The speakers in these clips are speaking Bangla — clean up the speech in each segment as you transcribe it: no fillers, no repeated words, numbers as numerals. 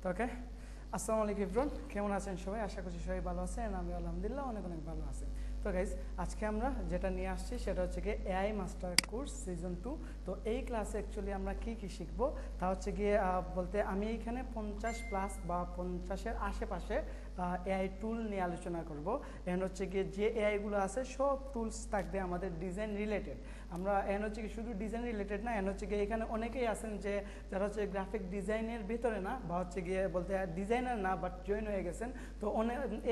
তো ওকে, আসসালামু আলাইকুম এভরিওয়ান, কেমন আছেন সবাই? আশা করছি সবাই ভালো আছেন। আমি আলহামদুলিল্লাহ অনেক অনেক ভালো আছি। তো গাইজ, আজকে আমরা যেটা নিয়ে আসছি সেটা হচ্ছে গিয়ে এআই মাস্টার কোর্স সিজন 2। তো এই ক্লাসে অ্যাকচুয়ালি আমরা কি কি শিখবো তা হচ্ছে গিয়ে বলতে আমি এইখানে 50+ বা 50-এর আশেপাশে এআই টুল নিয়ে আলোচনা করব। এখানে হচ্ছে গিয়ে যে এআইগুলো আছে সব টুলস থাকবে আমাদের ডিজাইন রিলেটেড। আমরা এখানে হচ্ছে কি শুধু ডিজাইন রিলেটেড না, এখানে হচ্ছে গিয়ে এখানে অনেকেই আছেন যে যারা হচ্ছে গ্রাফিক ডিজাইনের ভিতরে না, বা হচ্ছে গিয়ে বলতে ডিজাইনার না, বাট জয়েন হয়ে গেছেন। তো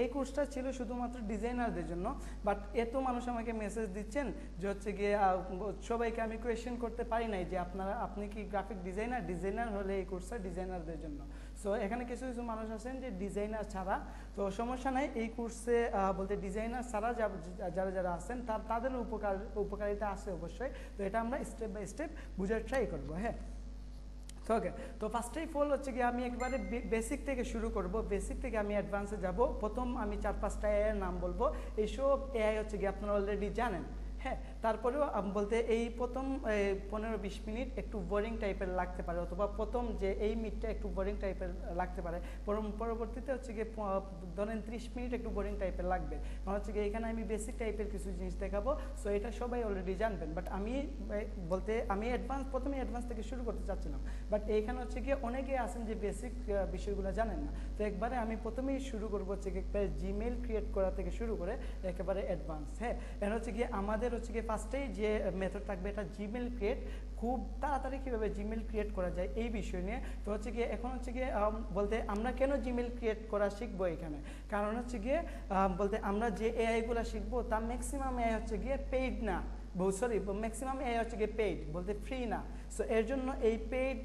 এই কোর্সটা ছিল শুধুমাত্র ডিজাইনারদের জন্য, বাট এত মানুষ আমাকে মেসেজ দিচ্ছেন যে হচ্ছে গিয়ে সবাইকে আমি কোয়েশ্চেন করতে পারি নাই যে আপনি কি গ্রাফিক ডিজাইনার হলে এই কোর্সটা ডিজাইনারদের জন্য। সো এখানে কিছু কিছু মানুষ আছেন যে ডিজাইনার ছাড়া, তো সমস্যা নাই। এই কোর্সে বলতে ডিজাইনার ছাড়া যারা যারা আছেন তাদের উপকারিতা আছে অবশ্যই। তো এটা আমরা স্টেপ বাই স্টেপ বুঝার ট্রাই করবো। হ্যাঁ, ওকে। তো ফার্স্ট অফ অল হচ্ছে কি আমি একবারে বেসিক থেকে শুরু করব, বেসিক থেকে আমি অ্যাডভান্সে যাব। প্রথম আমি 4-5টা এআই এর নাম বলবো। এইসব এআই হচ্ছে কি আপনারা অলরেডি জানেন। হ্যাঁ, তারপরেও বলতে এই প্রথম 15-20 মিনিট একটু বোরিং টাইপের লাগতে পারে, অথবা প্রথম যে এই মিনিটটা একটু বোরিং টাইপের লাগতে পারে। পরবর্তীতে হচ্ছে গিয়ে ধরেন 30 মিনিট একটু বোরিং টাইপের লাগবে, কারণ হচ্ছে গিয়ে এখানে আমি বেসিক টাইপের কিছু জিনিস দেখাবো। সো এটা সবাই অলরেডি জানবেন, বাট আমি প্রথমে অ্যাডভান্স থেকে শুরু করতে চাচ্ছিলাম। বাট এইখানে হচ্ছে গিয়ে অনেকেই আছেন যে বেসিক বিষয়গুলো জানেন না। তো একবারে আমি প্রথমেই শুরু করবো হচ্ছে গিয়ে একবারে জিমেইল ক্রিয়েট করা থেকে শুরু করে একেবারে অ্যাডভান্স। হ্যাঁ, এটা হচ্ছে গিয়ে আমাদের হচ্ছে গিয়ে ফার্স্টেই যে মেথড থাকবে এটা জিমেইল ক্রিয়েট। খুব তাড়াতাড়ি কীভাবে জিমেইল ক্রিয়েট করা যায় এই বিষয় নিয়ে। তো হচ্ছে গিয়ে এখন হচ্ছে গিয়ে বলতে আমরা কেন জিমেইল ক্রিয়েট করা শিখবো এখানে, কারণ হচ্ছে গিয়ে বলতে আমরা যে এআইগুলো শিখবো তা ম্যাক্সিমাম এআই হচ্ছে গিয়ে পেইড না, ম্যাক্সিমাম এআই হচ্ছে গিয়ে পেইড, বলতে ফ্রি না। সো এর জন্য এই পেইড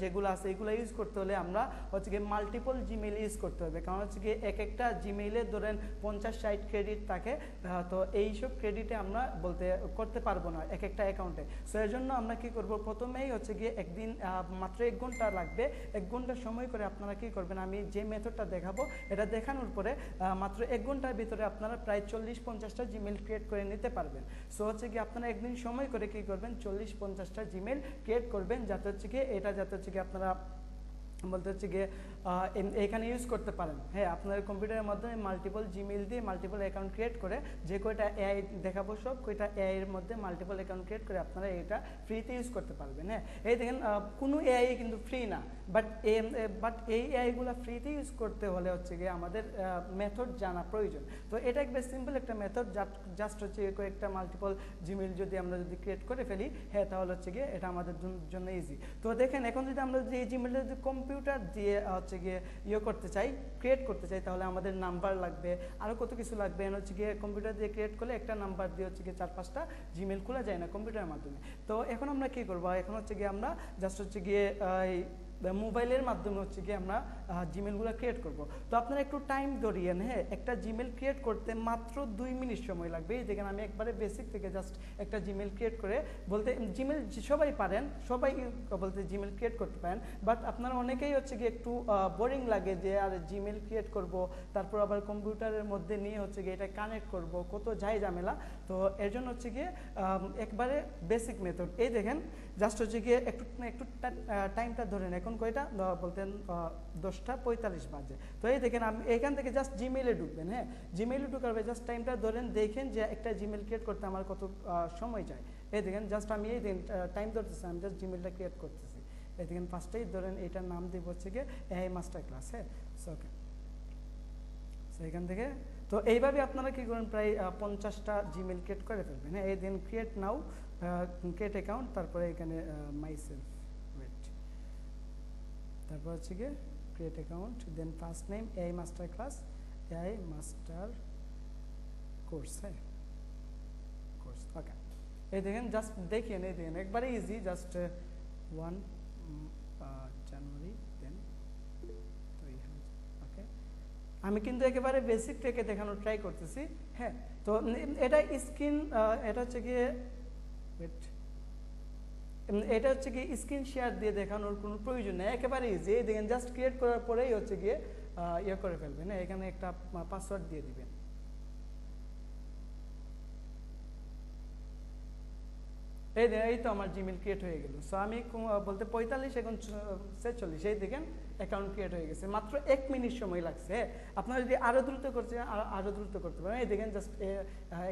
যেগুলো আছে এগুলো ইউজ করতে হলে আমরা হচ্ছে গিয়ে মাল্টিপল জিমেইল ইউজ করতে হবে, কারণ হচ্ছে গিয়ে এক একটা জিমেইলে ধরেন 50-60 ক্রেডিট থাকে। তো এইসব ক্রেডিটে আমরা বলতে করতে পারবো না এক একটা অ্যাকাউন্টে। সো এর জন্য আমরা কি করব, প্রথমেই হচ্ছে গিয়ে একদিন মাত্র 1 ঘন্টা লাগবে। 1 ঘন্টা সময় করে আপনারা কি করবেন, আমি যে মেথডটা দেখাবো এটা দেখানোর পরে মাত্র 1 ঘন্টার ভিতরে আপনারা প্রায় 40-50টা জিমেইল ক্রিয়েট করে নিতে পারবেন। সো হচ্ছে গিয়ে আপনারা একদিন সময় করে কি করবেন, 40-50টা জিমেইল ক্রিয়েট করবেন, যাতে হচ্ছে গিয়ে আপনারা বলতে হচ্ছে গিয়ে এখানে ইউজ করতে পারেন। হ্যাঁ, আপনার কম্পিউটারের মাধ্যমে মাল্টিপল জিমেইল দিয়ে মাল্টিপল অ্যাকাউন্ট ক্রিয়েট করে যে কয়টা এআই দেখাবো সব কয়টা এআই এর মধ্যে মাল্টিপল অ্যাকাউন্ট ক্রিয়েট করে আপনারা এটা ফ্রিতে ইউজ করতে পারবেন। হ্যাঁ, এই দেখেন কোনো এআই কিন্তু ফ্রি না, বাট এই এআইগুলো ফ্রিতে ইউজ করতে হলে হচ্ছে গিয়ে আমাদের মেথড জানা প্রয়োজন। তো এটা একবার সিম্পল একটা মেথড, জাস্ট হচ্ছে কয়েকটা মাল্টিপল জিমেইল যদি ক্রিয়েট করে ফেলি, হ্যাঁ, তাহলে হচ্ছে গিয়ে এটা আমাদের জন্য ইজি। তো দেখেন এখন যদি আমরা এই জিমেইলটা যদি কম্পিউটার দিয়ে হচ্ছে গিয়ে করতে চাই, ক্রিয়েট করতে চাই, তাহলে আমাদের নাম্বার লাগবে, আরও কত কিছু লাগবে। হচ্ছে গিয়ে কম্পিউটার দিয়ে ক্রিয়েট করলে একটা নাম্বার দিয়ে হচ্ছে গিয়ে 4-5টা জিমেইল খোলা যায় না কম্পিউটারের মাধ্যমে। তো এখন আমরা কি করবো, এখন হচ্ছে গিয়ে আমরা জাস্ট হচ্ছে গিয়ে মোবাইলের মাধ্যমে হচ্ছে গিয়ে আমরা জিমেলগুলো ক্রিয়েট করব। তো আপনারা একটু টাইম ধরিয়েন। হ্যাঁ, একটা জিমেল ক্রিয়েট করতে মাত্র 2 মিনিট সময় লাগবে। এই দেখেন আমি একবারে বেসিক থেকে জাস্ট একটা জিমেল ক্রিয়েট করে, বলতে জিমেল সবাই পারেন, সবাই বলতে জিমেল ক্রিয়েট করতে পারেন, বাট আপনারা অনেকেই হচ্ছে গিয়ে একটু বোরিং লাগে যে আর জিমেল ক্রিয়েট করব, তারপর আবার কম্পিউটারের মধ্যে নিয়ে হচ্ছে গিয়ে এটা কানেক্ট করব, কত যাই ঝামেলা। তো এর জন্য হচ্ছে গিয়ে একবারে বেসিক মেথড। এই দেখেন জাস্ট হচ্ছে গিয়ে একটু টাইমটা ধরেন, এখন কয়টা বলতেন 10:45 বাজে। তো এই দেখেন আমি এখান থেকে জাস্ট জিমেইলে ঢুকবেন। হ্যাঁ, জিমেইলে ঢুকার জাস্ট টাইমটা ধরেন, দেখেন যে একটা জিমেইল ক্রিয়েট করতে আমার কত সময় যায়। এই দেখেন জাস্ট আমি এই টাইম ধরতেছি, আমি জাস্ট জিমেইলটা ক্রিয়েট করতেছি। এই দেখেন ফার্স্টেই ধরেন এটার নাম দিব হচ্ছে গিয়ে এআই মাস্টার ক্লাস। হ্যাঁ, ওকে। সো এখান থেকে তো এইভাবে আপনারা কি করেন, প্রায় 50টা জিমেইল ক্রিয়েট করে ফেলবেন। হ্যাঁ, এই দিন ক্রিয়েট নাও, ক্রিয়েট অ্যাকাউন্ট, তারপরে এখানে মাই সেলফ, তারপর হচ্ছে গিয়ে create account, then first name AI master class, AI master course. হ্যাঁ, কোর্স। ওকে, এই দেখেন জাস্ট দেখেন, এই দেখেন একবারে ইজি, জাস্ট 1 জানুয়ারি, দেন 300। ওকে, আমি কিন্তু একেবারে বেসিক থেকে দেখানোর ট্রাই করতেছি। হ্যাঁ, তো এটা স্ক্রিন, এটা হচ্ছে গিয়ে এটা হচ্ছে কি স্ক্রিন শেয়ার দিয়ে দেখানোর কোনো প্রয়োজন নেই, একেবারে ইজি। দেখেন জাস্ট ক্রিয়েট করার পরেই হচ্ছে গিয়ে করে ফেলবেন। এখানে একটা পাসওয়ার্ড দিয়ে দিবেন। এই তো আমার জিমেল ক্রিয়েট হয়ে গেল। সো আমি বলতে 45 এখন 46 এই দেখেন অ্যাকাউন্ট ক্রিয়েট হয়ে গেছে, মাত্র 1 মিনিট সময় লাগছে। আপনারা যদি আরও দ্রুত করতে চান আরও দ্রুত করতে পারেন। এই দেখেন জাস্ট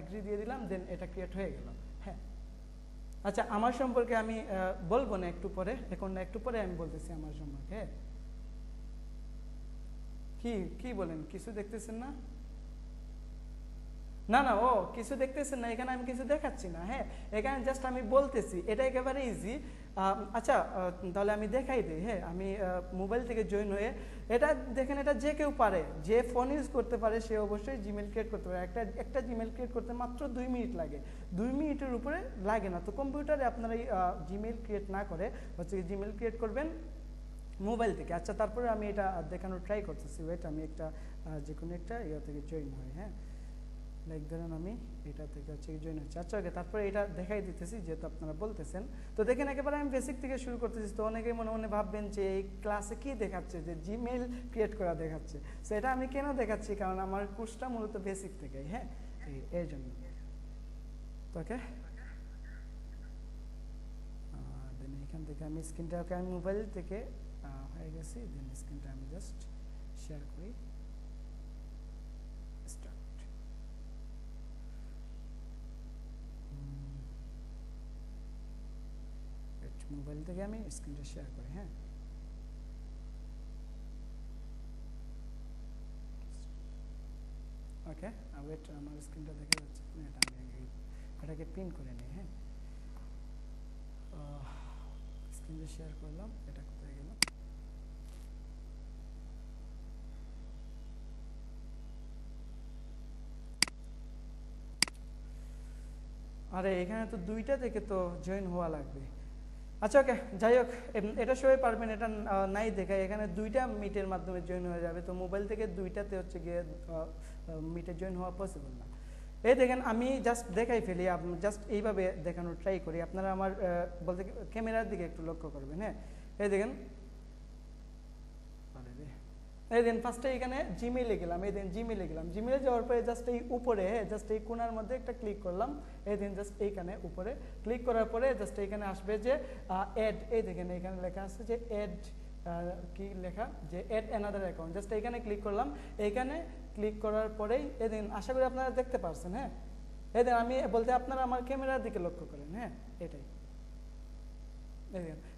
এগ্রি দিয়ে দিলাম, দেন এটা ক্রিয়েট হয়ে গেল। হ্যাঁ, আচ্ছা আমার সম্পর্কে আমি বলবো না একটু পরে, এখন না একটু পরে আমি বলতেছি আমার সম্পর্কে। কি বলেন, কিছু দেখতেছেন না? না না, ও কিছু দেখতেছেন না, এখানে আমি কিছু দেখাচ্ছি না। হ্যাঁ, এখানে জাস্ট আমি বলতেছি, এটা একেবারে ইজি। আচ্ছা তাহলে আমি দেখাই দিই। হ্যাঁ, আমি মোবাইল থেকে জয়েন হয়ে এটা দেখেন, এটা যে কেউ পারে, যে ফোন ইউজ করতে পারে সে অবশ্যই জিমেল ক্রিয়েট করতে পারে। একটা জিমেল ক্রিয়েট করতে মাত্র 2 মিনিট লাগে, 2 মিনিটের উপরে লাগে না। তো কম্পিউটারে আপনারা জিমেল ক্রিয়েট না করে হচ্ছে জিমেল ক্রিয়েট করবেন মোবাইল থেকে। আচ্ছা তারপরে আমি এটা দেখানোর ট্রাই করতেছি। ওয়েট, আমি একটা যে কোনো একটা ইয়া থেকে জয়েন হই। হ্যাঁ, লাইক ধরেন আমি এটা থেকে হচ্ছে জয়েন হচ্ছে। আচ্ছা ওকে, তারপরে এটা দেখাই দিতেছি যেহেতু আপনারা বলতেছেন। তো দেখেন একেবারে আমি বেসিক থেকে শুরু করতেছি। তো অনেকেই মনে মনে ভাববেন যে এই ক্লাসে কি দেখাচ্ছে, যে জিমেল ক্রিয়েট করা দেখাচ্ছে। সো এটা আমি কেন দেখাচ্ছি, কারণ আমার কোর্সটা মূলত বেসিক থেকেই। হ্যাঁ, এই জন্য। তো ওকে, দেন এখান থেকে আমি স্ক্রিনটা ওকে আমি মোবাইল থেকে হয়ে গেছি। দেন স্ক্রিনটা আমি জাস্ট শেয়ার করি। মোবাইল থেকে আমি স্ক্রিনটা শেয়ার করি। হ্যাঁ, ওকে, ওয়েট, আমার স্ক্রিনটা দেখা যাচ্ছে না, এটা আমি এটাকে পিন করে নিই। হ্যাঁ, স্ক্রিনটা শেয়ার করলাম, এটা কোথায় গেল? আরে এখানে তো 2টা থেকে তো জয়েন হওয়া লাগবে। আচ্ছা ওকে, যাই হোক, এটা সবাই পারবেন, এটা নাই দেখায়। এখানে 2টা মিটের মাধ্যমে জয়েন হয়ে যাবে। তো মোবাইল থেকে 2টাতে হচ্ছে গিয়ে মিটে জয়েন হওয়া পসিবল না। এই দেখেন আমি জাস্ট দেখাই ফেলি, জাস্ট এইভাবে দেখানোর ট্রাই করি। আপনারা আমার বলতে ক্যামেরার দিকে একটু লক্ষ্য করবেন। হ্যাঁ, এই দেখেন, এই দিন ফার্স্টে এখানে জিমেইলে গেলাম। এই দিন জিমেইলে গেলাম, জিমেইলে যাওয়ার পরে জাস্ট এই উপরে, জাস্ট এই কোণার মধ্যে একটা ক্লিক করলাম। এই দিন জাস্ট এইখানে উপরে ক্লিক করার পরে জাস্ট এইখানে আসবে যে অ্যাড। এই দেখেন এখানে লেখা আছে যে অ্যাড, কি লেখা, যে অ্যাড অ্যানাদার অ্যাকাউন্ট। জাস্ট এইখানে ক্লিক করলাম। এইখানে ক্লিক করার পরেই এই দিন আশা করি আপনারা দেখতে পারছেন। হ্যাঁ, এই দিন আমি বলতে আপনারা আমার ক্যামেরার দিকে লক্ষ্য করেন। হ্যাঁ, এটাই।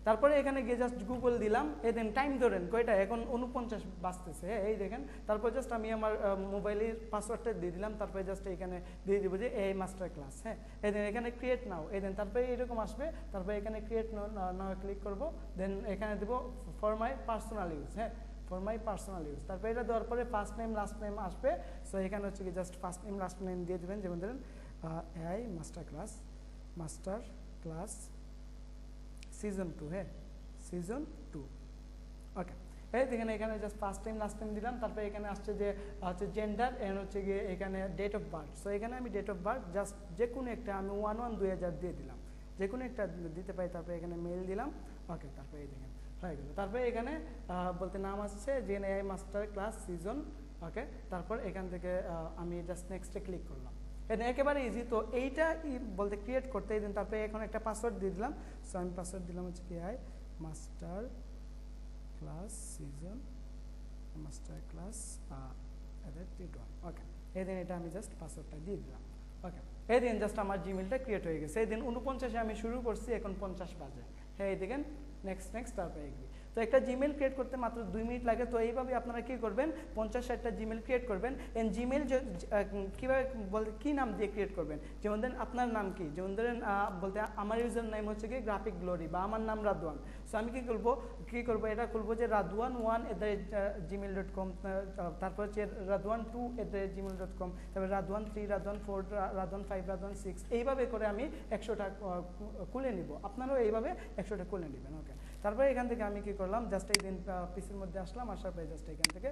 তারপরে এখানে গিয়ে জাস্ট গুগল দিলাম। এই দেন টাইম ধরেন কয়টা, এখন 49 বাজতেছে। হ্যাঁ, এই দেখেন, তারপর জাস্ট আমি আমার মোবাইলের পাসওয়ার্ডটা দিয়ে দিলাম। তারপরে জাস্ট এখানে দিয়ে দিব যে এই মাস্টার ক্লাস। হ্যাঁ, এই দেন এখানে ক্রিয়েট নাও। এই দেন তারপরে এরকম আসবে। তারপরে এখানে ক্রিয়েট নাও ক্লিক করব। দেন এখানে দেব ফর মাই পার্সোনাল ইউজ। হ্যাঁ, ফর মাই পার্সোনাল ইউজ। তারপরে এটা দেওয়ার পরে ফার্স্ট নেম লাস্ট নেম আসবে। সো এখানে হচ্ছে কি just first name last name দিয়ে দেবেন। যেমন ধরেন এআই মাস্টার ক্লাস সিজন 2। হ্যাঁ, সিজন 2। ওকে, এই দেখেন এখানে just first time last time দিলাম। তারপরে এখানে আসছে যে হচ্ছে জেন্ডার, এন্ড হচ্ছে গিয়ে এখানে ডেট অফ বার্থ। সো এখানে আমি ডেট অফ বার্থ জাস্ট যে কোনো একটা আমি 1/1/2000 দিয়ে দিলাম, যে কোনো একটা দিতে পারি। তারপরে এখানে মেল দিলাম। ওকে, তারপরে এই দেখেন হয়ে গেল। তারপরে এখানে বলতে নাম আসছে যে এআই মাস্টার ক্লাস সিজন। ওকে, তারপর এখান থেকে আমি জাস্ট নেক্সটে ক্লিক করলাম। একেবারে ইজি। তো এইটা বলতে ক্রিয়েট করতে দিন। তারপরে এখন একটা পাসওয়ার্ড দিয়ে দিলাম। সো আমি পাসওয়ার্ড দিলাম হচ্ছে AI master class season master class okay, এই দিন এটা আমি জাস্ট পাসওয়ার্ডটা দিয়ে দিলাম। ওকে, এই দিন জাস্ট আমার জিমেলটা ক্রিয়েট হয়ে গেছে। এই দিন 49-এ আমি শুরু করছি, এখন 50 বাজে। হ্যাঁ, এই দেখেন নেক্সট তারপরে এগ্রি। তো একটা জিমেল ক্রিয়েট করতে মাত্র 2 মিনিট লাগে। তো এইভাবে আপনারা কি করবেন, 50-60টা জিমেল ক্রিয়েট করবেন। এন্ড জিমেল কীভাবে বলতে কী নাম দিয়ে ক্রিয়েট করবেন, যেমন ধরেন আপনার নাম কি, যেমন ধরেন বলতে আমার ইউজার নেম হচ্ছে কি গ্রাফিক গ্লোরি, বা আমার নাম রাদওয়ান। সো আমি কী করবো, এটা খুলবো যে radwan1@gmail.com, তারপর হচ্ছে radwan2@gmail.com, তারপর radwan3, radwan4, radwan5, radwan6, এইভাবে করে আমি 100টা খুলে নিব। আপনারাও এইভাবে 100টা খুলে নেবেন। ওকে, তারপরে এখান থেকে আমি কি করলাম, জাস্ট এই দিন পিসির মধ্যে আসলাম, আসার পরে জাস্ট এখান থেকে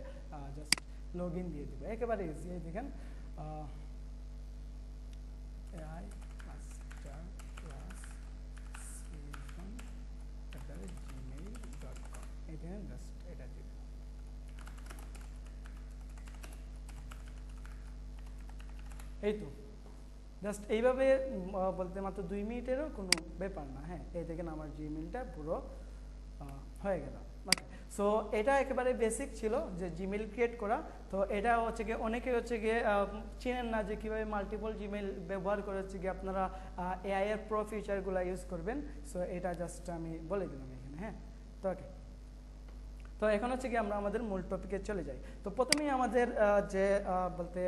জাস্ট লগ ইন দিয়ে দেবো। একেবারে ইজি। এই দেখেন এআই মাস্টার ক্লাস gmail.com, এই দেখেন জাস্ট এটা দিবেন। এই তো জাস্ট এইভাবে বলতে মাত্র 2 মিনিটেরও কোনো ব্যাপার না। হ্যাঁ, এই দেখেন আমার জিমেলটা পুরো হয়ে গেল। ওকে, সো এটা একেবারে বেসিক ছিল যে জিমেল ক্রিয়েট করা। তো এটা হচ্ছে গিয়ে অনেকে হচ্ছে গিয়ে চিনেন না যে কীভাবে মাল্টিপল জিমেল ব্যবহার করে হচ্ছে গিয়ে আপনারা এআই এর প্রো ফিচারগুলো ইউজ করবেন। সো এটা জাস্ট আমি বলে দিলাম এখানে। হ্যাঁ, তো ওকে, তো এখন হচ্ছে কি আমরা আমাদের মূল টপিকে চলে যাই। তো প্রথমেই আমাদের যে বলতে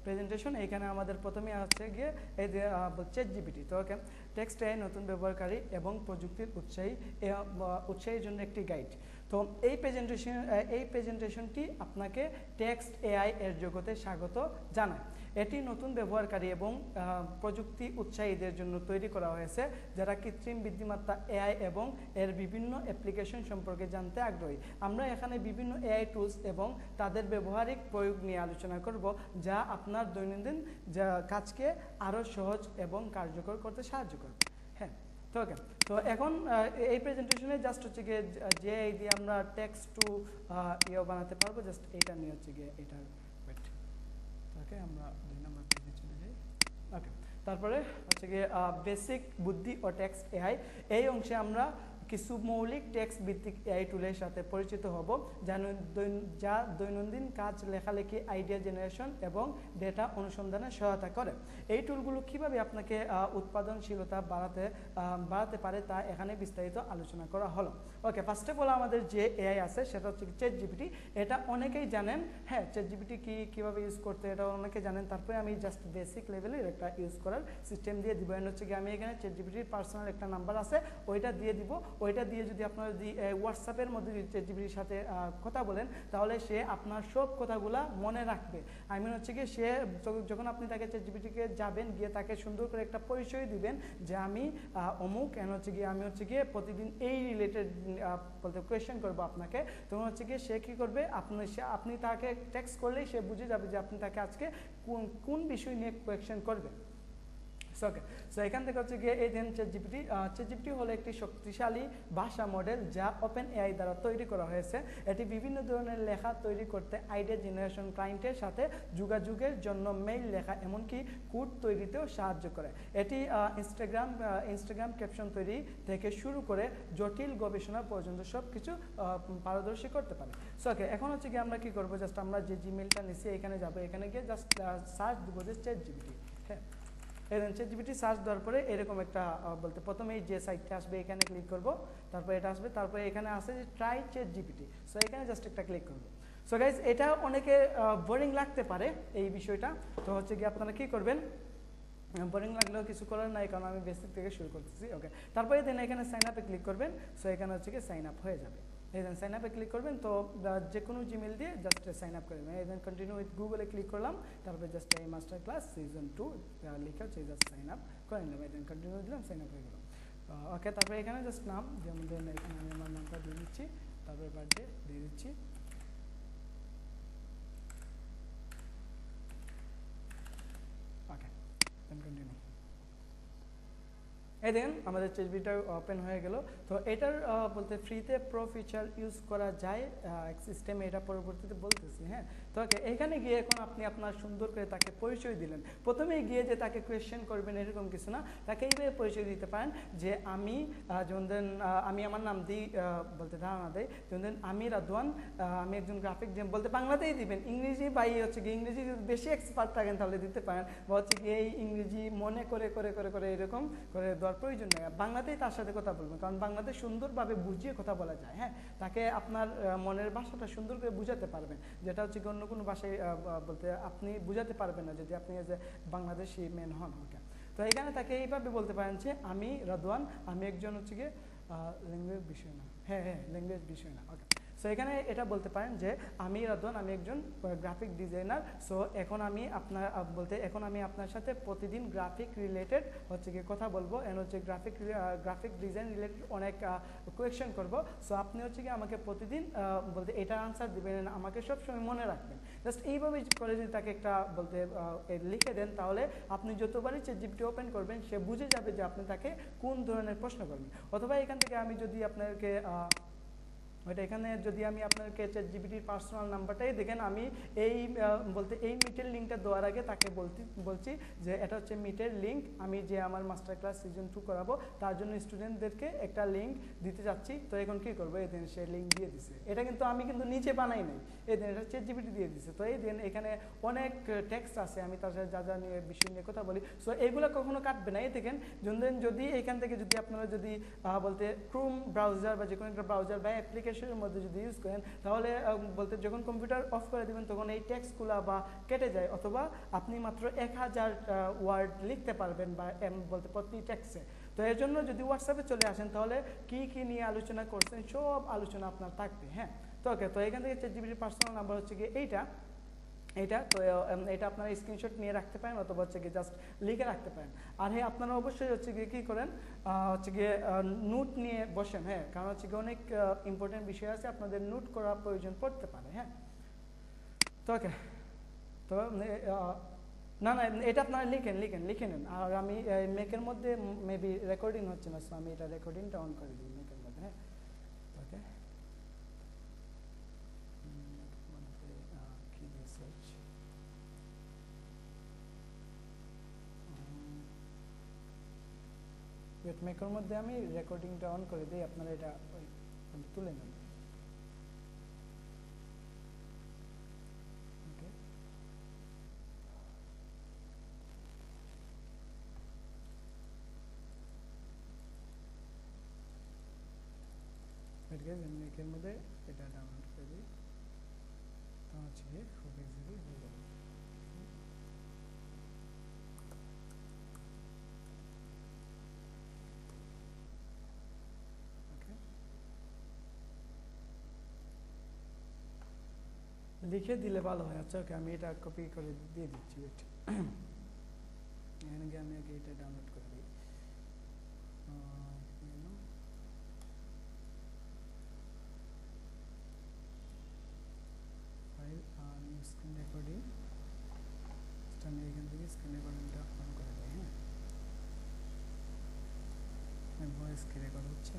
প্রেজেন্টেশন, এখানে আমাদের প্রথমেই হচ্ছে গিয়ে এই যে ChatGPT। তো ওকে, টেক্সট এআই নতুন ব্যবহারকারী এবং প্রযুক্তির উৎসাহীর জন্য একটি গাইড। তো এই প্রেজেন্টেশনটি আপনাকে টেক্সট এআই এর জগতে স্বাগত জানায়। এটি নতুন ব্যবহারকারী এবং প্রযুক্তি উৎসাহীদের জন্য তৈরি করা হয়েছে যারা কৃত্রিম বুদ্ধিমত্তা এআই এবং এর বিভিন্ন অ্যাপ্লিকেশন সম্পর্কে জানতে আগ্রহী। আমরা এখানে বিভিন্ন এআই টুলস এবং তাদের ব্যবহারিক প্রয়োগ নিয়ে আলোচনা করব যা আপনার দৈনন্দিন কাজকে আরও সহজ এবং কার্যকর করতে সাহায্য করবে। হ্যাঁ, তো ওকে, তো এখন এই প্রেজেন্টেশনে জাস্ট হচ্ছে গিয়ে যে এই দিয়ে আমরা টেক্সট টু বানাতে পারবো, জাস্ট এইটা নিয়ে হচ্ছে গিয়ে এটার ওকে, আমরা 2 নম্বর পেজে চলে যাই। ওকে, তারপরে হচ্ছে গিয়ে বেসিক বুদ্ধি ও টেক্সট এআই। এই অংশে আমরা কিছু মৌলিক টেক্সট ভিত্তিক এআই টুলের সাথে পরিচিত হব যা দৈনন্দিন কাজ, লেখালেখি, আইডিয়া জেনারেশন এবং ডেটা অনুসন্ধানে সহায়তা করে। এই টুলগুলো কিভাবে আপনাকে উৎপাদনশীলতা বাড়াতে পারে তা এখানে বিস্তারিত আলোচনা করা হলো। ওকে, ফার্স্ট অফ অল আমাদের যে এআই আছে সেটা হচ্ছে ChatGPT। এটা অনেকেই জানেন। হ্যাঁ, ChatGPT কীভাবে ইউজ করতে এটা অনেকে জানেন। তারপরে আমি জাস্ট বেসিক লেভেলের একটা ইউজ করার সিস্টেম দিয়ে দিব। হচ্ছে কি আমি এখানে ChatGPTর পার্সোনাল একটা নাম্বার আছে, ওইটা দিয়ে দিব। ওইটা দিয়ে যদি আপনারা যদি হোয়াটসঅ্যাপের মধ্যে যদি ChatGPTর সাথে কথা বলেন তাহলে সে আপনার সব কথাগুলা মনে রাখবে। আই মিন হচ্ছে কি সে যখন আপনি তাকে ChatGPTকে যাবেন, গিয়ে তাকে সুন্দর করে একটা পরিচয় দিবেন যে আমি অমুক, এন হচ্ছে গিয়ে আমি হচ্ছে গিয়ে প্রতিদিন এই রিলেটেড বলতে কোয়েশ্চেন করবো আপনাকে, তখন হচ্ছে গিয়ে সে কী করবে, আপনি তাকে টেক্সট করলেই সে বুঝে যাবে যে আপনি তাকে আজকে কোন বিষয় নিয়ে কোয়েশ্চেন করবেন। ওকে, সো এখান থেকে হচ্ছে গিয়ে এই দেন ChatGPT হলো একটি শক্তিশালী ভাষা মডেল যা ওপেন এআই দ্বারা তৈরি করা হয়েছে। এটি বিভিন্ন ধরনের লেখা তৈরি করতে, আইডিয়া জেনারেশন, ক্লায়েন্টের সাথে যোগাযোগের জন্য মেইল লেখা, এমনকি কোড তৈরিতেও সাহায্য করে। এটি ইনস্টাগ্রাম ক্যাপশন তৈরি থেকে শুরু করে জটিল গবেষণা পর্যন্ত সব কিছু পারদর্শী করতে পারে। সো ওকে, এখন হচ্ছে গিয়ে আমরা কী করবো, জাস্ট আমরা যে জিমেলটা নিচ্ছি এখানে যাবো, এখানে গিয়ে জাস্ট সার্চ দেবো যে ChatGPT। হ্যাঁ, ChatGPT সার্চ দেওয়ার পরে এরকম একটা বলতে প্রথমেই যে সাইটটা আসবে এখানে ক্লিক করব, তারপরে এটা আসবে, তারপরে এখানে আসে যে ট্রাই ChatGPT। সো এখানে জাস্ট একটা ক্লিক করব। সো গাইজ, এটা অনেকে বোরিং লাগতে পারে এই বিষয়টা। তো হচ্ছে কি আপনারা কী করবেন, বোরিং লাগলেও কিছু করার নাই, কারণ আমি বেসিক থেকে শুরু করতেছি। ওকে, তারপরে দেন এখানে সাইন আপে ক্লিক করবেন। সো এখানে হচ্ছে কি সাইন আপ হয়ে যাবে। এখানে সাইন আপে ক্লিক করবেন, তো যে কোনো জিমেল দিয়ে জাস্ট সাইন আপ করে দেবেন। এখানে কন্টিনিউ উইথ গুগলে ক্লিক করলাম, তারপরে জাস্ট এই মাস্টার ক্লাস সিজন 2 লিখে হচ্ছে জাস্ট সাইন আপ করে নিলাম। এখানে কন্টিনিউ দিলাম, সাইন আপ হয়ে গেল। ওকে, তারপরে এখানে জাস্ট নাম, যেমন ধরুন এখানে আমি আমার নামটা দিয়ে দিচ্ছি, তারপরে বার্থডে দিয়ে দিচ্ছি। ওকে, দেন কন্টিনিউ। এই দেখেন আমাদের ChatGPT ওপেন হয়ে গেল। তো এটার বলতে ফ্রিতে প্রো ফিচার ইউজ করা যায় সিস্টেমে, এটা পরবর্তীতে বলতেছি। হ্যাঁ, তো ওকে, এখানে গিয়ে এখন আপনি আপনার সুন্দর করে তাকে পরিচয় দিলেন। প্রথমেই গিয়ে যে তাকে কোয়েশ্চেন করবেন এরকম কিছু না, তাকে এইভাবে পরিচয় দিতে পারেন যে আমি যেমন দেন আমি আমার নাম দিই, বলতে ধারণা দেয় যেমন দেন আমি রাদওয়ান, আমি একজন গ্রাফিক ডিজাইন, বলতে বাংলাতেই দিবেন। ইংরেজি বা হচ্ছে কি ইংরেজি যদি বেশি এক্সপার্ট থাকেন তাহলে দিতে পারেন, বা হচ্ছে কি এই ইংরেজি মনে করে করে করে করে এরকম করে দেওয়ার প্রয়োজন নেই। বাংলাতেই তার সাথে কথা বলবেন, কারণ বাংলাতে সুন্দরভাবে বুঝিয়ে কথা বলা যায়। হ্যাঁ, তাকে আপনার মনের ভাষাটা সুন্দর করে বুঝাতে পারবেন, যেটা হচ্ছে কি অন্য কোনো ভাষায় বলতে আপনি বুঝাতে পারবেন না যদি আপনি যে বাংলাদেশি মেন হন। ওকে, তো এখানে তাকে এইভাবে বলতে পারেন যে আমি রাদওয়ান, আমি একজন হচ্ছে গিয়ে ল্যাঙ্গুয়েজ বিষয় না, হ্যাঁ ল্যাঙ্গুয়েজ বিষয় না। ওকে, সো এখানে এটা বলতে পারেন যে আমি রাদওয়ান, আমি একজন গ্রাফিক ডিজাইনার। সো এখন আমি আপনার সাথে প্রতিদিন গ্রাফিক রিলেটেড হচ্ছে কি কথা বলবো, এন্ড হচ্ছে গ্রাফিক ডিজাইন রিলেটেড অনেক কোয়েশ্চেন করবো। সো আপনি হচ্ছে কি আমাকে প্রতিদিন বলতে এটার আনসার দিবেন, আমাকে সবসময় মনে রাখবেন। জাস্ট এইভাবে করে যদি তাকে একটা বলতে লিখে দেন, তাহলে আপনি যতবারই ChatGPT ওপেন করবেন সে বুঝে যাবে যে আপনি তাকে কোন ধরনের প্রশ্ন করবেন। অথবা এখান থেকে আমি যদি আপনাকে ওইটা এখানে যদি আমি আপনাকে চ্যাটজিপিটির পার্সোনাল নাম্বারটাই দেখেন, আমি এই এই মিটের লিঙ্কটা দেওয়ার আগে তাকে বলছি যে এটা হচ্ছে মিটের লিঙ্ক, আমি যে আমার মাস্টার ক্লাস সিজন 2 করাবো তার জন্য স্টুডেন্টদেরকে একটা লিঙ্ক দিতে যাচ্ছি। তো এখন কী করবো, এই দিন সে লিঙ্ক দিয়ে দিছে। এটা কিন্তু আমি কিন্তু নিজে বানাই নাই, এই দিন এটা চ্যাটজিপিটি দিয়ে দিছে। তো এই দিন এখানে অনেক টেক্সট আছে, আমি তার সাথে যা যা নিয়ে বিষয় নিয়ে কথা বলি, সো এইগুলো কখনো কাটবে না। এই দেখেন যদি এখান থেকে যদি আপনারা যদি ক্রোম ব্রাউজার বা যে কোনো একটা ব্রাউজার বা অ্যাপ্লিকেশনের মধ্যে যদি ইউজ করেন, তাহলে যখন কম্পিউটার অফ করে দেবেন তখন এই টেক্সটগুলো বা কেটে যায়, অথবা আপনি মাত্র 1000 ওয়ার্ড লিখতে পারবেন বা প্রতি টেক্সটে। তো এর জন্য যদি হোয়াটসঅ্যাপে চলে আসেন তাহলে কি কি নিয়ে আলোচনা করছেন সব আলোচনা আপনার থাকবে। হ্যাঁ, তো ওকে, তো এখান থেকে চ্যাটজিপিটির পার্সোনাল নাম্বার হচ্ছে গিয়ে এইটা। তো এটা আপনারা স্ক্রিনশট নিয়ে রাখতে পারেন, অথবা হচ্ছে গিয়ে জাস্ট লিখে রাখতে পারেন। আর হ্যাঁ, আপনারা অবশ্যই হচ্ছে গিয়ে কী করেন, হচ্ছে গিয়ে নোট নিয়ে বসেন। হ্যাঁ, কারণ হচ্ছে গিয়ে অনেক ইম্পর্টেন্ট বিষয় আছে, আপনাদের নোট করা প্রয়োজন পড়তে পারে। হ্যাঁ, তো ওকে, তো না এটা আপনারা লিখে নেন। আর আমি মেকের মধ্যে মেবি রেকর্ডিং হচ্ছে না, সো আমি এটা রেকর্ডিংটা অন করে দিই মেকের মধ্যে। হ্যাঁ, ওকে, মেকের মধ্যে আমি রেকর্ডিংটা অন করে দিই, আপনারা এটা তুলে নেন। মেকের মধ্যে এটা ডাউনলোড করে দিই, তো হচ্ছে খুব ইজিলি হয়ে যাবে। লিখে দিলে ভালো হয়। আচ্ছা, ওকে, আমি এটা কপি করে দিয়ে দিচ্ছি। এখানে গিয়ে আমি আগে এটা ডাউনলোড করে দিই। ফাইল নিউ স্ক্রিন রেকর্ডিং, আমি এখান থেকে স্ক্রিন রেকর্ডিংটা অন করে দিই। হ্যাঁ, ভয়েস কি রেকর্ড হচ্ছে,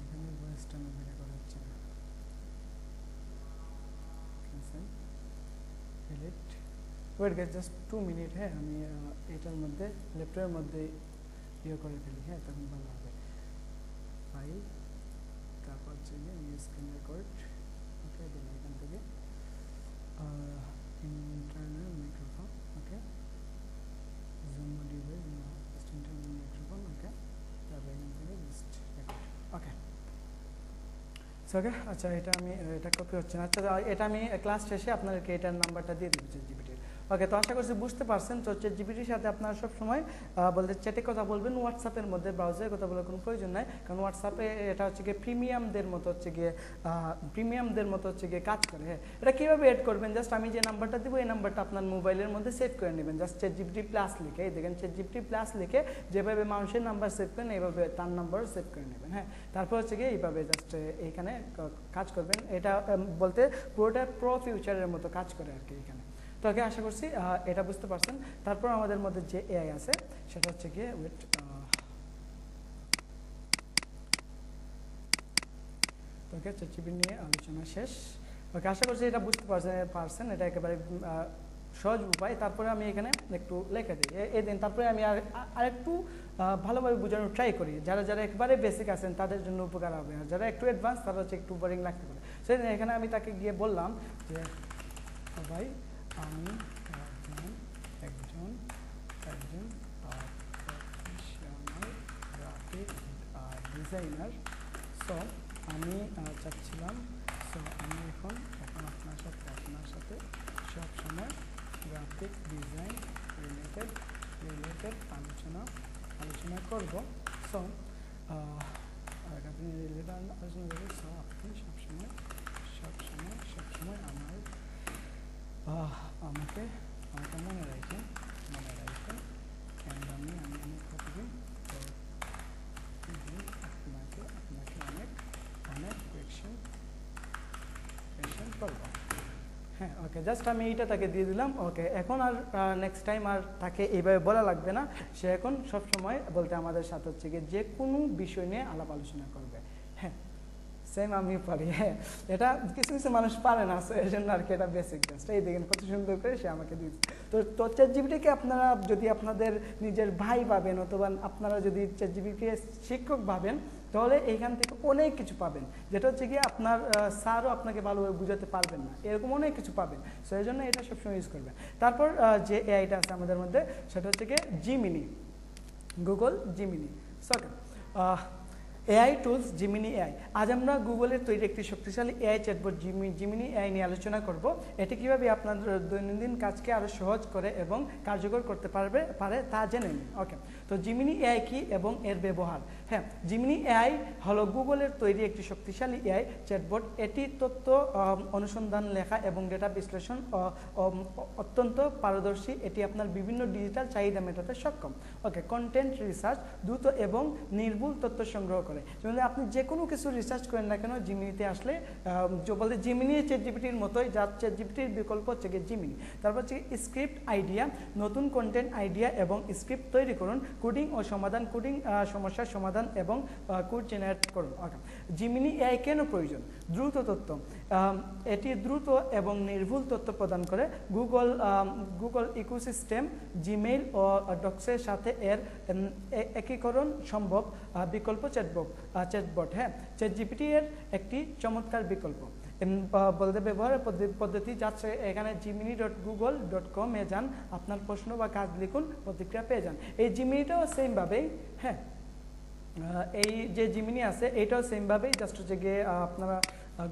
এখানে ভয়েসটা মেবি রেকর্ড হচ্ছে না। Cancel, delete, wait guys, just 2 minute. হ্যাঁ, আমি এটার মধ্যে ল্যাপটপের মধ্যে করে ফেলি। হ্যাঁ, তখন ভালো হবে। ফাইল, তারপর হচ্ছে নিউ স্ক্রিন রেকর্ড। ওকে, দিলাম এখান থেকে ইন্টারনাল মাইক্রোফোন। ওকে, জুম ডিভাইস, ইন্টারনাল মাইক্রোফোন। ওকে, তারপর এখান থেকে জাস্ট রেকর্ড। ওকে, ওকে, আচ্ছা, এটা কপি হচ্ছে না। আচ্ছা, এটা আমি ক্লাস শেষে আপনাদেরকে এটার নাম্বারটা দিয়ে দিব চ্যাটজিপিটির। ওকে, তো আশা করছি বুঝতে পারছেন। তো চ্যাটজিপিটির সাথে আপনারা সবসময় চ্যাটে কথা বলবেন, হোয়াটসঅ্যাপের মধ্যে ব্রাউজারে কথা বলার কোনো প্রয়োজন নাই, কারণ হোয়াটসঅ্যাপে এটা হচ্ছে গিয়ে প্রিমিয়ামদের মতো হচ্ছে গিয়ে কাজ করে। হ্যাঁ, এটা কীভাবে এড করবেন, জাস্ট আমি যে নাম্বারটা দিব এই নাম্বারটা আপনার মোবাইলের মধ্যে সেভ করে নেবেন, জাস্ট চ্যাটজিপিটি প্লাস লিখে। এই দেখেন, চ্যাটজিপিটি প্লাস লিখে যেভাবে মানুষের নাম্বার সেভ করেন এইভাবে তার নাম্বারও সেভ করে নেবেন। হ্যাঁ, তারপর হচ্ছে গিয়ে এইভাবে জাস্ট এইখানে কাজ করবেন। এটা পুরোটা প্রো ফিউচারের মতো কাজ করে আর কি এখানে। তো ওকে, আশা করছি এটা বুঝতে পারছেন। তারপর আমাদের মধ্যে যে এআই আছে সেটা হচ্ছে গিয়ে ওকে, চ্যাটজিপিটি নিয়ে আলোচনা শেষ। ওকে, আশা করছি এটা বুঝতে পারছেন। এটা একেবারে সহজ উপায়। তারপরে আমি এখানে একটু লিখে দিই এই দিন, তারপরে আমি আরেকটু ভালোভাবে বোঝানোর ট্রাই করি। যারা একবারে বেসিক আছেন তাদের জন্য উপকার হবে, আর যারা একটু অ্যাডভান্স তারা হচ্ছে একটু বোরিং লাগতে পারে। সেই এখানে আমি তাকে গিয়ে বললাম যে ভাই, আমি একজন প্রফেশনাল গ্রাফিক ডিজাইনার। সো আমি চাচ্ছিলাম, আমি এখন আপনার সাথে সবসময় গ্রাফিক ডিজাইন রিলেটেড আলোচনা করব। সো আপনি রিলেটেড আলোচনা করবেন। সো আপনি সবসময় আমাকে মনে রাখেন। আমি অনেক প্রতিদিন আপনাকে অনেক কোয়েশ্চেন করব। হ্যাঁ, ওকে, ওকে, জাস্ট আমি এইটা তাকে দিয়ে দিলাম। ওকে, এখন আর নেক্সট টাইম আর তাকে এইভাবে বলা লাগবে না, সে এখন সব সময় বলতে আমাদের সাথে হচ্ছে গিয়ে যে কোনো বিষয় নিয়ে আলাপ আলোচনা করবে। হ্যাঁ, সেম আমি পারি। হ্যাঁ, এটা কিছু কিছু মানুষ পারে না, এই জন্য আর কি এটা বেসিক জাস্ট। এই দেখেন কত সুন্দর করে সে আমাকে দিচ্ছে। তো চ্যাটজিপিটিকে আপনারা যদি আপনাদের নিজের ভাই ভাবেন অথবা আপনারা যদি চ্যাটজিপিটিকে শিক্ষক ভাবেন, তাহলে এইখান থেকে অনেক কিছু পাবেন, যেটা হচ্ছে গিয়ে আপনার স্যারও আপনাকে ভালোভাবে বুঝাতে পারবেন না, এরকম অনেক কিছু পাবেন। সো এই জন্য এটা সবসময় ইউজ করবেন। তারপর যে এআইটা আছে আমাদের মধ্যে, সেটা হচ্ছে গিয়ে Gemini, Google Gemini. So AI tools Gemini AI. আজ আমরা গুগলের তৈরি একটি শক্তিশালী এআই চ্যাটবট জিমিনি এআই নিয়ে আলোচনা করব। এটি কীভাবে আপনার দৈনন্দিন কাজকে আরও সহজ করে এবং কার্যকর করতে পারে তা জেনে নিন। ওকে, তো জিমিনি এআই কি এবং এর ব্যবহার। হ্যাঁ, জিমিনি এআই হলো গুগলের তৈরি একটি শক্তিশালী এআই চ্যাটবট। এটি তথ্য অনুসন্ধান, লেখা এবং ডেটা বিশ্লেষণ অত্যন্ত পারদর্শী। এটি আপনার বিভিন্ন ডিজিটাল চাহিদা মেটাতে সক্ষম। ওকে, কন্টেন্ট রিসার্চ, দ্রুত এবং নির্ভুল তথ্য সংগ্রহ করে। যেমন আপনি যে কোনো কিছু রিসার্চ করেন না কেন, জিমিনিতে আসলে বলতে জিমিনি চ্যাটজিপিটির মতোই, যার চ্যাটজিপিটির বিকল্প হচ্ছে গিয়ে জিমিনি। তারপর হচ্ছে স্ক্রিপ্ট আইডিয়া, নতুন কন্টেন্ট আইডিয়া এবং স্ক্রিপ্ট তৈরি করুন। কোডিং ও সমাধান, কোডিং সমস্যার সমাধান এবং কোড জেনারেট করুন। ওকে, জিমিনি এআই কেন প্রয়োজন? দ্রুত তথ্য, এটি দ্রুত এবং নির্ভুল তথ্য প্রদান করে। গুগল ইকোসিস্টেম, জিমেইল ও ডক্সের সাথে এর একীকরণ সম্ভব। বিকল্প চ্যাটবট। হ্যাঁ, চ্যাটজিপিটি এর একটি চমৎকার বিকল্প বলতে ব্যবহারের পদ্ধতি যাচ্ছে। এখানে জিমিনি.google.com এ যান, আপনার প্রশ্ন বা কাজ লিখুন, প্রতিক্রিয়া পেয়ে যান। এই জিমিনিটাও সেমভাবেই, হ্যাঁ, এই যে জিমিনি আছে এটাও সেমভাবেই, জাস্ট হচ্ছে গিয়ে আপনারা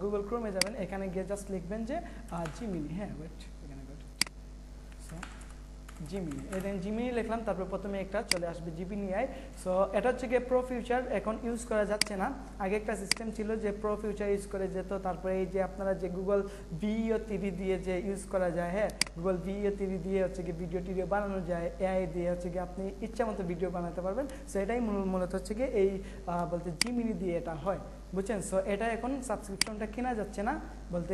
গুগল ক্রোমে যাবেন, এখানে গিয়ে জাস্ট লিখবেন যে জিমিনি। হ্যাঁ, ওয়েট, এখানে জিমিনি, দেন জিমিনি লিখলাম, তারপর প্রথমে একটা চলে আসবে জিমিনি এআই। সো এটা হচ্ছে গিয়ে প্রো ফিউচার, এখন ইউজ করা যাচ্ছে না। আগে একটা সিস্টেম ছিল যে প্রো ফিউচার ইউজ করে যেত। তারপরে এই যে আপনারা যে গুগল ভিও 3 দিয়ে যে ইউজ করা যায়, হ্যাঁ, গুগল ভিও 3 দিয়ে হচ্ছে গিয়ে ভিডিও টিডিও বানানো যায়, এআই দিয়ে হচ্ছে গিয়ে আপনি ইচ্ছা মতো ভিডিও বানাতে পারবেন। সো এটাই মূলত হচ্ছে গিয়ে এই বলতে জিমিনি দিয়ে এটা হয়, বুঝছেন। সো এটা এখন সাবস্ক্রিপশনটা কেনা যাচ্ছে না, বলতে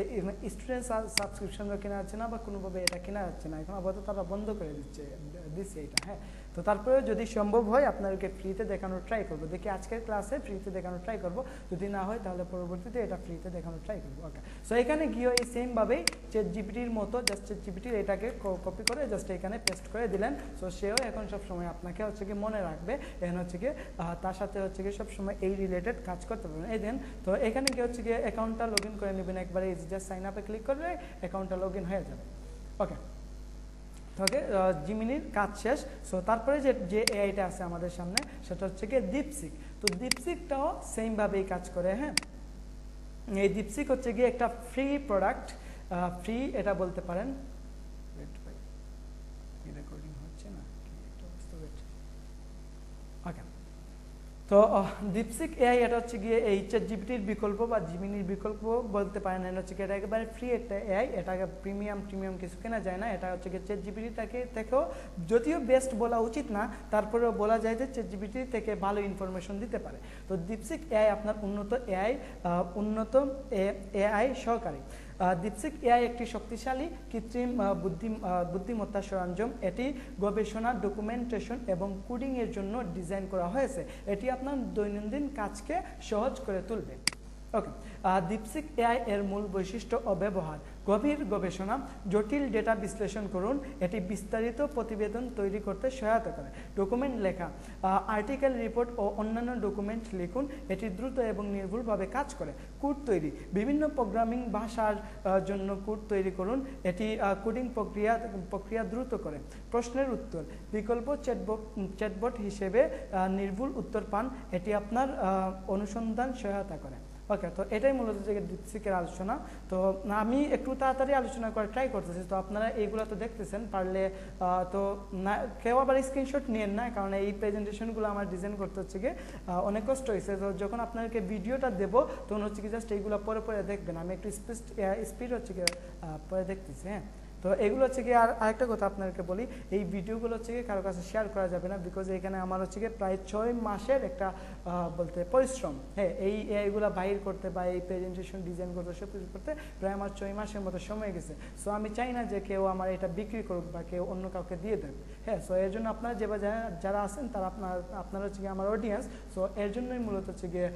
স্টুডেন্ট সাবস্ক্রিপশনটা কেনা যাচ্ছে না বা কোনোভাবে এটা কেনা যাচ্ছে না, এখন আপাতত তারা বন্ধ করে দিচ্ছে এটা। হ্যাঁ, তো তারপরে যদি সম্ভব হয় আপনাদেরকে ফ্রিতে দেখানোর ট্রাই করবো। দেখি আজকের ক্লাসে ফ্রিতে দেখানোর ট্রাই করবো, যদি না হয় তাহলে পরবর্তীতে এটা ফ্রিতে দেখানোর ট্রাই করবো। ওকে, সো এখানে গিয়ে এই সেমভাবেই চ্যাটজিপিটির মতো জাস্ট চ্যাটজিপিটির এটাকে কপি করে জাস্ট এখানে পেস্ট করে দিলেন। সো সেও এখন সবসময় আপনাকে হচ্ছে কি মনে রাখবে, এখন হচ্ছে কি তার সাথে হচ্ছে কি সবসময় এই রিলেটেড কাজ করতে পারবেন। এই দেন, তো এখানে গিয়ে হচ্ছে গিয়ে অ্যাকাউন্টটা লগ ইন করে নেবেন একবারে, জাস্ট সাইন আপে ক্লিক করলে অ্যাকাউন্টটা লগ ইন হয়ে যাবে। ওকে, ওকে, জিমিনির কাজ শেষ। সো তারপরে যে এআইটা আছে আমাদের সামনে, সেটা হচ্ছে গিয়ে ডিপসিক। তো ডিপসিকটাও সেমভাবেই কাজ করে। হ্যাঁ, এই ডিপসিক হচ্ছে গিয়ে একটা ফ্রি প্রোডাক্ট, ফ্রি এটা বলতে পারেন। রেকর্ডিং হচ্ছে না, ওকে, তো ডিপসিক এআই এটা হচ্ছে গিয়ে এই চ্যাটজিপিটির বিকল্প বা জিমিনির বিকল্প বলতে পারেন। এটা হচ্ছে গিয়ে এটা একেবারে ফ্রি একটা এআই, এটাকে প্রিমিয়াম কিছু কেনা যায় না। এটা হচ্ছে গিয়ে চ্যাটজিপিটিটাকে থেকেও, যদিও বেস্ট বলা উচিত না, তারপরেও বলা যায় যে চ্যাটজিপিটি থেকে ভালো ইনফরমেশন দিতে পারে। তো ডিপসিক এআই আপনার উন্নত এআই সহকারী। ডিপসিক এআই একটি শক্তিশালী কৃত্রিম বুদ্ধিমত্তা সরঞ্জাম। এটি গবেষণা, ডকুমেন্টেশন এবং কোডিংয়ের জন্য ডিজাইন করা হয়েছে। এটি আপনার দৈনন্দিন কাজকে সহজ করে তুলবে। ওকে, ডিপসিক এআই এর মূল বৈশিষ্ট্য ও ব্যবহার। গভীর গবেষণা, জটিল ডেটা বিশ্লেষণ করুন। এটি বিস্তারিত প্রতিবেদন তৈরি করতে সহায়তা করে। ডকুমেন্ট লেখা, আর্টিকেল, রিপোর্ট ও অন্যান্য ডকুমেন্ট লিখুন। এটি দ্রুত এবং নির্ভুলভাবে কাজ করে। কোড তৈরি, বিভিন্ন প্রোগ্রামিং ভাষার জন্য কোড তৈরি করুন। এটি কোডিং প্রক্রিয়া দ্রুত করে। প্রশ্নের উত্তর, বিকল্প চ্যাটবট হিসেবে নির্ভুল উত্তর পান। এটি আপনার অনুসন্ধান সহায়তা করে। ওকে, তো এটাই মূলত যে ডিপসিকের আলোচনা। তো আমি একটু তাড়াতাড়ি আলোচনা করে ট্রাই করতেছি। তো আপনারা এইগুলো তো দেখতেছেন, পারলে তো না কেউ আবার স্ক্রিনশট নিয়েন না, কারণ এই প্রেজেন্টেশনগুলো আমার ডিজাইন করতে হচ্ছে গিয়ে অনেক কষ্ট হয়েছে। তো যখন আপনাদেরকে ভিডিওটা দেবো তখন হচ্ছে কি জাস্ট এইগুলো পরে দেখবেন। আমি একটু স্পিড হচ্ছে গিয়ে পরে দেখতেছি। হ্যাঁ, তো এগুলো হচ্ছে কি, আর আরেকটা কথা আপনাদেরকে বলি, এই ভিডিওগুলো হচ্ছে কি কারো কাছে শেয়ার করা যাবে না, বিকজ এখানে আমার হচ্ছে কি প্রায় 6 মাসের একটা বলতে পরিশ্রম। হ্যাঁ, এই এআইগুলো বাইর করতে বা এই প্রেজেন্টেশন ডিজাইন করতে সব কিছু করতে প্রায় আমার 6 মাসের মতো সময় গেছে। সো আমি চাই না যে কেউ আমার এটা বিক্রি করুক বা কেউ অন্য কাউকে দিয়ে দেন। হ্যাঁ, সো এর জন্য আপনারা যারা আছেন তারা আপনারা হচ্ছে কি আমার অডিয়েন্স। সো এর জন্যই মূলত হচ্ছে গিয়ে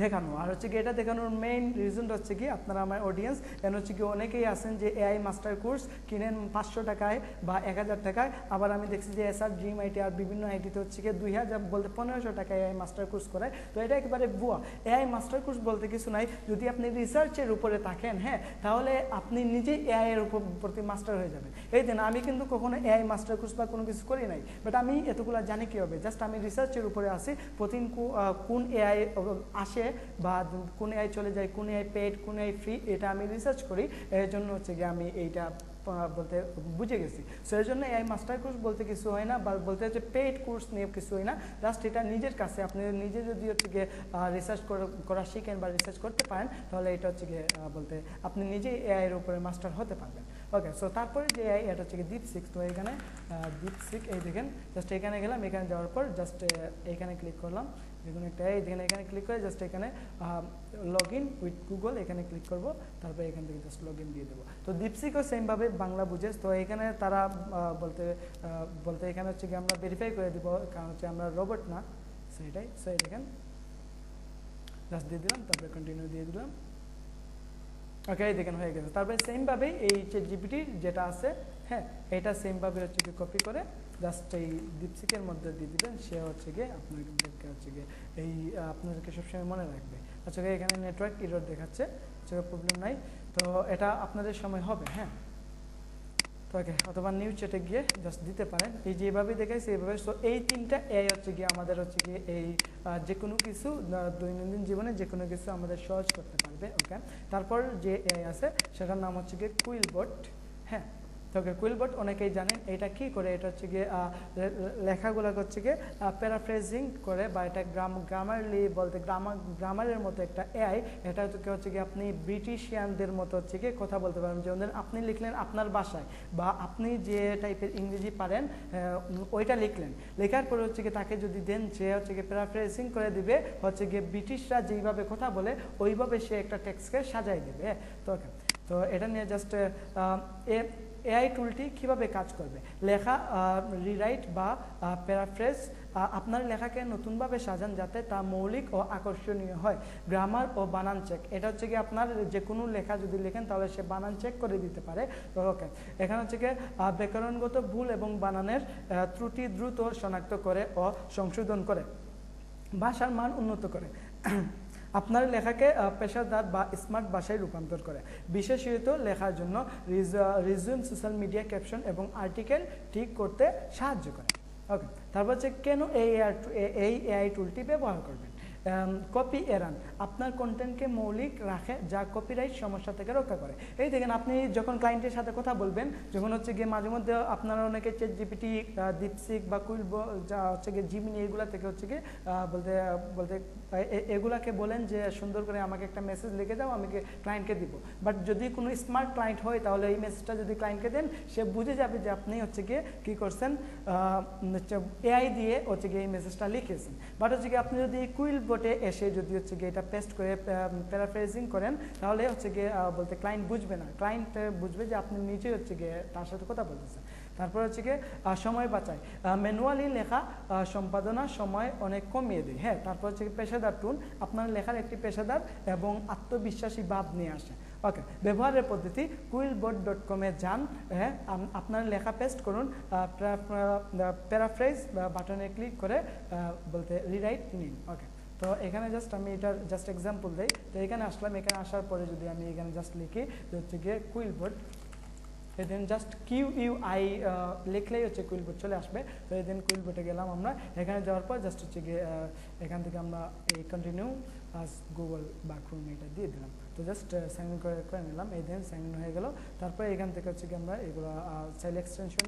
দেখানো। আর হচ্ছে কি এটা দেখানোর মেইন রিজনটা হচ্ছে কি আপনারা আমার অডিয়েন্স, কেন হচ্ছে কি অনেকেই আছেন যে এআই মাস্টার কোর্স কিনেন 500 টাকায় বা 1000 টাকায়, আবার আমি দেখছি যে এসআর ড্রিম আইটি আর বিভিন্ন আইটিতে হচ্ছে কি 2000 বলতে 1500 টাকায় এআই মাস্টার কোর্স করায়। তো এটা একেবারে ভুয়া। এআই মাস্টার কোর্স বলতে কিছু নাই, যদি আপনি রিসার্চের উপরে থাকেন, হ্যাঁ, তাহলে আপনি নিজেই এআই এর উপর প্রতি মাস্টার হয়ে যাবেন। এই দিন আমি কিন্তু কখনো এআই মাস্টার কোর্স বা কোনো কিছু করি নাই, বাট আমি এতগুলো জানি কীভাবে, জাস্ট আমি রিসার্চের উপরে আসি, প্রতিদিন কোন এআই আসে বা কোন এআই চলে যায়, কোন এআই পেড, কোন এআই ফ্রি, এটা আমি রিসার্চ করি। এর জন্য হচ্ছে গিয়ে আমি এইটা বলতে বুঝে গেছি। সো এর জন্য এআই মাস্টার কোর্স বলতে কিছু হয় না, বা বলতে হচ্ছে পেইড কোর্স নিয়ে কিছু হয় না। জাস্ট এটা নিজের কাছে আপনি নিজে যদি হচ্ছে গিয়ে রিসার্চ করা শিখেন বা রিসার্চ করতে পারেন, তাহলে এটা হচ্ছে গিয়ে বলতে আপনি নিজেই এআই এর উপরে মাস্টার হতে পারবেন। ওকে, সো তারপরে যে এআই, এটা হচ্ছে গিয়ে DeepSeek। তো এখানে DeepSeek এই দেখেন, জাস্ট এখানে গেলাম, এখানে যাওয়ার পর জাস্ট এখানে ক্লিক করলাম, দেখুন একটা এখানে ক্লিক করে জাস্ট এখানে লগ ইন উইথ গুগল এখানে ক্লিক করব, তারপরে এখান থেকে জাস্ট লগ ইন দিয়ে দেবো। তো DeepSeekও সেমভাবে বাংলা বুঝে। তো এখানে তারা বলতে এখানে হচ্ছে কি আমরা ভেরিফাই করে দিব, কারণ হচ্ছে আমরা রোবট না, সেটাই। সো দেখেন জাস্ট দিয়ে দিলাম, তারপরে কন্টিনিউ দিয়ে দিলাম। ওকে, দেখেন হয়ে গেছে। তারপরে সেমভাবেই এই ChatGPT যেটা আছে, হ্যাঁ, এটা সেমভাবে হচ্ছে কি কপি করে জাস্ট এই DeepSeekএর মধ্যে দিয়ে দিবেন। সে হচ্ছে গিয়ে আপনাদেরকে হচ্ছে গিয়ে এই আপনাদেরকে সবসময় মনে রাখবে। আচ্ছা, এখানে নেটওয়ার্ক এরর দেখাচ্ছে, আচ্ছা প্রবলেম নাই, তো এটা আপনাদের সময় হবে। হ্যাঁ, তো ওকে, অথবা নিউজ চ্যাটে গিয়ে জাস্ট দিতে পারেন, এই যেভাবে দেখাইছে এইভাবে। সো এই 3টা এআই হচ্ছে গিয়ে আমাদের হচ্ছে গিয়ে এই যে কোনো কিছু দৈনন্দিন জীবনে যে কোনো কিছু আমাদের সহজ করতে পারবে। ওকে, তারপর যে এআই আছে সেটার নাম হচ্ছে গিয়ে কুইলবট। হ্যাঁ, তো কুইলবট অনেকেই জানেন এটা কি করে। এটা হচ্ছে গিয়ে লেখাগুলো হচ্ছে গিয়ে প্যারাফ্রেজিং করে, বা এটা গ্রামারলি বলতে গ্রামারের মতো একটা এআই। এটা হচ্ছে গিয়ে আপনি ব্রিটিশিয়ানদের মতো হচ্ছে গিয়ে কথা বলতে পারেন। যেমন আপনি লিখলেন আপনার ভাষায়, বা আপনি যে টাইপের ইংরেজি পারেন ওইটা লিখলেন, লেখার পরে হচ্ছে গিয়ে তাকে যদি দেন, সে হচ্ছে গিয়ে প্যারাফ্রেজিং করে দিবে, হচ্ছে গিয়ে ব্রিটিশরা যেইভাবে কথা বলে ওইভাবে সে একটা টেক্সটকে সাজাই দেবে। তো এটা নিয়ে জাস্ট এআই টুলটি কিভাবে কাজ করবে, লেখা রিরাইট বা প্যারাফ্রেজ, আপনার লেখাকে নতুনভাবে সাজান যাতে তা মৌলিক ও আকর্ষণীয় হয়। গ্রামার ও বানান চেক, এটা হচ্ছে কি আপনার যে কোনো লেখা যদি লেখেন তাহলে সে বানান চেক করে দিতে পারে। তো ওকে, এখানে হচ্ছে কি ব্যাকরণগত ভুল এবং বানানের ত্রুটি দ্রুত শনাক্ত করে ও সংশোধন করে, ভাষার মান উন্নত করে, আপনার লেখাকে পেশাদার বা স্মার্ট ভাষায় রূপান্তর করে, বিশেষত লেখার জন্য রিজিউম, সোশ্যাল মিডিয়া ক্যাপশন এবং আর্টিকেল ঠিক করতে সাহায্য করে। ওকে, তারপর হচ্ছে কেন এই এআই টুলটি ব্যবহার করবেন। কপি এড়ান, আপনার কন্টেন্টকে মৌলিক রাখে যা কপিরাইট সমস্যা থেকে রক্ষা করে। এই দেখেন, আপনি যখন ক্লায়েন্টের সাথে কথা বলবেন, যখন হচ্ছে গিয়ে মাঝে মধ্যে আপনারা অনেকে ChatGPT, DeepSeek বা যা হচ্ছে গিয়ে জিমিনি, এগুলা থেকে হচ্ছে গিয়ে বলতে এগুলাকে বলেন যে সুন্দর করে আমাকে একটা মেসেজ লিখে দাও, আমি ক্লায়েন্টকে দিব। বাট যদি কোনো স্মার্ট ক্লায়েন্ট হয়, তাহলে এই মেসেজটা যদি ক্লায়েন্টকে দেন, সে বুঝে যাবে যে আপনি হচ্ছে গিয়ে কী করছেন, এআই দিয়ে হচ্ছে গিয়ে এই মেসেজটা লিখেছেন। বাট হচ্ছে গিয়ে আপনি যদি কুইলবটে এসে যদি হচ্ছে গিয়ে এটা পেস্ট করে প্যারাফ্রেজিং করেন, তাহলে হচ্ছে গিয়ে বলতে ক্লায়েন্ট বুঝবে না, ক্লায়েন্ট বুঝবে যে আপনি নিজেই হচ্ছে গিয়ে তার সাথে কথা বলতেছেন। তারপর হচ্ছে গিয়ে সময় বাঁচায়, ম্যানুয়ালি লেখা সম্পাদনার সময় অনেক কমিয়ে দেয়। হ্যাঁ, তারপর হচ্ছে পেশাদার টুল, আপনার লেখার একটি পেশাদার এবং আত্মবিশ্বাসী ভাব নিয়ে আসে। ওকে, ব্যবহারের পদ্ধতি, কুইলবট.com-এ যান, হ্যাঁ, আপনার লেখা পেস্ট করুন, প্যারাফ্রেজ বাটনে ক্লিক করে বলতে রিরাইট নিন। ওকে, তো এখানে জাস্ট আমি এটার জাস্ট এক্সাম্পল দিই। তো এখানে আসলাম, এখানে আসার পরে যদি আমি এখানে জাস্ট লিখি যে হচ্ছে গিয়ে কুইলবট, এদিন জাস্ট QUI লিখলেই হচ্ছে কুইলবট চলে আসবে। তো এদিন কুইলবটে গেলাম আমরা, এখানে যাওয়ার পর জাস্ট হচ্ছে গিয়ে এখান থেকে আমরা এই কন্টিনিউ আস গুগল বা ক্রোম এটা দিয়ে দিলাম। তো জাস্ট সাইন ইন করে নিলাম, এই দিন সাইন ইন হয়ে গেল। তারপরে এখান থেকে হচ্ছে কি আমরা এগুলো চাইলে এক্সটেনশন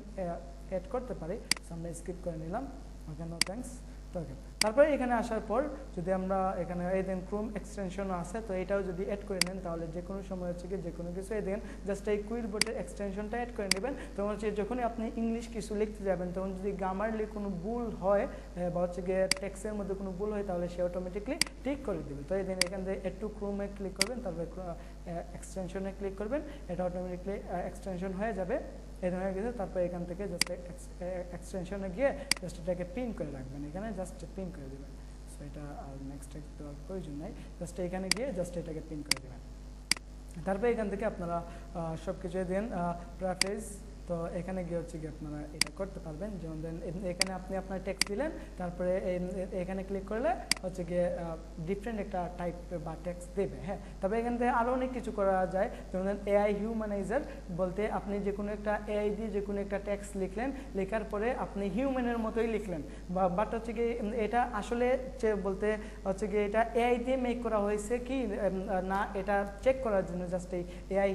অ্যাড করতে পারি, আমরা স্কিপ করে নিলাম। ওকে, নো থ্যাঙ্কস। ওকে, তারপরে এখানে আসার পর যদি আমরা এখানে এই দেন ক্রোম এক্সটেনশনও আছে, তো এটাও যদি অ্যাড করে নেন তাহলে যে কোনো সময় হচ্ছে কি যে কোনো কিছু এই দেন জাস্ট এই কুইলবোর্ডের এক্সটেনশনটা অ্যাড করে নেবেন। তখন হচ্ছে যখনই আপনি ইংলিশ কিছু লিখতে যাবেন তখন যদি গ্রামারলি কোনো ভুল হয় বা হচ্ছে গিয়ে টেক্সটের মধ্যে কোনো ভুল হয় তাহলে সে অটোমেটিকলি ঠিক করে দেবে। তো এই দেন এখান থেকে অ্যাড টু ক্রোমে ক্লিক করবেন, তারপরে এক্সটেনশনে ক্লিক করবেন, এটা অটোমেটিকলি এক্সটেনশন হয়ে যাবে। এই ধরনের কিছু, তারপরে এখান থেকে জাস্ট এক্সটেনশনে গিয়ে জাস্ট এটাকে পিন করে রাখবেন, এখানে জাস্ট পিন করে দেবেন। সো এটা আর নেক্সট দেওয়ার প্রয়োজন নাই, জাস্ট এখানে গিয়ে জাস্ট এটাকে পিন করে দেবেন। তারপরে এখান থেকে আপনারা সব কিছু দেন প্রেফারেন্স, তো এখানে গিয়ে হচ্ছে কি আপনারা এটা করতে পারবেন। যেমন দেন এখানে আপনি আপনার টেক্সট দিলেন, তারপরে এখানে ক্লিক করলে হচ্ছে গিয়ে ডিফারেন্ট একটা টাইপ বা টেক্সট দেবে। হ্যাঁ, তবে এখান থেকে আরও অনেক কিছু করা যায়। যেমন দেন এআই হিউম্যানাইজার বলতে আপনি যে কোনো একটা এআই দিয়ে যে কোনো একটা টেক্সট লিখলেন, লেখার পরে আপনি হিউম্যানের মতোই লিখলেন, বাট হচ্ছে কি এটা আসলে বলতে হচ্ছে কি এটা এআই দিয়ে মেক করা হয়েছে কি না এটা চেক করার জন্য জাস্ট এই এআই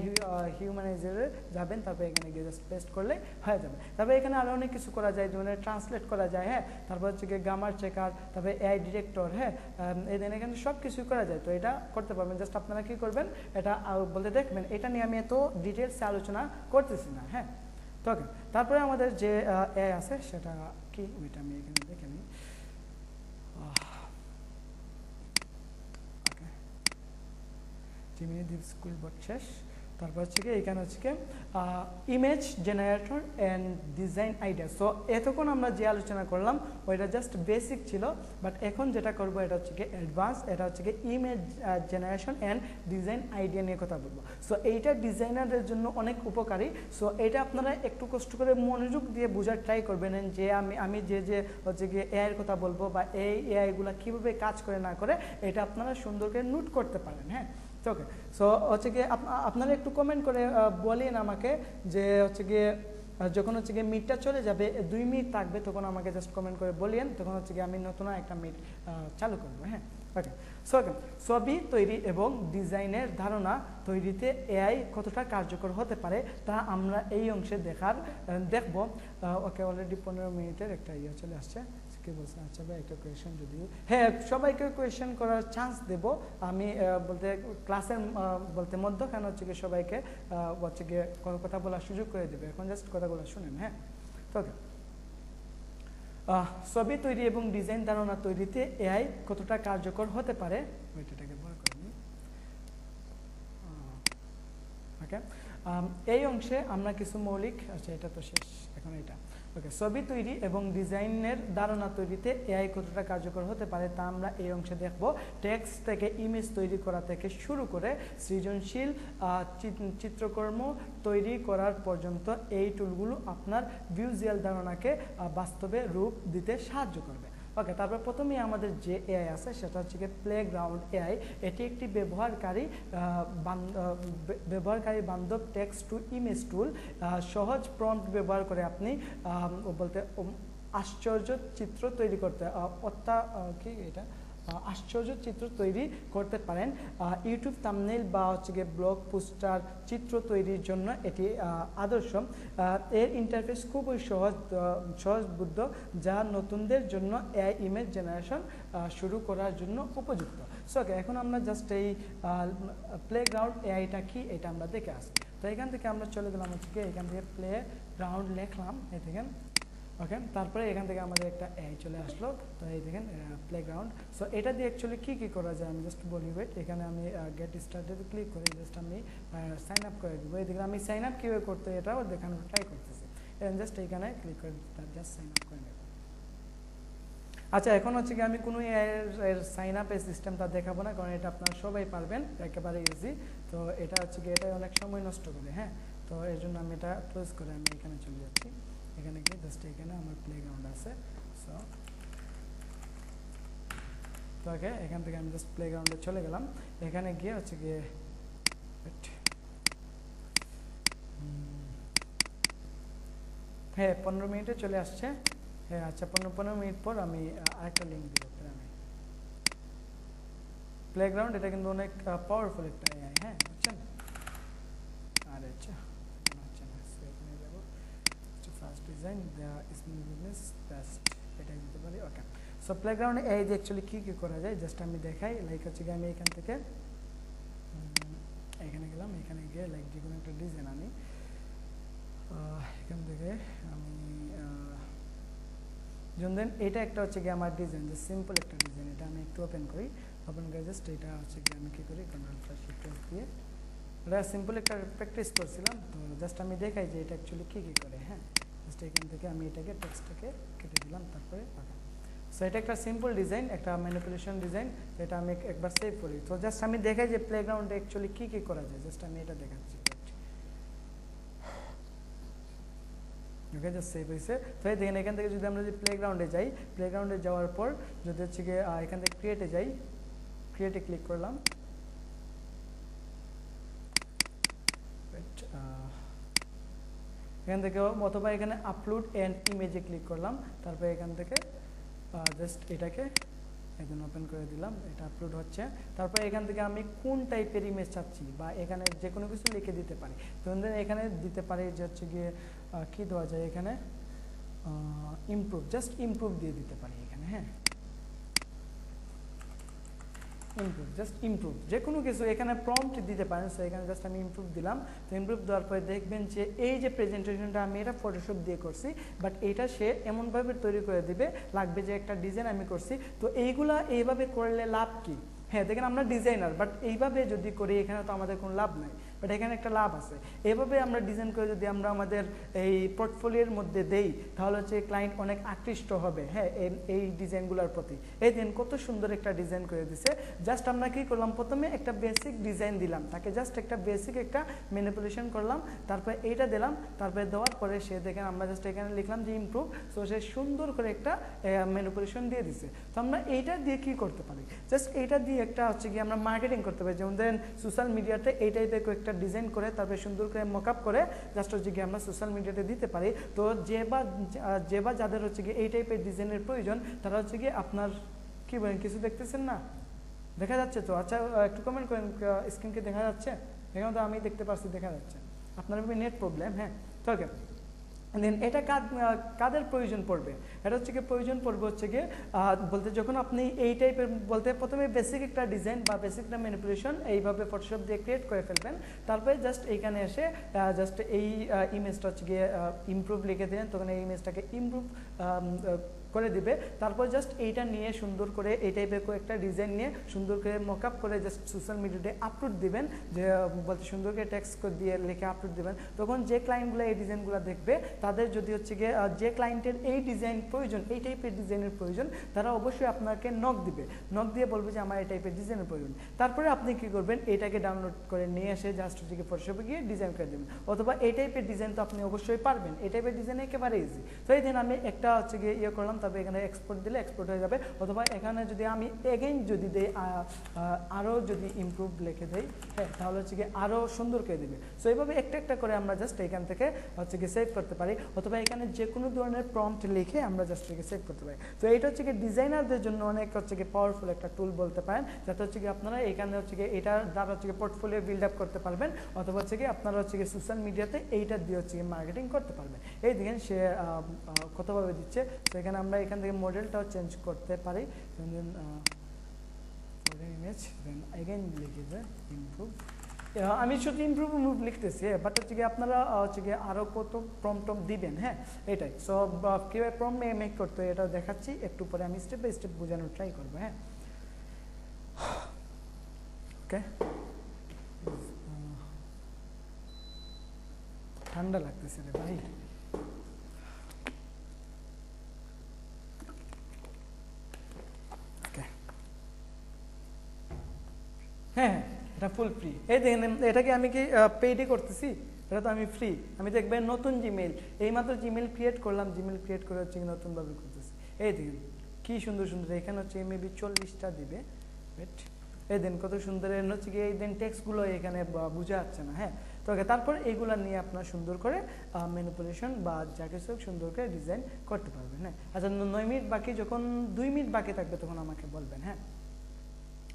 হিউম্যানাইজারে যাবেন, তারপরে এখানে গিয়ে জাস্ট করলে হয়ে যাবে। তারপরে এখানে আরো অনেক কিছু করা যায়, যেমন ট্রান্সলেট করা যায়। হ্যাঁ, তারপর হচ্ছে গিয়ে গ্রামার চেকার, তারপরে এআই ডিরেক্টর। হ্যাঁ, এখানে সব কিছুই করা যায়, তো এটা করতে পারবেন। জাস্ট আপনারা কি করবেন, এটা বলতে দেখবেন, এটা নিয়ে আমি এত ডিটেলসে আলোচনা করতেছি না। হ্যাঁ, তো ওকে, তারপরে আমাদের যে এআই আছে সেটা কি ওইটা আমি এখানে দেখে নিই। স্কুল বোর্ড শেষ। তারপর হচ্ছে কি এখানে হচ্ছে কি image generator and design idea. So এতক্ষণ আমরা যে আলোচনা করলাম ওইটা জাস্ট বেসিক ছিল, বাট এখন যেটা করবো এটা হচ্ছে কি অ্যাডভান্স, এটা হচ্ছে কি image generation and design idea নিয়ে কথা বলবো। সো এইটা ডিজাইনারদের জন্য অনেক উপকারী। সো এটা আপনারা একটু কষ্ট করে মনোযোগ দিয়ে বোঝার ট্রাই করবেন যে আমি যে হচ্ছে গিয়ে এআইয়ের কথা বলবো বা এই এআইগুলো কীভাবে কাজ করে না করে এটা আপনারা সুন্দর করে নোট করতে পারেন। হ্যাঁ, ওকে, সো হচ্ছে গিয়ে আপনারা একটু কমেন্ট করে বলেন আমাকে যে হচ্ছে গিয়ে যখন হচ্ছে গিয়ে মিটটা চলে যাবে 2 মিনিট থাকবে, তখন আমাকে জাস্ট কমেন্ট করে বলিয়েন, তখন হচ্ছে গিয়ে আমি নতুন একটা মিট চালু করবো। হ্যাঁ, ওকে, সো ছবি তৈরি এবং ডিজাইনের ধারণা তৈরিতে এআই কতটা কার্যকর হতে পারে তা আমরা এই অংশে দেখবো। ওকে, অলরেডি 15 মিনিটের একটা চলে আসছে। কে বলছে আচ্ছা ভাই একটা কোয়েশ্চেন যদিও, হ্যাঁ সবাইকে কোয়েশ্চেন করার চান্স দেব আমি, বলতে ক্লাসের বলতে মধ্যখানে হচ্ছে গিয়ে সবাইকে হচ্ছে গিয়ে কথা বলার সুযোগ করে দেবে। এখন জাস্ট কথাগুলো শুনেন। হ্যাঁ, তো ছবি তৈরি এবং ডিজাইন ধারণা তৈরিতে এআই কতটা কার্যকর হতে পারে, ওইটাকে বড় করে নিই। ওকে, এই অংশে আমরা কিছু মৌলিক, আচ্ছা এটা তো শেষ, এখন এটা ওকে, ছবি তৈরি এবং ডিজাইনের ধারণা তৈরিতে এআই কতটা কার্যকর হতে পারে তা আমরা এই অংশে দেখব। টেক্সট থেকে ইমেজ তৈরি করা থেকে শুরু করে সৃজনশীল চিত্রকর্ম তৈরি করার পর্যন্ত এই টুলগুলো আপনার ভিজুয়াল ধারণাকে বাস্তবে রূপ দিতে সাহায্য করবে। ওকে, তারপর প্রথমেই আমাদের যে এআই আছে সেটা হচ্ছে কি প্লেগ্রাউন্ড এআই। এটি একটি ব্যবহারকারী বান্ধব টেক্সট টু ইমেজ টুল। সহজ প্রম্পট ব্যবহার করে আপনি বলতে আশ্চর্য চিত্র তৈরি করতে আশ্চর্য চিত্র তৈরি করতে পারেন। ইউটিউব থাম্বনেইল বা হচ্ছে গিয়ে ব্লগ পোস্টার চিত্র তৈরির জন্য এটি আদর্শ। এর ইন্টারফেস খুবই সহজবোধ্য, যা নতুনদের জন্য এআই ইমেজ জেনারেশন শুরু করার জন্য উপযুক্ত। সো এখন আমরা জাস্ট এই প্লেগ্রাউন্ড এআইটা কি এটা আমরা দেখে আসি। তো এখান থেকে আমরা চলে গেলাম হচ্ছে কি এখান থেকে প্লেগ্রাউন্ড লিখলাম, এই দেখেন। ওকে, তারপরে এখান থেকে আমাদের একটা এআই চলে আসলো। তো এই দেখেন প্লেগ্রাউন্ড। সো এটা দিয়ে অ্যাকচুয়ালি কী করা যায় আমি জাস্ট বলি। ওয়েট, এখানে আমি গেট স্টার্টেড ক্লিক করে জাস্ট আমি সাইন আপ করে দেবো। এই দেখেন আমি সাইন আপ কীভাবে করতে এটাও দেখানোর ট্রাই করতেছি। জাস্ট এইখানে ক্লিক করে জাস্ট সাইন আপ করে নেব। আচ্ছা, এখন হচ্ছে কি আমি কোনো এর সাইন আপের সিস্টেমটা দেখাবো না, কারণ এটা আপনারা সবাই পারবেন, একেবারে ইজি। তো এটা হচ্ছে কি এটা অনেক সময় নষ্ট করে। হ্যাঁ, তো এর জন্য আমি এটা ক্লোজ করে আমি এখানে চলে যাচ্ছি। এখানে গিয়ে জাস্ট এখানে আমার প্লেগ্রাউন্ড আছে। সো তো ওকে, এখান থেকে আমি জাস্ট প্লেগ্রাউন্ডে চলে গেলাম। এখানে গিয়ে হচ্ছে গিয়ে হ্যাঁ 15 মিনিটে চলে আসছে। হ্যাঁ আচ্ছা, 15 মিনিট পর আমি আরেকটা লিঙ্ক দিব। আমি প্লেগ্রাউন্ড এটা কিন্তু অনেক পাওয়ারফুল একটা এআই। হ্যাঁ, বুঝছেন? আর আচ্ছা first design the small business best, এটা দিতে পারি। ওকে, সো প্লেগ্রাউন্ডে এই যে অ্যাকচুয়ালি কী কী করা যায় জাস্ট আমি দেখাই, লাইক হচ্ছে কি আমি এখান থেকে এখানে গেলাম, এখানে গিয়ে লাইক যে কোনো একটা ডিজাইন আনি, এখান থেকে আমি যেমন এটা একটা হচ্ছে কি আমার ডিজাইন, যে সিম্পল একটা ডিজাইন, এটা আমি একটু ওপেন করি, ওপেন করে জাস্ট এটা হচ্ছে কি আমি কী করি কন্ট্রোল প্লাস শিফট দিয়ে এটা সিম্পল একটা প্র্যাকটিস করছিলাম, তো জাস্ট আমি দেখাই যে এটা অ্যাকচুয়ালি কী কী করে। হ্যাঁ, জাস্ট এখান থেকে আমি এটাকে টেক্সটটাকে কেটে দিলাম, তারপরে সো এটা একটা সিম্পল ডিজাইন, একটা ম্যানিপুলেশন ডিজাইন, এটা আমি একবার সেভ করি। তো জাস্ট আমি দেখাই যে প্লেগ্রাউন্ডে অ্যাকচুয়ালি কী কী করা যায়, জাস্ট আমি এটা দেখাচ্ছি। ওকে, জাস্ট সেভ হয়েছে। তো এই দেখেন এখান থেকে যদি আমরা যদি প্লেগ্রাউন্ডে যাই, প্লেগ্রাউন্ডে যাওয়ার পর যদি হচ্ছে গিয়ে এখান থেকে ক্রিয়েটে যাই, ক্রিয়েটে ক্লিক করলাম, এখান থেকে অথবা এখানে আপলোড অ্যান্ড ইমেজে ক্লিক করলাম, তারপরে এখান থেকে জাস্ট এটাকে একদম ওপেন করে দিলাম, এটা আপলোড হচ্ছে। তারপরে এখান থেকে আমি কোন টাইপের ইমেজ চাচ্ছি বা এখানে যে কোনো কিছু লিখে দিতে পারি, তো এখানে দিতে পারি যে হচ্ছে গিয়ে কী দেওয়া যায় এখানে ইমপ্রুভ, জাস্ট ইমপ্রুভ দিয়ে দিতে পারি এখানে। হ্যাঁ, ইমপ্রুভ, জাস্ট ইমপ্রুভ যে কোনো কিছু এখানে প্রম্পট দিতে পারেন। সো এখানে জাস্ট আমি ইমপ্রুভ দিলাম। তো ইমপ্রুভ দেওয়ার পরে দেখবেন যে এই যে প্রেজেন্টেশনটা আমি এটা ফটোশপ দিয়ে করছি, বাট এইটা সে এমনভাবে তৈরি করে দিবে লাগবে যে একটা ডিজাইন আমি করছি। তো এইগুলা এইভাবে করলে লাভ কি? হ্যাঁ, দেখেন আমরা ডিজাইনার, বাট এইভাবে যদি করি এখানে তো আমাদের কোনো লাভ নাই, বাট এখানে একটা লাভ আছে। এভাবে আমরা ডিজাইন করে যদি আমরা আমাদের এই পোর্টফোলিওর মধ্যে দেই, তাহলে হচ্ছে ক্লায়েন্ট অনেক আকৃষ্ট হবে। হ্যাঁ, এই ডিজাইনগুলোর প্রতি। এই দিন কত সুন্দর একটা ডিজাইন করে দিছে। জাস্ট আমরা কী করলাম, প্রথমে একটা বেসিক ডিজাইন দিলাম তাকে, জাস্ট একটা বেসিক একটা ম্যানিপুলেশন করলাম, তারপরে এইটা দিলাম, তারপরে দেওয়ার পরে সে দেখেন আমরা জাস্ট এখানে লিখলাম যে ইমপ্রুভ। সো সে সুন্দর করে একটা ম্যানিপুলেশন দিয়ে দিছে। তো আমরা এইটা দিয়ে কী করতে পারি, জাস্ট এইটা দিয়ে একটা হচ্ছে কি আমরা মার্কেটিং করতে পারি। যেমন ধরেন সোশ্যাল মিডিয়াতে এই টাইপের একটা ডিজাইন করে তারপরে সুন্দর করে মকআপ করে জাস্ট হচ্ছে কি আমরা সোশ্যাল মিডিয়াতে দিতে পারি। তো যে বা যাদের হচ্ছে কি এই টাইপের ডিজাইনের প্রয়োজন, তারা হচ্ছে কি আপনার কি বলেন, কিছু দেখতেছেন না, দেখা যাচ্ছে তো? আচ্ছা, একটু কমেন্ট করেন, স্ক্রিনকে দেখা যাচ্ছে? এখানে তো আমি দেখতে পাচ্ছি, দেখা যাচ্ছে। আপনার নেট প্রবলেম। হ্যাঁ, তো ওকে, দেন এটা কাদের প্রয়োজন পড়বে, এটা হচ্ছে কি প্রয়োজন পড়বে হচ্ছে গিয়ে বলতে যখন আপনি এই টাইপের বলতে প্রথমে বেসিক একটা ডিজাইন বা বেসিক একটা ম্যানিপুলেশন এইভাবে ফটোশপ দিয়ে ক্রিয়েট করে ফেলবেন, তারপরে জাস্ট এইখানে এসে জাস্ট এই ইমেজটা হচ্ছে গিয়ে ইমপ্রুভ লিখে দেন, তখন এই ইমেজটাকে ইমপ্রুভ করে দিবে। তারপর জাস্ট এইটা নিয়ে সুন্দর করে এই টাইপের একটা ডিজাইন নিয়ে সুন্দর করে মকআপ করে জাস্ট সোশ্যাল মিডিয়াতে আপলোড দিবেন, যে বলতে সুন্দর করে টেক্সট দিয়ে লিখে আপলোড দিবেন। তখন যে ক্লায়েন্টগুলো এই ডিজাইনগুলো দেখবে, তাদের যদি হচ্ছে গিয়ে যে ক্লায়েন্টের এই ডিজাইন প্রয়োজন, এই টাইপের ডিজাইনের প্রয়োজন, তারা অবশ্যই আপনাকে নক দিবে, নক দিয়ে বলবে যে আমার এই টাইপের ডিজাইনের প্রয়োজন। তারপরে আপনি কি করবেন, এইটাকে ডাউনলোড করে নিয়ে এসে জাস্ট হচ্ছে গিয়ে ফটোশপে গিয়ে ডিজাইন করে দেবেন। অথবা এই টাইপের ডিজাইন তো আপনি অবশ্যই পারবেন, এই টাইপের ডিজাইন একেবারে ইজি। তো এই দিন আমি একটা হচ্ছে গিয়ে ইয়ে করলাম, তবে এখানে এক্সপোর্ট দিলে এক্সপোর্ট হয়ে যাবে। অথবা এখানে যদি আমি এগেইন যদি দেই, আরও যদি ইমপ্রুভ লিখে দেই, হ্যাঁ, তাহলে হচ্ছে গিয়ে আরও সুন্দর করে দেবে। সো এইভাবে একটা একটা করে আমরা জাস্ট এখান থেকে হচ্ছে গিয়ে সেভ করতে পারি, অথবা এখানে যে কোনো ধরনের প্রম্পট লিখে আমরা জাস্ট থেকে সেভ করতে পারি। তো এইটা হচ্ছে গিয়ে ডিজাইনারদের জন্য অনেক হচ্ছে গিয়ে পাওয়ারফুল একটা টুল বলতে পারেন, যাতে হচ্ছে গিয়ে আপনারা এখানে হচ্ছে গিয়ে এটার দ্বারা হচ্ছে গিয়ে পোর্টফোলিও বিল্ড আপ করতে পারবেন, অথবা হচ্ছে গিয়ে আপনারা হচ্ছে গিয়ে সোশ্যাল মিডিয়াতে এইটা দিয়ে হচ্ছে গিয়ে মার্কেটিং করতে পারবেন। এই দেখেন সে কতভাবে দিচ্ছে। তো এখানে আমরা এখান থেকে মডেলটাও চেঞ্জ করতে পারি, দেন ইমেজ, দেন এগেইন লিখে দেয় ইমপ্রুভ। আমি শুধু ইমপ্রুভ লিখতেছি, বাট হচ্ছে গিয়ে আপনারা হচ্ছে গিয়ে আরও কত প্রম্পট দিবেন। হ্যাঁ, এটাই। সো কীভাবে প্রম্পট মেক করতে হয় এটা দেখাচ্ছি, একটু পরে আমি স্টেপ বাই স্টেপ বোঝানোর ট্রাই করবো। হ্যাঁ, ওকে, ঠান্ডা লাগতেছে রে ভাই। হ্যাঁ, এটা ফুল ফ্রি। এই দেখেন, এটাকে আমি কি পেইডে করতেছি? এটা তো আমি ফ্রি। আমি দেখবেন নতুন জিমেইল, এইমাত্র জিমেইল ক্রিয়েট করলাম, জিমেইল ক্রিয়েট করে হচ্ছে নতুনভাবে করতেছি। এই দেখেন কি সুন্দর সুন্দর, এখানে হচ্ছে মেবি 40টা দিবে। ওয়েট, এই দিন কত সুন্দর হচ্ছে কি, এই দিন টেক্সটগুলো এখানে বোঝা যাচ্ছে না। হ্যাঁ, তো তারপর এইগুলো নিয়ে আপনার সুন্দর করে ম্যানিপুলেশন বা যা কিছু সুন্দর করে ডিজাইন করতে পারবেন। হ্যাঁ, আচ্ছা 9 মিনিট বাকি, যখন 2 মিনিট বাকি থাকবে তখন আমাকে বলবেন। হ্যাঁ,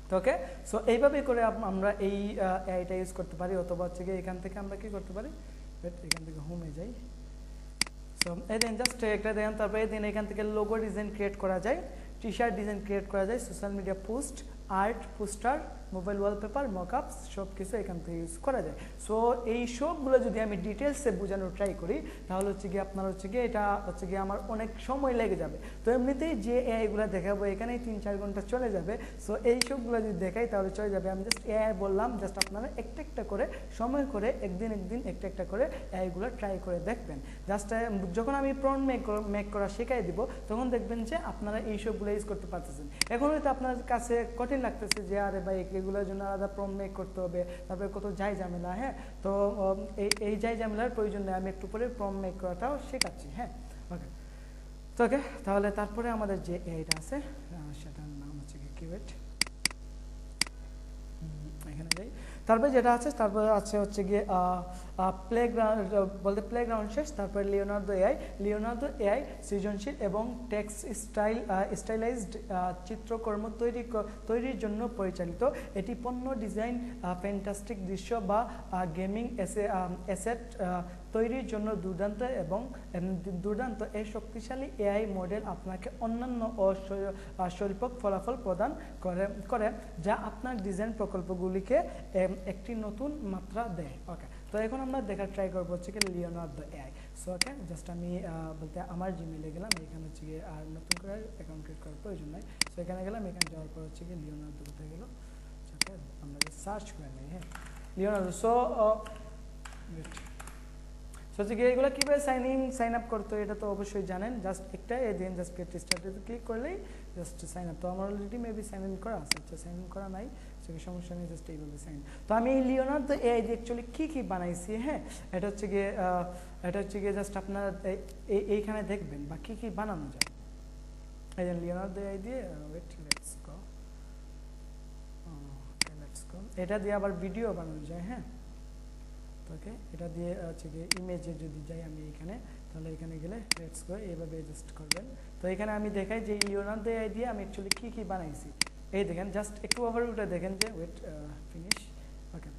তো ওকে, সো এইভাবেই করে আমরা এই এআইটা ইউজ করতে পারি। অথবা হচ্ছে গিয়ে এখান থেকে আমরা কি করতে পারি, এখান থেকে হোমে যাই। সো এই দিন জাস্ট একটা দেখেন, তারপরে এই দিন এখান থেকে লোগো ডিজাইন ক্রিয়েট করা যায়। টি শার্ট ডিজাইন ক্রিয়েট করা যায়, social media post, art, poster, mobile wallpaper, mockups সব কিছু এখান থেকে ইউজ করা যায়। সো এই সবগুলো যদি আমি ডিটেলসে বোঝানোর ট্রাই করি তাহলে হচ্ছে গিয়ে আপনার হচ্ছে গিয়ে এটা হচ্ছে গিয়ে আমার অনেক সময় লেগে যাবে। তো এমনিতেই যে এআইগুলো দেখাবো এখানেই 3-4 ঘন্টা চলে যাবে। সো এই সবগুলো যদি দেখাই তাহলে চলে যাবে। আমি জাস্ট এআই বললাম, জাস্ট আপনারা একটা একটা করে সময় করে একদিন একটা একটা করে এআইগুলো ট্রাই করে দেখবেন। জাস্ট যখন আমি প্রম্পট মেক করা শেখাই দিব তখন দেখবেন যে আপনারা এই সবগুলো ইউজ করতে পারতেছেন। এখন হয়তো আপনার কাছে কঠিন লাগতেছে যে আরে ভাই এগুলোর জন্য আলাদা প্রম্পট মেক করতে হবে, তারপরে কত যাই ঝামেলা। হ্যাঁ, তো এই যাই ঝামেলার প্রয়োজন নেই, আমি একটু পরে প্রম্পট মেক করাটাও শেখাচ্ছি। হ্যাঁ, ওকে। তো ওকে, তাহলে তারপরে আমাদের যে এআইটা আছে সেটার নাম হচ্ছে কি কিওয়েট। এখানে যাই, তারপরে যেটা আছে তারপরে আছে হচ্ছে গিয়ে প্লেগ্রাউন্ড, বলতে প্লেগ্রাউন্ড শেষ। তারপরে লিওনার্দো এআই সৃজনশীল এবং টেক্সট স্টাইলাইজড চিত্রকর্ম তৈরির জন্য পরিচালিত। এটি পণ্য ডিজাইন, ফ্যান্টাস্টিক দৃশ্য বা গেমিং অ্যাসেট তৈরির জন্য দুর্দান্ত এই শক্তিশালী এআই মডেল আপনাকে অন্যান্য অস্বল্পক ফলাফল প্রদান করে যা আপনার ডিজাইন প্রকল্পগুলিকে একটি নতুন মাত্রা দেয়। ওকে, তো এখন আমরা দেখার ট্রাই করবো হচ্ছে কি Leonardo AI. So okay, just আমি বলতে আমার জিমেইলে গেলাম, এখানে হচ্ছে গিয়ে আর নতুন করে অ্যাকাউন্ট ক্রিয়েট করার প্রয়োজন নাই। সো এখানে গেলাম, এখানে যাওয়ার পর হচ্ছে গিয়ে লিওনার্দো কোথায় গেল, আমরা সার্চ করে নিই। হ্যাঁ, লিওনার্দো। সো হচ্ছে গিয়ে এগুলো কীভাবে সাইন আপ করতে হয় এটা তো অবশ্যই জানেন। জাস্ট একটা দিন জাস্ট গেট স্টার্টেড ক্লিক করলেই জাস্ট সাইন আপ। তো আমার অলরেডি মেবি সাইন ইন করা আছে। আচ্ছা, সাইন ইন করা নাই, সেটা সমস্যা নেই, জাস্ট এইভাবে সাইন। তো আমি এই লিওনার্দো এআই দিয়ে অ্যাকচুয়ালি কী বানাইছি, হ্যাঁ, এটা হচ্ছে গিয়ে জাস্ট আপনারা এইখানে দেখবেন বা কী বানানো যায়। এই যে লিওনার্দো এআই দিয়ে লেটস গো, এটা দিয়ে আবার ভিডিও বানানো যায়। হ্যাঁ, ওকে, এটা দিয়ে হচ্ছে গিয়ে ইমেজে যদি যাই আমি এখানে, তাহলে এখানে গেলে লেটস গো এইভাবে অ্যাডজাস্ট করবেন। তো এখানে আমি দেখাই যে লিওনার্দো এআই দিয়ে আমি অ্যাকচুয়ালি কী বানাইছি। এই দেখেন, জাস্ট একটু ওভারভিউটা দেখেন যে ওয়েট ফিনিশ। ওকে,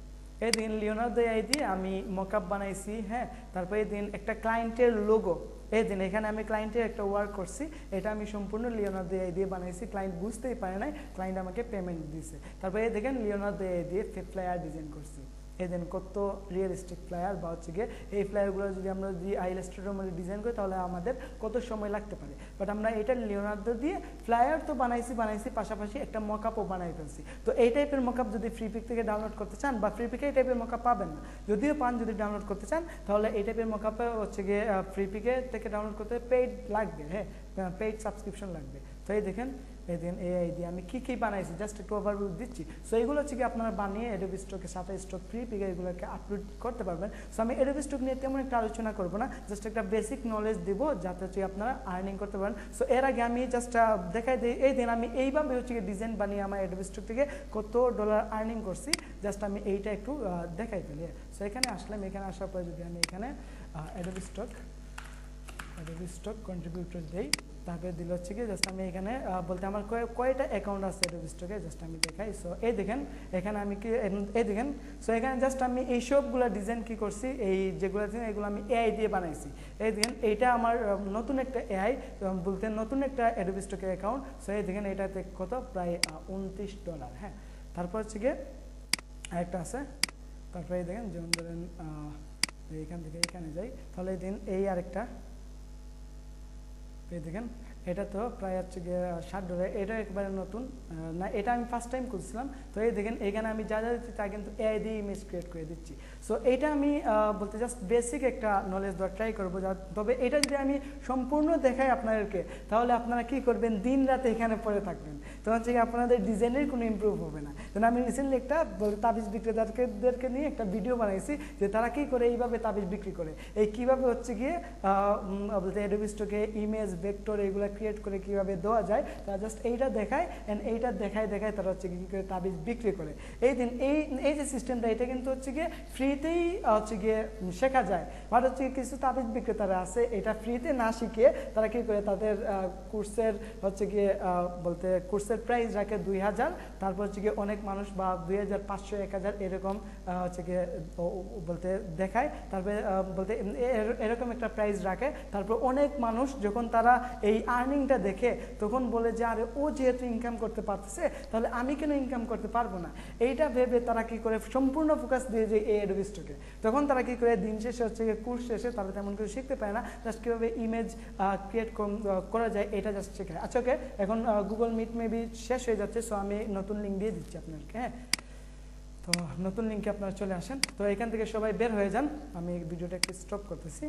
এই দিন লিওনার্দো এআই দিয়ে আমি মকআপ বানাইছি। হ্যাঁ, তারপরে এই দিন একটা ক্লায়েন্টের লোগো, এই দিন এখানে আমি ক্লায়েন্টের একটা ওয়ার্ক করছি, এটা আমি সম্পূর্ণ লিওনার্দো এআই দিয়ে বানাইছি। ক্লায়েন্ট বুঝতেই পারে নাই, ক্লায়েন্ট আমাকে পেমেন্ট দিয়েছে। তারপরে এই দেখেন লিওনার্দো এআই দিয়ে ফ্লায়ার ডিজাইন করছি। এই দেন কত রিয়েলিস্টিক ফ্লায়ার, বা হচ্ছে গিয়ে এই ফ্লায়ারগুলো যদি আমরা ইলাস্ট্রেটর মধ্যে ডিজাইন করি তাহলে আমাদের কত সময় লাগতে পারে। বাট আমরা এটা লিওনার্দো দিয়ে ফ্লায়ার তো বানাইছি, পাশাপাশি একটা মকআপও বানাই ফেলছি। তো এই টাইপের মকআপ যদি ফ্রি পিক থেকে ডাউনলোড করতে চান, বা ফ্রি পিকে এই টাইপের মকআপ পাবেন না, যদিও পান, যদি ডাউনলোড করতে চান তাহলে এই টাইপের মকআপে হচ্ছে গিয়ে ফ্রি পিকে থেকে ডাউনলোড করতে পেইড লাগবে। হ্যাঁ, পেইড সাবস্ক্রিপশন লাগবে। তো এই দেখেন, এই দিন এআই দিয়ে আমি কী বানাইছি জাস্ট একটু ওভারভিউ দিচ্ছি। সো এইগুলো হচ্ছে কি আপনারা বানিয়ে অ্যাডোবি স্টকের সাথে স্টক ফ্রি পিকে এগুলোকে আপলোড করতে পারবেন। সো আমি অ্যাডোবি স্টক নিয়ে তেমন একটা আলোচনা করবো না, জাস্ট একটা বেসিক নলেজ দিব যাতে হচ্ছে আপনারা আর্নিং করতে পারেন। সো এর আগে আমি জাস্ট দেখাই দিই, এই দিন আমি এইভাবে হচ্ছে কি ডিজাইন বানিয়ে আমার অ্যাডোবি স্টক থেকে কত ডলার আর্নিং করছি, জাস্ট আমি এইটা একটু দেখাই ফেলি। সো এখানে আসলাম, এখানে আসার পরে যদি আমি এখানে অ্যাডোবি স্টক কন্ট্রিবিউটর দিই, তারপরে দিল হচ্ছে কি জাস্ট আমি এখানে বলতে আমার কয়টা অ্যাকাউন্ট আছে অ্যাডোবি স্টকে, জাস্ট আমি দেখাই। সো এই দেখেন এখানে আমি কি এই দেখেন, সো এখানে জাস্ট আমি এই সবগুলো ডিজাইন কি করছি, এই যেগুলো ডিজাইন এগুলো আমি এআই দিয়ে বানাইছি। এই দেখেন এইটা আমার নতুন একটা এআই বলতে নতুন একটা অ্যাডোবি স্টকের অ্যাকাউন্ট। সো এই দেখেন এটাতে কত, প্রায় $29। হ্যাঁ, তারপর হচ্ছে গিয়ে আরেকটা আছে, তারপরে এই দেখেন যেমন ধরেন এইখান থেকে এখানে যাই, তাহলে এই দিন এই আরেকটা, এই দেখেন এটা তো প্রায় হচ্ছে গিয়ে $60, এটা একবারে নতুন না, এটা আমি ফার্স্ট টাইম করছিলাম। তো এই দেখেন এখানে আমি যা দিচ্ছি তা কিন্তু এআই দিয়ে ইমেজ ক্রিয়েট করে দিচ্ছি। সো এইটা আমি বলতে জাস্ট বেসিক একটা নলেজ দেওয়ার ট্রাই করবো। তবে এটা যদি আমি সম্পূর্ণ দেখাই আপনাদেরকে তাহলে আপনারা কি করবেন, দিন রাতে এখানে পড়ে থাকবেন, তো হচ্ছে কি আপনাদের ডিজাইনের কোনো ইমপ্রুভ হবে না। তো আমি রিসেন্টলি একটা তাবিজ বিক্রেতাদেরকে নিয়ে একটা ভিডিও বানাইছি যে তারা কি করে এইভাবে তাবিজ বিক্রি করে, এই কীভাবে হচ্ছে গিয়ে বলতে অ্যাডোবি স্টকে ইমেজ ভেক্টর এগুলো ক্রিয়েট করে কীভাবে দেওয়া যায়, তারা জাস্ট এইটা দেখায় অ্যান্ড এইটা দেখায় তারা হচ্ছে কী করে তাবিজ বিক্রি করে। এই দিন এই যে সিস্টেমটা, এটা কিন্তু হচ্ছে গিয়ে ফ্রিতেই হচ্ছে গিয়ে শেখা যায়। বাট হচ্ছে কিছু তাবিজ বিক্রেতারা আছে এটা ফ্রিতে না শিখিয়ে তারা কী করে তাদের কোর্সের হচ্ছে গিয়ে বলতে কোর্সের প্রাইস রাখে 2000, তারপর হচ্ছে গিয়ে অনেক মানুষ বা 2500 1000 এরকম হচ্ছে গিয়ে বলতে দেখায়, তারপরে বলতে এরকম একটা প্রাইস রাখে। তারপর অনেক মানুষ যখন তারা তারা এই আর্নিংটা দেখে তখন বলে যে আরে ও যেহেতু ইনকাম করতে পারতেছে তাহলে আমি কেন ইনকাম করতে পারবো না, এইটা ভেবে তারা কি করে সম্পূর্ণ ফোকাস দিয়ে যে এই অ্যাডোবি স্টকে। তখন তারা কি করে দিন শেষে হচ্ছে কোর্স শেষে তারা তেমন কিছু শিখতে পারে না, জাস্ট কীভাবে ইমেজ ক্রিয়েট করা যায় এটা জাস্ট শেখায়। আচ্ছা ওকে, এখন গুগল মিট মেবি শেষ হয়ে যাচ্ছে, সো আমি নতুন লিঙ্ক দিয়ে দিচ্ছি আপনাকে। হ্যাঁ, তো নতুন লিঙ্কে আপনারা চলে আসেন। তো এখান থেকে সবাই বের হয়ে যান, আমি ভিডিওটা একটু স্টপ করতেছি।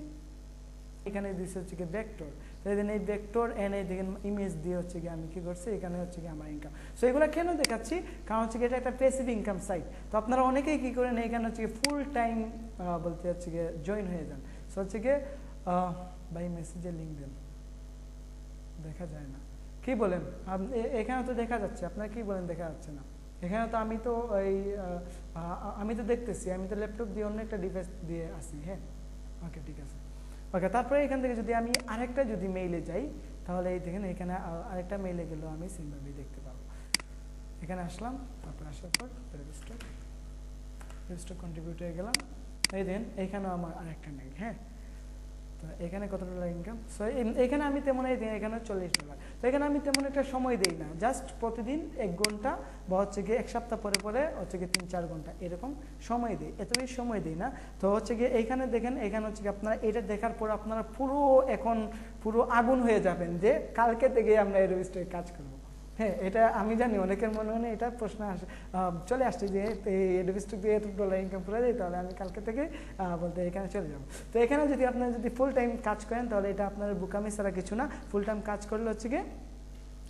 এখানে দিচ্ছে হচ্ছে কি ভেক্টর, তো এই ভেক্টর এন এই দেখেন ইমেজ দিয়ে হচ্ছে কি আমি কি করছি এখানে হচ্ছে কি আমার ইনকাম। সো এগুলো কেন দেখাচ্ছি, কারণ হচ্ছে কি এটা একটা প্যাসিভ ইনকাম সাইট। তো আপনারা অনেকেই কি করেন এখানে হচ্ছে কি ফুল টাইম বলতে হচ্ছে কি জয়েন হয়ে যান। সো হচ্ছে কি ভাই মেসেজে লিঙ্ক দেন, দেখা যায় না, কি বলেন? এখানে তো দেখা যাচ্ছে, আপনারা কি বলেন দেখা যাচ্ছে না? এখানে তো আমি তো দেখতেছি, আমি তো ল্যাপটপ দিয়ে অন্য একটা ডিভাইস দিয়ে আসি। হ্যাঁ ওকে ঠিক আছে। ওকে, তারপরে এখান থেকে যদি আমি আরেকটা যদি মেইলে যাই তাহলে এই দেখেন এখানে আরেকটা মেইলে গেলেও আমি সেমভাবেই দেখতে পাবো। এখানে আসলাম, তারপরে আসার পর রেজিস্টার কন্ট্রিবিউটরে গেলাম, এই দেখেন এইখানেও আমার আরেকটা মেইল। হ্যাঁ, তো এখানে কত ডলার ইনকাম, সো এখানে আমি তেমন এখানে $40। তো এখানে আমি তেমন একটা সময় দিই না, জাস্ট প্রতিদিন 1 ঘন্টা বা হচ্ছে গিয়ে 1 সপ্তাহ পরে পরে হচ্ছে গিয়ে 3-4 ঘন্টা এরকম সময় দিই, এত বেশি সময় দিই না। তো হচ্ছে গিয়ে এইখানে দেখেন, এখানে হচ্ছে গিয়ে আপনারা এটা দেখার পর আপনারা পুরো আগুন হয়ে যাবেন যে কালকে থেকে আমরা এই রেজিস্টারে কাজ করবো। হ্যাঁ, এটা আমি জানি অনেকের মনে মনে এটা প্রশ্ন চলে আসছে যে এই অ্যাডোবি স্টক দিয়ে $1 ইনকাম করে দেয় তাহলে আমি কালকে থেকে বলতে এখানে চলে যাবো। তো এখানে যদি আপনারা যদি ফুল টাইম কাজ করেন তাহলে এটা আপনার বোকামি ছাড়া কিছু না। ফুল টাইম কাজ করলে হচ্ছে গিয়ে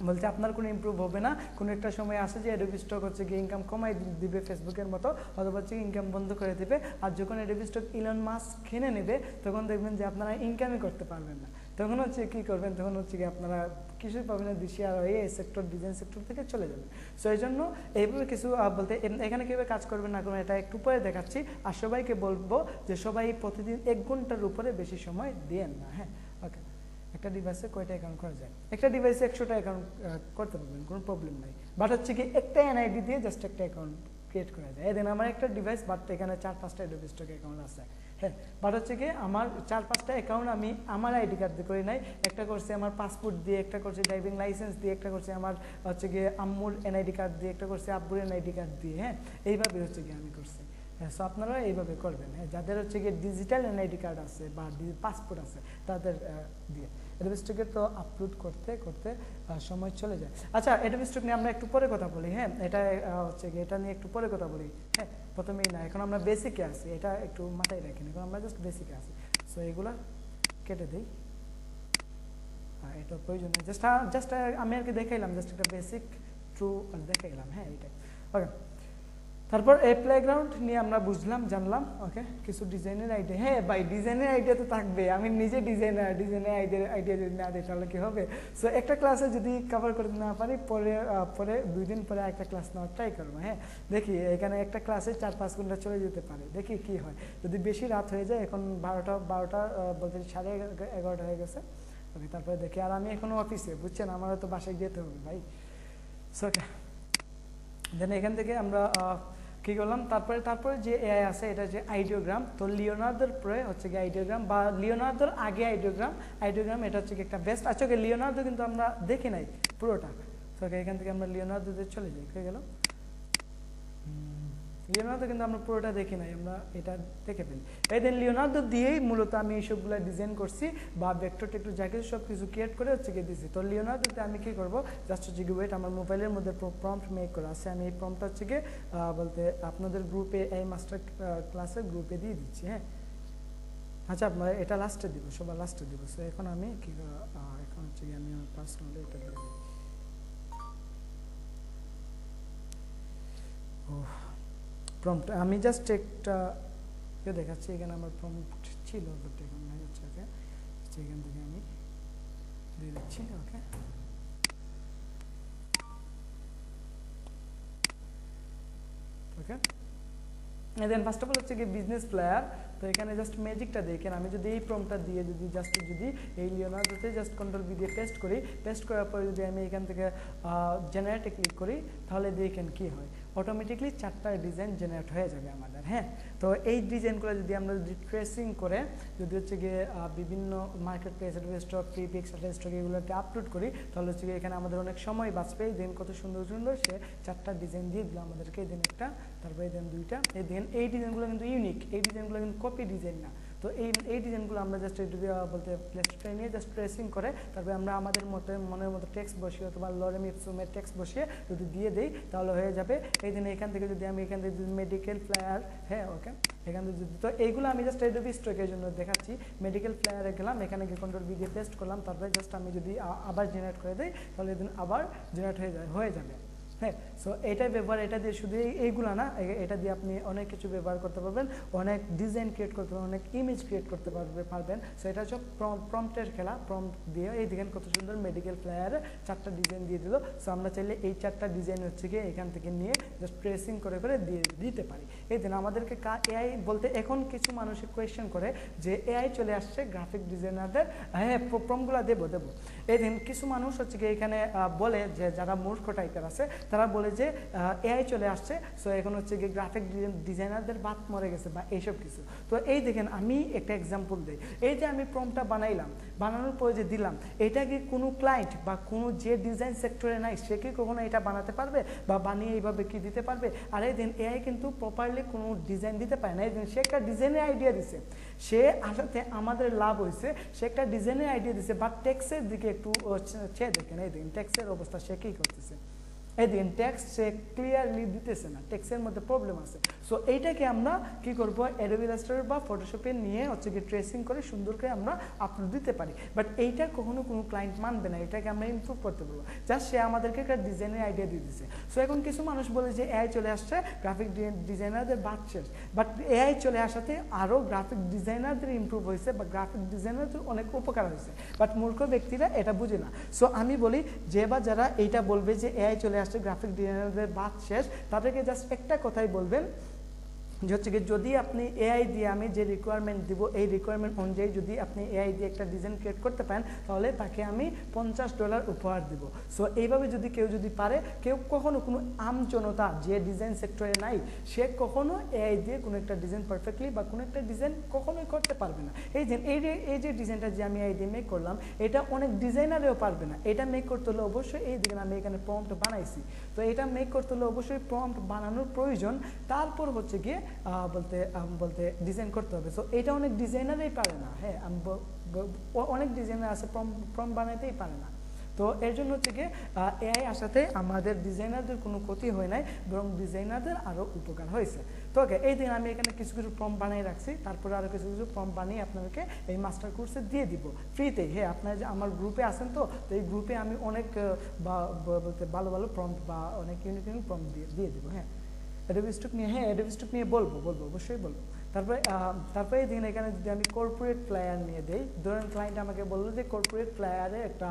বলতে আপনার কোনো ইমপ্রুভ হবে না। কোনো একটা সময় আসে যে অ্যাডোবি স্টক হচ্ছে গিয়ে ইনকাম কমাই দিবে ফেসবুকের মতো, অথবা হচ্ছে ইনকাম বন্ধ করে দেবে। আর যখন অ্যাডোবি স্টক ইলন মাস্ক কিনে নেবে তখন দেখবেন যে আপনারা ইনকামই করতে পারবেন না। তখন হচ্ছে কী করবেন, তখন হচ্ছে কি আপনারা কিছুই পাবেন না, দিশিয়ার হয়ে এই সেক্টর ডিজাইন সেক্টর থেকে চলে যাবেন। সো এই জন্য এইভাবে কিছু বলতে এখানে কীভাবে কাজ করবেন না করবেন এটা একটু পরে দেখাচ্ছি। আর সবাইকে বলবো যে সবাই প্রতিদিন 1 ঘন্টার উপরে বেশি সময় দেন না। হ্যাঁ ওকে, একটা ডিভাইসে কয়টা অ্যাকাউন্ট করা যায়? একটা ডিভাইসে 100টা অ্যাকাউন্ট করতে পারবেন, কোনো প্রবলেম নাই। বাট হচ্ছে কি একটা এনআইডি দিয়ে জাস্ট একটা অ্যাকাউন্ট ক্রিয়েট করা যায়। এদিন আমার একটা ডিভাইস, বাট এখানে 4-5টা অ্যাডোবি স্টক অ্যাকাউন্ট আছে। হ্যাঁ, বাট হচ্ছে কি আমার 4-5টা অ্যাকাউন্ট আমি আমার আইডি কার্ড দিয়ে করি নাই। একটা করছে আমার পাসপোর্ট দিয়ে, একটা করছে ড্রাইভিং লাইসেন্স দিয়ে, একটা করছে আমার হচ্ছে গিয়ে আম্মুর এনআইডি কার্ড দিয়ে, একটা করছে আব্বুর এনআইডি কার্ড দিয়ে। হ্যাঁ, এইভাবে হচ্ছে গিয়ে আমি করছি। হ্যাঁ, সো আপনারা এইভাবে করবেন। হ্যাঁ, যাদের হচ্ছে গিয়ে ডিজিটাল এনআইডি কার্ড আছে বা পাসপোর্ট আছে তাদের দিয়ে। অ্যাডোবি স্টকে তো আপলোড করতে করতে সময় চলে যায়। আচ্ছা, অ্যাডোবি স্টক নিয়ে আমরা একটু পরে কথা বলি। হ্যাঁ, এটা হচ্ছে গিয়ে এটা নিয়ে একটু পরে কথা বলি। হ্যাঁ, প্রথমেই না, এখন আমরা বেসিকে আছি, এটা একটু মাথায় রাখি, এখন আমরা জাস্ট বেসিকে আছি। সো এগুলা কেটে দিই, এটা প্রয়োজন নেই, জাস্ট আমি আর কি দেখাইলাম, জাস্ট একটা বেসিক ট্রু দেখাইলাম। হ্যাঁ, এইটাই। ওকে, তারপর এই প্লেগ্রাউন্ড নিয়ে আমরা বুঝলাম, জানলাম। ওকে, কিছু ডিজাইনের আইডিয়া। হ্যাঁ ভাই, ডিজাইনের আইডিয়া তো থাকবে, আমি নিজে ডিজাইনের আইডিয়া যদি না দিই তাহলে কি হবে? সো একটা ক্লাসে যদি কভার করতে না পারি পরে 2 দিন পরে একটা ক্লাস নেওয়ার ট্রাই করবো। হ্যাঁ, দেখি এখানে একটা ক্লাসে 4-5 ঘন্টা চলে যেতে পারে, দেখি কি হয়। যদি বেশি রাত হয়ে যায়, এখন 12টা বলতে 11:30 হয়ে গেছে। ওকে, তারপরে দেখি। আর আমি এখনো অফিসে, বুঝছেন, আমারও তো বাসায় যেতে হবে ভাই। সো ওকে, দেন এখান থেকে আমরা কী করলাম, তারপরে যে এআই আছে এটা যে আইডিওগ্রাম। তো লিওনার্দোর পরে হচ্ছে কি আইডিওগ্রাম, বা লিওনার্দোর আগে আইডিওগ্রাম এটা হচ্ছে কি একটা বেস্ট। আচ্ছা ওকে, লিওনার্দো কিন্তু আমরা দেখি নাই পুরোটা। তো এখান থেকে আমরা লিওনার্দোতে চলে যাই। হয়ে গেল, লিওনার্দো কিন্তু আমরা পুরোটা দেখি নাই, আমরা এটা দেখে ফেলি। এই দিন লিওনার্দো দিয়েই মূলত আমি এইসবগুলো ডিজাইন করছি, বা ভেক্টর টেক্টর যা কিছু সব কিছু ক্রিয়েট করে হচ্ছে গিয়ে দিচ্ছি। তো লিওনার্দোতে আমি কী করবো, জাস্ট হচ্ছে গিয়ে ওয়েট, আমার মোবাইলের মধ্যে প্রম্পট মেক করা আছে, আমি এই প্রম্পটটা হচ্ছে গিয়ে বলতে আপনাদের গ্রুপে, এই মাস্টার ক্লাসের গ্রুপে দিয়ে দিচ্ছি। হ্যাঁ, আচ্ছা আপনার এটা লাস্টে দিব, সবার লাস্টে দিব। সো এখন আমি কী এখন হচ্ছে গিয়ে আমি আমার পার্সোনালি এটা দিয়ে দিই। প্রম্পট আমি জাস্ট একটা দেখাচ্ছি, এখানে আমার প্রম্পট ছিল, বাট এখন নাই হচ্ছে। ওকে, এখান থেকে আমি দিয়ে দিচ্ছি। ওকে, ওকে, দেন ফার্স্ট অফ অল হচ্ছে কি বিজনেস প্লেয়ার। তো এখানে জাস্ট ম্যাজিকটা দেখেন, আমি যদি এই প্রম্পটটা দিয়ে যদি এই লিওনার্দোতে জাস্ট কন্ট্রোল-V দিয়ে পেস্ট করার পরে যদি আমি এখান থেকে জেনারেটে ক্লিক করি তাহলে দেখেন কি হয়। অটোমেটিকলি 4টা ডিজাইন জেনারেট হয়ে যাবে আমাদের। হ্যাঁ, তো এই ডিজাইনগুলো যদি আমরা ট্রেসিং করে যদি হচ্ছে গিয়ে বিভিন্ন market place, stock, free pix, stock এগুলোতে আপলোড করি, তাহলে হচ্ছে গিয়ে এখানে আমাদের অনেক সময় বাঁচবে। দেন কত সুন্দর সুন্দর সে 4টা ডিজাইন দিয়ে দিল আমাদেরকে। এই দিন একটা, তারপরে এই দিন 2টা। এই ডিজাইনগুলো কিন্তু ইউনিক, এই ডিজাইনগুলো কিন্তু কপি ডিজাইন না। তো এই ডিজাইনগুলো আমরা জাস্ট বলতে প্লে স্টোরে নিয়ে জাস্ট ট্রেসিং করে তারপরে আমরা আমাদের মনের মতো টেক্সট বসিয়ে অথবা লরেম ইপসুমের টেক্সট বসিয়ে যদি দিয়ে দিই তাহলে হয়ে যাবে। এই দিন এখান থেকে যদি আমি এখান থেকে মেডিকেল ফ্লায়ার, হ্যাঁ ওকে, এখান থেকে যদি, তো এইগুলো আমি জাস্ট এডোবি স্টকের জন্য দেখাচ্ছি। মেডিকেল ফ্লায়ারে গেলাম, এখানে গিয়ে কন্ট্রোল ভি দিয়ে পেস্ট করলাম, তারপরে জাস্ট আমি যদি আবার জেনারেট করে দিই তাহলে এই দিন আবার জেনারেট হয়ে যাবে। হ্যাঁ, সো এটাই ব্যবহার, এটা দিয়ে শুধু এইগুলো না, এটা দিয়ে আপনি অনেক কিছু ব্যবহার করতে পারবেন, অনেক ডিজাইন ক্রিয়েট করতে পারবেন, অনেক ইমেজ ক্রিয়েট করতে পারবেন। সো এটা হচ্ছে প্রম্পটের খেলা। প্রম্পট দিয়ে এই দেখেন কত সুন্দর মেডিকেল ফ্লায়ারে 4টা ডিজাইন দিয়ে দিল। সো আমরা চাইলে এই 4টা ডিজাইন হচ্ছে গিয়ে এখান থেকে নিয়ে জাস্ট প্রেসিং করে দিয়ে দিতে পারি। এই দিন আমাদেরকে এআই বলতে এখন কিছু মানুষ কোয়েশ্চেন করে যে এআই চলে আসছে গ্রাফিক ডিজাইনারদের, হ্যাঁ প্রম্পটগুলো দেবো। এই দিন কিছু মানুষ হচ্ছে গিয়ে এখানে বলে যে যারা মূর্খ টাইপের আছে তারা বলে যে এআই চলে আসছে, সো এখন হচ্ছে গিয়ে গ্রাফিক ডিজাইনারদের বাদ মরে গেছে বা এইসব কিছু। তো এই দেখেন আমি একটা এক্সাম্পল দিই, এই যে আমি প্রম্পটটা বানাইলাম, বানানোর পরে যে দিলাম, এটা কি কোনো ক্লায়েন্ট বা কোনো যে ডিজাইন সেক্টরে নাই সে কি কখনো এটা বানাতে পারবে বা বানিয়ে এইভাবে কি দিতে পারবে? আর এই দিন এআই কিন্তু প্রপারলি কোনো ডিজাইন দিতে পারে না। এই দিন সে একটা ডিজাইনের আইডিয়া দিছে, সে আসাতে আমাদের লাভ হয়েছে, সে একটা ডিজাইনের আইডিয়া দিছে, বাট টেক্সের দিকে একটু চেয়ে দেখেন। এই দিন টেক্সের অবস্থা সে কী করতেছে, এই দিন টেক্সট সে ক্লিয়ারলি দিতেছে না, টেক্সটের মধ্যে প্রবলেম আছে। সো এইটাকে আমরা কি করব, অ্যাডোবি ইলাস্ট্রেটর বা ফটোশপে নিয়ে হচ্ছে কি ট্রেসিং করে সুন্দর করে আমরা আপলোড দিতে পারি। বাট এইটা কখনো কোনো ক্লায়েন্ট মানবে না, এটাকে আমরা ইমপ্রুভ করতে পারবো। জাস্ট সে আমাদেরকে একটা ডিজাইনের আইডিয়া দিয়ে দিচ্ছে। সো এখন কিছু মানুষ বলে যে এআই চলে আসছে, গ্রাফিক ডিজাইনারদের বাদ শেষ। বাট এআই চলে আসাতে আরও গ্রাফিক ডিজাইনারদের ইমপ্রুভ হয়েছে বা গ্রাফিক ডিজাইনারদের অনেক উপকার হয়েছে, বাট মূর্খ ব্যক্তিরা এটা বুঝে না। সো আমি বলি যে বা যারা এইটা বলবে যে এআই চলে আসছে, গ্রাফিক ডিজাইনারদের বাদ শেষ, তাদেরকে জাস্ট একটা কথাই বলবেন যে হচ্ছে কি, যদি আপনি এআই দিয়ে আমি যে রিকোয়ারমেন্ট দিব এই রিকোয়ারমেন্ট অনুযায়ী যদি আপনি এআই দিয়ে একটা ডিজাইন ক্রিয়েট করতে পারেন তাহলে তাকে আমি $50 উপহার দিব। সো এইভাবে যদি কেউ পারে, কেউ কখনো কোনো জনতা যে ডিজাইন সেক্টরে নাই সে কখনো এআই দিয়ে কোনো একটা ডিজাইন পারফেক্টলি বা কোনো একটা ডিজাইন কখনোই করতে পারবে না। এই যে ডিজাইনটা যে আমি এআই দিয়ে মেক করলাম, এটা অনেক ডিজাইনারেও পারবে না। এটা মেক করতে হলে অবশ্যই এই দিকে আমি এখানে প্রম্পট বানাইছি, তো এটা মেক করতে হলে অবশ্যই প্রম্পট বানানোর প্রয়োজন, তারপর হচ্ছে গিয়ে বলতে ডিজাইন করতে হবে। সো এটা অনেক ডিজাইনারই পারে না। হ্যাঁ, অনেক ডিজাইনার আছে প্রম্পট বানাইতেই পারে না। তো এর জন্য হচ্ছে গিয়ে এআই আসাতে আমাদের ডিজাইনারদের কোনো ক্ষতি হয় নাই, বরং ডিজাইনারদের আরও উপকার হয়েছে। তো ওকে, এই দিন আমি এখানে কিছু প্রম্পট বানিয়ে রাখছি, তারপরে আরও কিছু প্রম্পট বানিয়ে আপনাদেরকে এই মাস্টার কোর্সে দিয়ে দিব ফ্রিতেই। হ্যাঁ, আপনারা যে আমার গ্রুপে আছেন, তো এই গ্রুপে আমি অনেক বলতে ভালো প্রম্পট বা অনেক ইউনিক প্রম্পট দিয়ে দিব। হ্যাঁ, অ্যাডোবি স্টক নিয়ে, হ্যাঁ অ্যাডোবি স্টক নিয়ে বলবো অবশ্যই বলবো। তারপরে দেখেন এখানে যদি আমি কর্পোরেট ফ্লায়ার নিয়ে দেই, ধরেন ক্লায়েন্ট আমাকে বললো যে কর্পোরেট ফ্লায়ারে একটা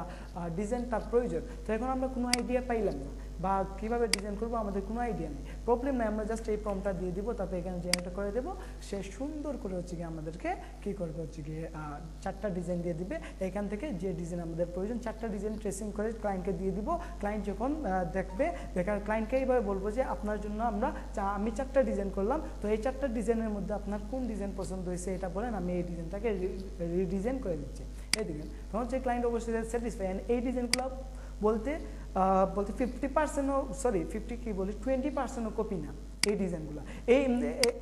ডিজাইন তার প্রয়োজন, তো এখন আমরা কোনো আইডিয়া পাইলাম না বা কীভাবে ডিজাইন করবো আমাদের কোনো আইডিয়া নেই। প্রবলেম নেই, আমরা জাস্ট এই প্রম্পটটা দিয়ে দিব, তারপরে এখানে জেনারেট করে দেবো, সে সুন্দর করে হচ্ছে গিয়ে আমাদেরকে কী করবে হচ্ছে গিয়ে 4টা ডিজাইন দিয়ে দিবে। এখান থেকে যে ডিজাইন আমাদের প্রয়োজন 4টা ডিজাইন ট্রেসিং করে ক্লায়েন্টকে দিয়ে দিব। ক্লায়েন্ট যখন দেখার ক্লায়েন্টকে এইভাবে বলবো যে আপনার জন্য আমি 4টা ডিজাইন করলাম, তো এই 4টা ডিজাইনের মধ্যে আপনার কোন ডিজাইন পছন্দ হয়েছে এটা বলেন, আমি এই ডিজাইনটাকে রিডিজাইন করে দিচ্ছি। এই দেখেন তখন হচ্ছে ক্লায়েন্ট অবশ্যই স্যাটিসফাই। এই ডিজাইনগুলো বলতে 20% কপি না এই ডিজাইনগুলো।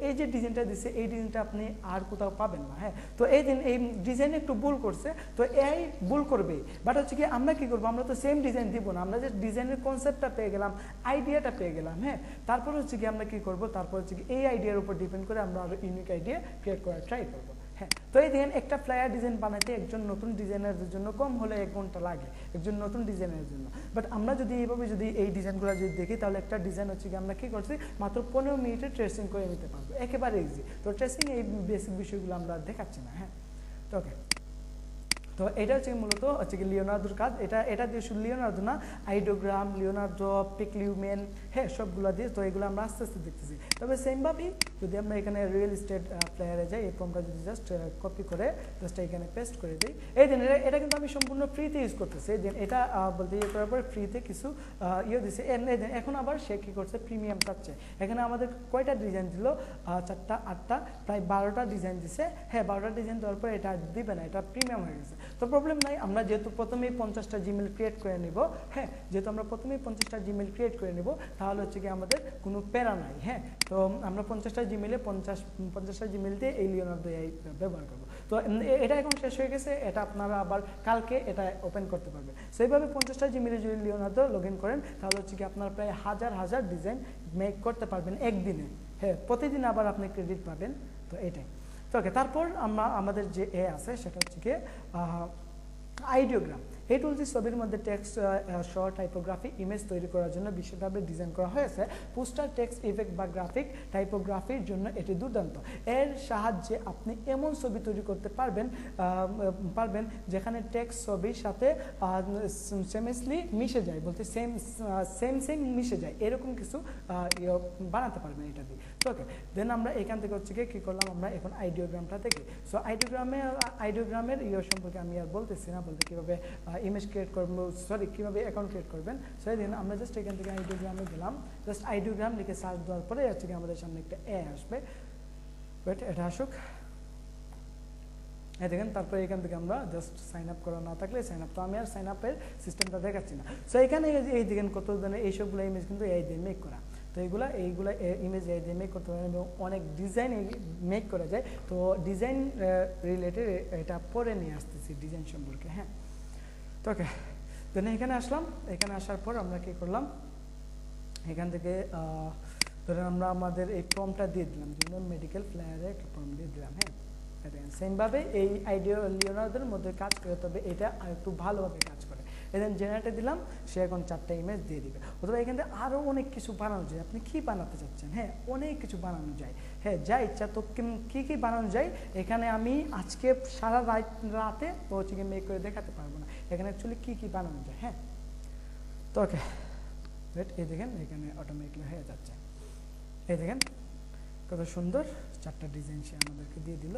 এই যে ডিজাইনটা দিচ্ছে এই ডিজাইনটা আপনি আর কোথাও পাবেন না। হ্যাঁ, তো এই ডিজাইনে একটু ভুল করছে, তো এআই ভুল করবে, বাট হচ্ছে কি আমরা কি করবো, আমরা তো সেম ডিজাইন দিব না, আমরা যে ডিজাইনের কনসেপ্টটা পেয়ে গেলাম, আইডিয়াটা পেয়ে গেলাম। হ্যাঁ, তারপর হচ্ছে কি আমরা কি করবো, তারপর হচ্ছে কি এই আইডিয়ার উপর ডিপেন্ড করে আমরা আরো ইউনিক আইডিয়া ক্রিয়েট করার ট্রাই করবো। হ্যাঁ, তো এই দেখেন একটা ফ্লায়ার ডিজাইন বানাতে একজন নতুন ডিজাইনারদের জন্য কম হলে 1 ঘন্টা লাগে একজন নতুন ডিজাইনের জন্য। বাট আমরা যদি এইভাবে যদি এই ডিজাইনগুলো যদি দেখি তাহলে একটা ডিজাইন হচ্ছে কি আমরা কী করছি, মাত্র 15 মিনিটে ট্রেসিং করে নিতে পারবো, একেবারে ইজি। তো ট্রেসিং এই বেসিক বিষয়গুলো আমরা দেখাচ্ছি না। হ্যাঁ, তো ওকে, তো এটা হচ্ছে মূলত হচ্ছে কি লিওনার্দোর কাজ। এটা দিয়ে শুধু লিওনার্দো না, আইডিওগ্রাম, লিওনার্দো, পিকলিউমেন, হ্যাঁ সবগুলো দিয়ে। তো এগুলো আমরা আস্তে আস্তে দেখতেছি। তবে সেমভাবেই যদি আমরা এখানে রিয়েল এস্টেট প্লেয়ারে যাই, এই ফর্মটা যদি জাস্ট কপি করে জাস্ট এখানে পেস্ট করে দিই, এই দিন এটা কিন্তু আমি সম্পূর্ণ ফ্রিতে ইউজ করতেছি। এই দিন এটা বলতে ইয়ে করার পর ফ্রিতে কিছু ইয়ে দিচ্ছে। এখন আবার সে কী করছে, প্রিমিয়াম চাচ্ছে। এখানে আমাদের কয়টা ডিজাইন দিল, 4টা 8টা প্রায় 12টা ডিজাইন দিছে। হ্যাঁ 12টা ডিজাইন দেওয়ার পর এটা দিবে না, এটা প্রিমিয়াম হয়ে গেছে। তো প্রবলেম নাই, আমরা যেহেতু প্রথমেই 50টা জিমেল ক্রিয়েট করে নিব, হ্যাঁ যেহেতু আমরা প্রথমেই 50টা জিমেল ক্রিয়েট করে নিব, তাহলে হচ্ছে কি আমাদের কোনো প্যারা নাই। হ্যাঁ তো আমরা 50টা জিমেলে 50টা জিমেল দিয়ে এই লিওনার্দো এআই ব্যবহার করবো। তো এটা এখন শেষ হয়ে গেছে, এটা আপনারা আবার কালকে এটা ওপেন করতে পারবেন। সো এইভাবে 50টা জিমেলে যদি লিওনার্দো লগ ইন করেন, তাহলে হচ্ছে কি আপনারা প্রায় হাজার ডিজাইন মেক করতে পারবেন একদিনে। হ্যাঁ প্রতিদিন আবার আপনি ক্রেডিট পাবেন। তো এটাই। তো ওকে, তারপর আমাদের যে এ আছে সেটা হচ্ছে কি আইডিওগ্রাম। এই টুলটি ছবির মধ্যে টেক্সট, শর্ট, টাইপোগ্রাফি, ইমেজ তৈরি করার জন্য বিশেষভাবে ডিজাইন করা হয়েছে। পোস্টার, টেক্সট, ইফেক্ট বা গ্রাফিক টাইপোগ্রাফির জন্য এটি দুর্দান্ত। এর সাহায্যে আপনি এমন ছবি তৈরি করতে পারবেন যেখানে টেক্সট ছবির সাথে সেমসলি মিশে যায়, বলতে সেম মিশে যায়, এরকম কিছু বানাতে পারবেন এটা দিয়ে। তো ওকে, দেন আমরা এখান থেকে হচ্ছে কী করলাম, আমরা এখন আইডিওগ্রামটা দেখি। সো আইডিওগ্রামের সম্পর্কে আমি আর বলতেছি না, বলতে কীভাবে ইমেজ ক্রিয়েট করবো, সরি কীভাবে অ্যাকাউন্ট ক্রিয়েট করবেন। সো এই দিন আমরা জাস্ট এখান থেকে আইডিওগ্রামে গেলাম, জাস্ট আইডিওগ্রাম লিখে সার্চ দেওয়ার পরে হচ্ছে কি আমাদের সামনে একটা এ আসবে। ওয়েট, এটা আসুক। এই দেখেন, তারপরে এখান থেকে আমরা জাস্ট সাইন আপ করা না থাকলে সাইন আপ, তো আমি আর সাইন আপের সিস্টেমটা দেখাচ্ছি না। সো এখানে এই দেখেন কত ধরনের এইসবগুলো ইমেজ কিন্তু এই দিয়ে মেক করা। তো এইগুলো ইমেজ এই দিয়ে মেক করতে পারেন এবং অনেক ডিজাইন মেক করা যায়। তো ডিজাইন রিলেটেড এটা পরে নিয়ে আসতেছি ডিজাইন সম্পর্কে। হ্যাঁ তো ওকে, দেন এখানে আসলাম। এখানে আসার পর আমরা কী করলাম, এখান থেকে ধরেন আমরা আমাদের এই প্রম্পটটা দিয়ে দিলাম, যেমন মেডিকেল ফ্লায়ারে একটা প্রম্পট দিয়ে দিলাম। হ্যাঁ সেমভাবে এই লিওনার্দোর মধ্যে কাজ করে, তবে এটা আর একটু ভালোভাবে কাজ করে। এখানে জেনারেটে দিলাম, সে এখন 4টা ইমেজ দিয়ে দিবে। অথবা এখান থেকে আরও অনেক কিছু বানানো যায়, আপনি কী বানাতে চাচ্ছেন। হ্যাঁ অনেক কিছু বানানো যায়, হ্যাঁ যা ইচ্ছা। তো কী বানানো যায় এখানে আমি আজকে সারা রাতে তো হচ্ছে কি মেক করে দেখাতে পারবো না, এখানে অ্যাকচুয়ালি কী বানানো যায়। হ্যাঁ তো ওকে, এই দেখেন এখানে অটোমেটিকলি হয়ে যাচ্ছে। এই দেখেন কত সুন্দর 4টা ডিজাইন সে আমাদেরকে দিয়ে দিল।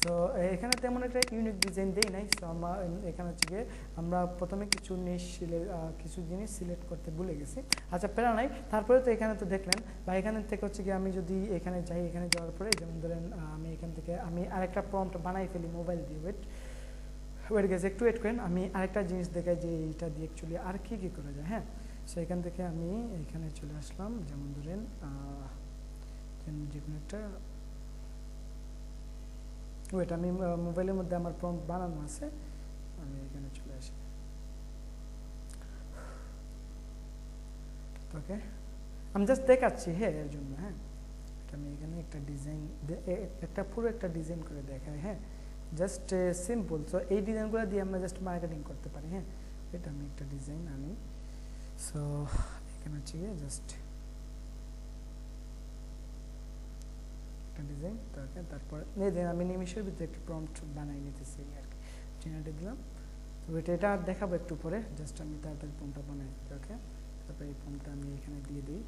সো এখানে তেমন একটা ইউনিক ডিজাইন দেই নাই। সো আমার এখানে হচ্ছে গিয়ে আমরা প্রথমে কিছু জিনিস সিলেক্ট করতে ভুলে গেছি। আচ্ছা প্যারা নাই, তারপরে তো এখানে তো দেখলেন, বা এখানে থেকে হচ্ছে গিয়ে আমি যদি এখানে যাই, এখানে যাওয়ার পরে যেমন ধরেন আমি এখান থেকে আমি আরেকটা প্রম্পট বানাই ফেলি মোবাইল দিয়ে। ওয়েট গেছে, একটু ওয়েট করেন, আমি আরেকটা জিনিস দেখাই যে এইটা দিয়ে অ্যাকচুয়ালি আর কী করা যায়। হ্যাঁ সো এখান থেকে আমি এখানে চলে আসলাম, যেমন ধরেন যে কোনো একটা, ওয়েট আমি মোবাইলের মধ্যে আমার প্রম্পট বানানো আছে, আমি এখানে চলে আসি। ওকে, আমি জাস্ট দেখাচ্ছি হ্যাঁ এর জন্য। হ্যাঁ আমি এখানে একটা ডিজাইন, পুরো একটা ডিজাইন করে দেখাই। হ্যাঁ জাস্ট সিম্পল। সো এই ডিজাইনগুলো দিয়ে আমরা জাস্ট মার্কেটিং করতে পারি। হ্যাঁ এটা আমি একটা ডিজাইন আনি। সো এখানে হচ্ছে গিয়ে জাস্ট ডিজাইন, তারপর আমি নিমিশের ভিতরে একটা প্রম্পট বানাই নিতেছি আর কি, জেনারেটে দিলাম। তো এটা দেখাবো একটু পরে, জাস্ট আমি তাড়াতাড়ি প্রম্পটটা বানাই দিই। ওকে, তারপরে এই প্রম্পটটা আমি এখানে দিয়ে দিই।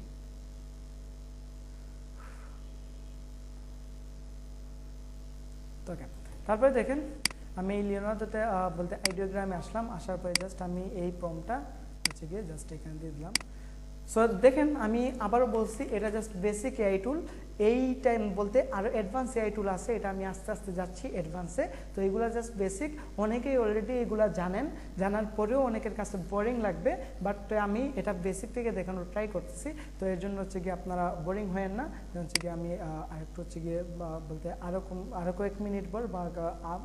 তো ওকে, তারপরে দেখেন আমি এই লিওনার্দোতে বলতে আইডিওগ্রামে আসলাম। আসার পরে জাস্ট আমি এই প্রম্পটটা হচ্ছে গিয়ে জাস্ট এখানে দিয়ে দিলাম। সো দেখেন আমি আবারও বলছি, এটা জাস্ট বেসিক এআই টুল। এই টাইম বলতে আরও অ্যাডভান্স এআই টুল আছে, এটা আমি আস্তে আস্তে যাচ্ছি অ্যাডভান্সে। তো এগুলো জাস্ট বেসিক, অনেকেই অলরেডি এগুলো জানার পরেও অনেকের কাছে বোরিং লাগবে, বাট আমি এটা বেসিক থেকে দেখানোর ট্রাই করতেছি। তো এর জন্য হচ্ছে গিয়ে আপনারা বোরিং হয়েন না। হচ্ছে গিয়ে আমি আরেকটু হচ্ছে গিয়ে বলতে আরও কয়েক মিনিট পর বা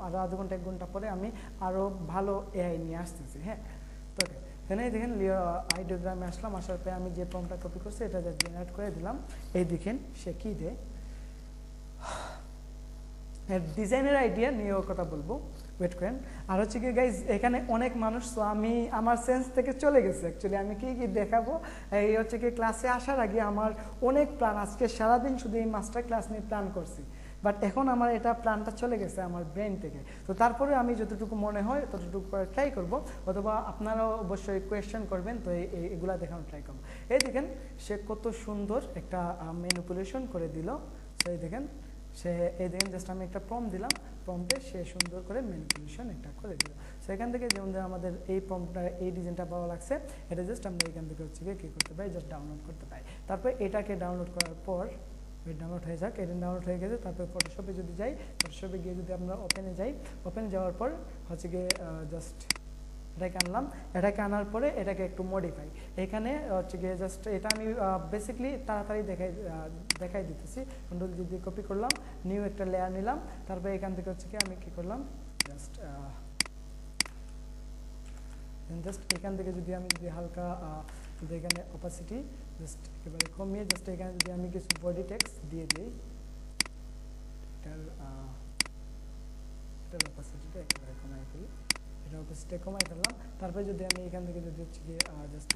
আরও আধ ঘন্টা 1 ঘন্টা পরে আমি আরও ভালো এআই নিয়ে আসতেছি। হ্যাঁ তো এখানে দেখেন আইডিওগ্রামে আসলাম। আসার পরে আমি যে প্রম্পটটা কপি করছি এটা জেনারেট করে দিলাম। এই দেখেন সে কী দেয়, ডিজাইনের আইডিয়া নিয়েও কথা বলবো, ওয়েট করেন। আর হচ্ছে কি গাইজ এখানে অনেক মানুষ, তো আমার সেন্স থেকে চলে গেছে অ্যাকচুয়ালি আমি কী দেখাবো। এই হচ্ছে কি ক্লাসে আসার আগে আমার অনেক প্ল্যান, আজকে সারাদিন শুধু এই মাস্টার ক্লাস নিয়ে প্ল্যান করছি বাট এখন আমার এটা প্ল্যানটা চলে গেছে আমার ব্রেন থেকে। তো তারপরে আমি যতটুকু মনে হয় ততটুকু করে ট্রাই করব, অথবা আপনারাও অবশ্যই কোয়েশ্চেন করবেন, তো এগুলা দেখানো ট্রাই করবো। এই দেখেন সে কত সুন্দর একটা ম্যানিপুলেশন করে দিল। সো এই দেখেন সে, এই দেখেন জাস্ট আমি একটা প্রম্পট দিলাম, প্রম্পটে সে সুন্দর করে ম্যানিপুলেশন একটা করে দিল। সো এখান থেকে যেমন আমাদের এই প্রম্পটটা, এই ডিজাইনটা ভালো লাগছে, এটা জাস্ট আমরা এখান থেকে হচ্ছে কী করতে পারি, জাস্ট ডাউনলোড করতে পারি। তারপর এটাকে ডাউনলোড করার পর ডাউনলোড হয়ে যাক, এটা ডাউনলোড হয়ে গেছে। তারপর ফটোশপে যদি যাই, ফটোশপে গিয়ে যদি আমরা ওপেনে যাই, ওপেনে যাওয়ার পর হচ্ছে গিয়ে জাস্ট এটাকে আনলাম। এটাকে আনার পরে এটাকে একটু মডিফাই, এখানে হচ্ছে গিয়ে জাস্ট এটা আমি বেসিকলি তাড়াতাড়ি দেখাই দিতেছি। কন্ট্রোল যদি কপি করলাম, নিউ একটা লেয়ার নিলাম, তারপরে এখান থেকে হচ্ছে কি আমি কী করলাম, জাস্ট এখান থেকে যদি আমি হালকা যদি এখানে অপাসিটি জাস্ট একেবারে কমিয়ে জাস্ট এখানে যদি আমি কিছু বডি টেক্সট দিয়ে দিই, এটার অপাসিটিটা একেবারে কমাই ফেলি, এটা অপাসিটি কমাই ফেললাম। তারপরে যদি আমি এখান থেকে যদি হচ্ছে গিয়ে জাস্ট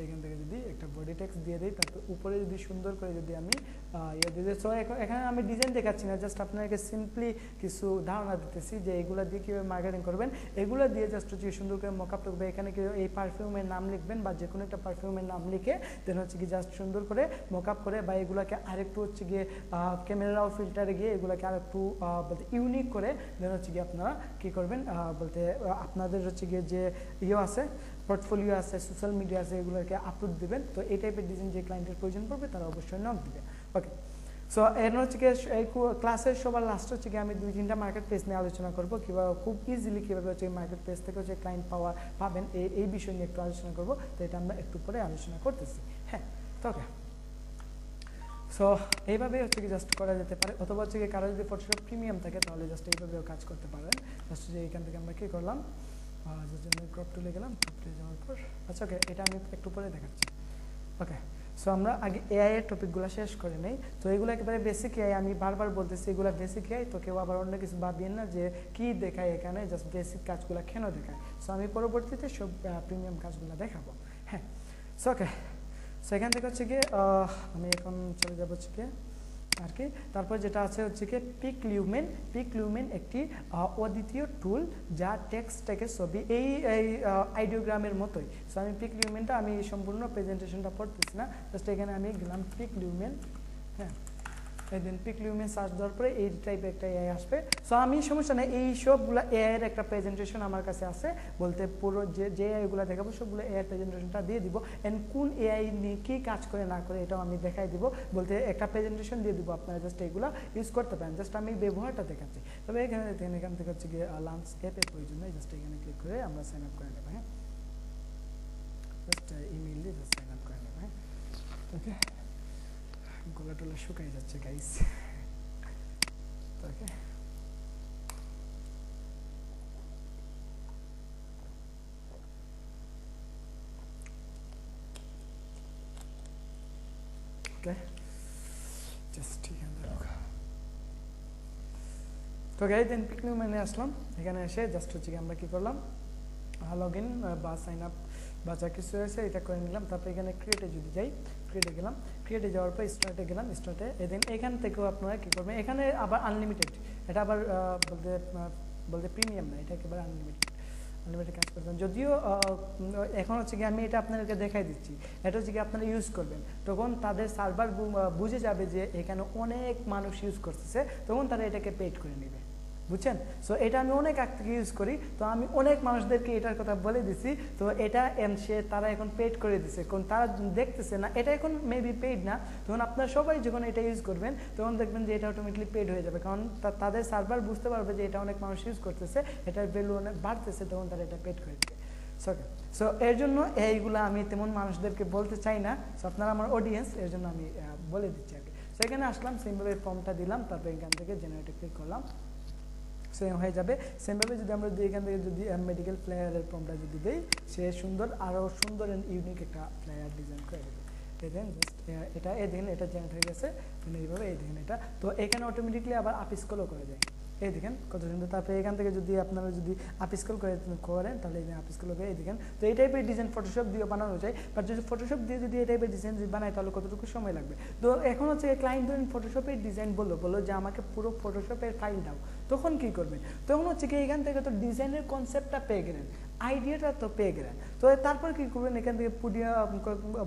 এখান থেকে যদি একটা বডি টেক্সট দিয়ে দিই, তারপর উপরে যদি সুন্দর করে যদি আমি ইয়ে দিয়ে দিই। সো এখানে আমি ডিজাইন দেখাচ্ছি না, জাস্ট আপনাকে সিম্পলি কিছু ধারণা দিতেছি যে এগুলো দিয়ে কীভাবে মার্কেটিং করবেন। এগুলো দিয়ে জাস্ট হচ্ছে সুন্দর করে মকআপ করবে। এখানে কি এই পারফিউমের নাম লিখবেন, বা যে কোনো একটা পারফিউমের নাম লিখে দেন হচ্ছে কি জাস্ট সুন্দর করে মকআপ করে, বা এগুলোকে আরেকটু হচ্ছে গিয়ে ক্যামেরাও ফিল্টারে গিয়ে এগুলোকে আরেকটু বলতে ইউনিক করে দেন হচ্ছে গিয়ে আপনারা কী করবেন, বলতে আপনাদের হচ্ছে গিয়ে যে ইয়ে আছে, পোর্টফোলিও আছে, সোশ্যাল মিডিয়া আছে, এগুলোকে আপলোড দেবেন। তো এই টাইপের ডিজাইন যে ক্লায়েন্টের প্রয়োজন পড়বে তারা অবশ্যই নক দেবে। ওকে, সো এর হচ্ছে গিয়ে এই ক্লাসের সবার লাস্ট হচ্ছে গিয়ে আমি 2-3টা মার্কেট প্লেস নিয়ে আলোচনা করবো, কীভাবে খুব ইজিলি কীভাবে হচ্ছে মার্কেট প্লেস থেকে হচ্ছে ক্লায়েন্ট পাবেন, এই বিষয় নিয়ে একটু আলোচনা করবো। তো এটা আমরা একটু পরে আলোচনা করতেছি। হ্যাঁ, তো ওকে, সো এইভাবেই হচ্ছে কি জাস্ট করা যেতে পারে, অথবা হচ্ছে কি কারো যদি ফটোশপ প্রিমিয়াম থাকে তাহলে জাস্ট এইভাবেও কাজ করতে পারেন। জাস্ট যে এইখান থেকে আমরা কী করলাম, ক্রপ টুলে গেলাম, ক্রপ টুলে যাওয়ার পর আচ্ছা ওকে, এটা আমি একটু পরে দেখাচ্ছি। ওকে, সো আমরা আগে এআই এর টপিকগুলো শেষ করে নেই। তো এগুলো একেবারে বেসিক এআই, আমি বারবার বলতেছি এগুলো বেসিক এআই, তো কেউ আবার অন্য কিছু ভাবিয়েন না যে কী দেখায় এখানে, জাস্ট বেসিক কাজগুলো কেন দেখায়। সো আমি পরবর্তীতে সব প্রিমিয়াম কাজগুলো দেখাবো। হ্যাঁ, সো ওকে, সো এখান থেকে হচ্ছে গিয়ে আমি এখন চলে যাবো হচ্ছে গিয়ে আর কি। তারপর যেটা আছে হচ্ছে কি পিকলিউমেন একটি অদ্বিতীয় টুল যা টেক্সটটাকে ছবি এই আইডিওগ্রামের মতোই। সো আমি পিকলিউমেনটা আমি সম্পূর্ণ প্রেজেন্টেশনটা পড়তেছি না, জাস্ট এখানে আমি গেলাম পিকলিউমেন। হ্যাঁ, এই দিন পিকলিউমেন সার্চ দেওয়ার পরে এই টাইপের একটা এআই আসবে। সো আমি সমস্যা নেই, এই সবগুলো এআইয়ের একটা প্রেজেন্টেশন আমার কাছে আছে, বলতে পুরো যে এআইগুলো দেখাবো সবগুলো এআইয়ের প্রেজেন্টেশনটা দিয়ে দিব। অ্যান্ড কোন এআই নিয়ে কী কাজ করে না করে এটাও আমি দেখাই দিব, বলতে একটা প্রেজেন্টেশন দিয়ে দিব, আপনারা জাস্ট এগুলো ইউজ করতে পারেন। জাস্ট আমি ব্যবহারটা দেখাচ্ছি। তবে এখান থেকে হচ্ছে গিয়ে ল্যান্ডস্কেপের প্রয়োজন নেই, জাস্ট এখানে ক্লিক করে আমরা সাইন আপ করে নেবো। হ্যাঁ, জাস্ট ইমেল দিয়ে জাস্ট সাইন আপ করে নেবো। হ্যাঁ, ওকে, গলা টলা শুকাই যাচ্ছে গাইস। ওকে, ওকে, জাস্ট এখানে তো গাইস দেন পিকলিউমেনে আসলাম। এখানে এসে জাস্ট হচ্ছে কি আমরা কী করলাম, লগ ইন বা সাইন আপ বা যা কিছু আছে এটা করে নিলাম। তারপর এখানে ক্রিয়েটে যদি যাই, ক্রিয়েটে গেলাম, ক্রিয়েটে যাওয়ার পর স্টার্টে গেলাম, স্টার্টে এখান থেকেও আপনারা কী করবেন, এখানে আবার আনলিমিটেড, এটা আবার বলতে প্রিমিয়াম না, এটা একেবারে আনলিমিটেড কাজ করবেন। যদিও এখন হচ্ছে কি আমি এটা আপনাদেরকে দেখাই দিচ্ছি, এটা হচ্ছে কি আপনারা ইউজ করবেন, তখন তাদের সার্ভার বুঝে যাবে যে এখানে অনেক মানুষ ইউজ করতেছে, তখন তারা এটাকে পেড করে নেবে, বুঝছেন। সো এটা আমি অনেক আগ থেকে ইউজ করি, তো আমি অনেক মানুষদেরকে এটার কথা বলে দিছি। তো এটা তারা এখন পেড করে দিছে, কারণ তারা দেখতেছে না এটা এখন মেবি পেড না, তখন আপনারা সবাই যখন এটা ইউজ করবেন তখন দেখবেন যে এটা অটোমেটিকলি পেড হয়ে যাবে, কারণ তাদের সার্ভার বুঝতে পারবে যে এটা অনেক মানুষ ইউজ করতেছে, এটার ভ্যালু অনেক বাড়তেছে, তখন তারা এটা পেড করে দেবে। সো এর জন্য এইগুলো আমি তেমন মানুষদেরকে বলতে চাই না, সো আপনারা আমার অডিয়েন্স, এর জন্য আমি বলে দিচ্ছি আর কি। সো এখানে আসলাম, সিম্পল ফর্মটা দিলাম, তারপর এখান থেকে জেনারেটে ক্লিক করলাম, সেম হয়ে যাবে। সেমভাবে যদি আমরা এখান থেকে যদি মেডিকেল ফ্লায়ারের ফর্মটা যদি দিই, সে সুন্দর আরও সুন্দর অ্যান্ড ইউনিক একটা ফ্লায়ার ডিজাইন করে দেবে। দেখেন জাস্ট এটা দেখেন এটা জেনারেট হয়ে গেছে, এইভাবে এই দেখেন এটা। তো এখানে অটোমেটিকলি আবার আপ স্ক্রলও করে যায়, এই দেখেন কত সুন্দর। তারপরে এখান থেকে যদি আপনারা যদি আপ স্ক্রল করেন তাহলে আপ স্ক্রল করে এই দেখেন। তো এই টাইপের ডিজাইন ফটোশপ দিয়ে বানানো যায়, বাট যদি ফটোশপ দিয়ে যদি এই টাইপের ডিজাইন যদি বানায় তাহলে কতটুকু সময় লাগবে। তো এখন হচ্ছে ক্লায়েন্ট ধরেন ফটোশপের ডিজাইন বললো যে আমাকে পুরো ফটোশপের ফাইল দাও, তখন কি করবেন? তখন হচ্ছে কি এখান থেকে তো ডিজাইনের কনসেপ্টটা পেয়ে গেলেন, আইডিয়াটা তো পেয়ে গেলেন। তো তারপর কি করবেন, এখান থেকে পুডিয়াম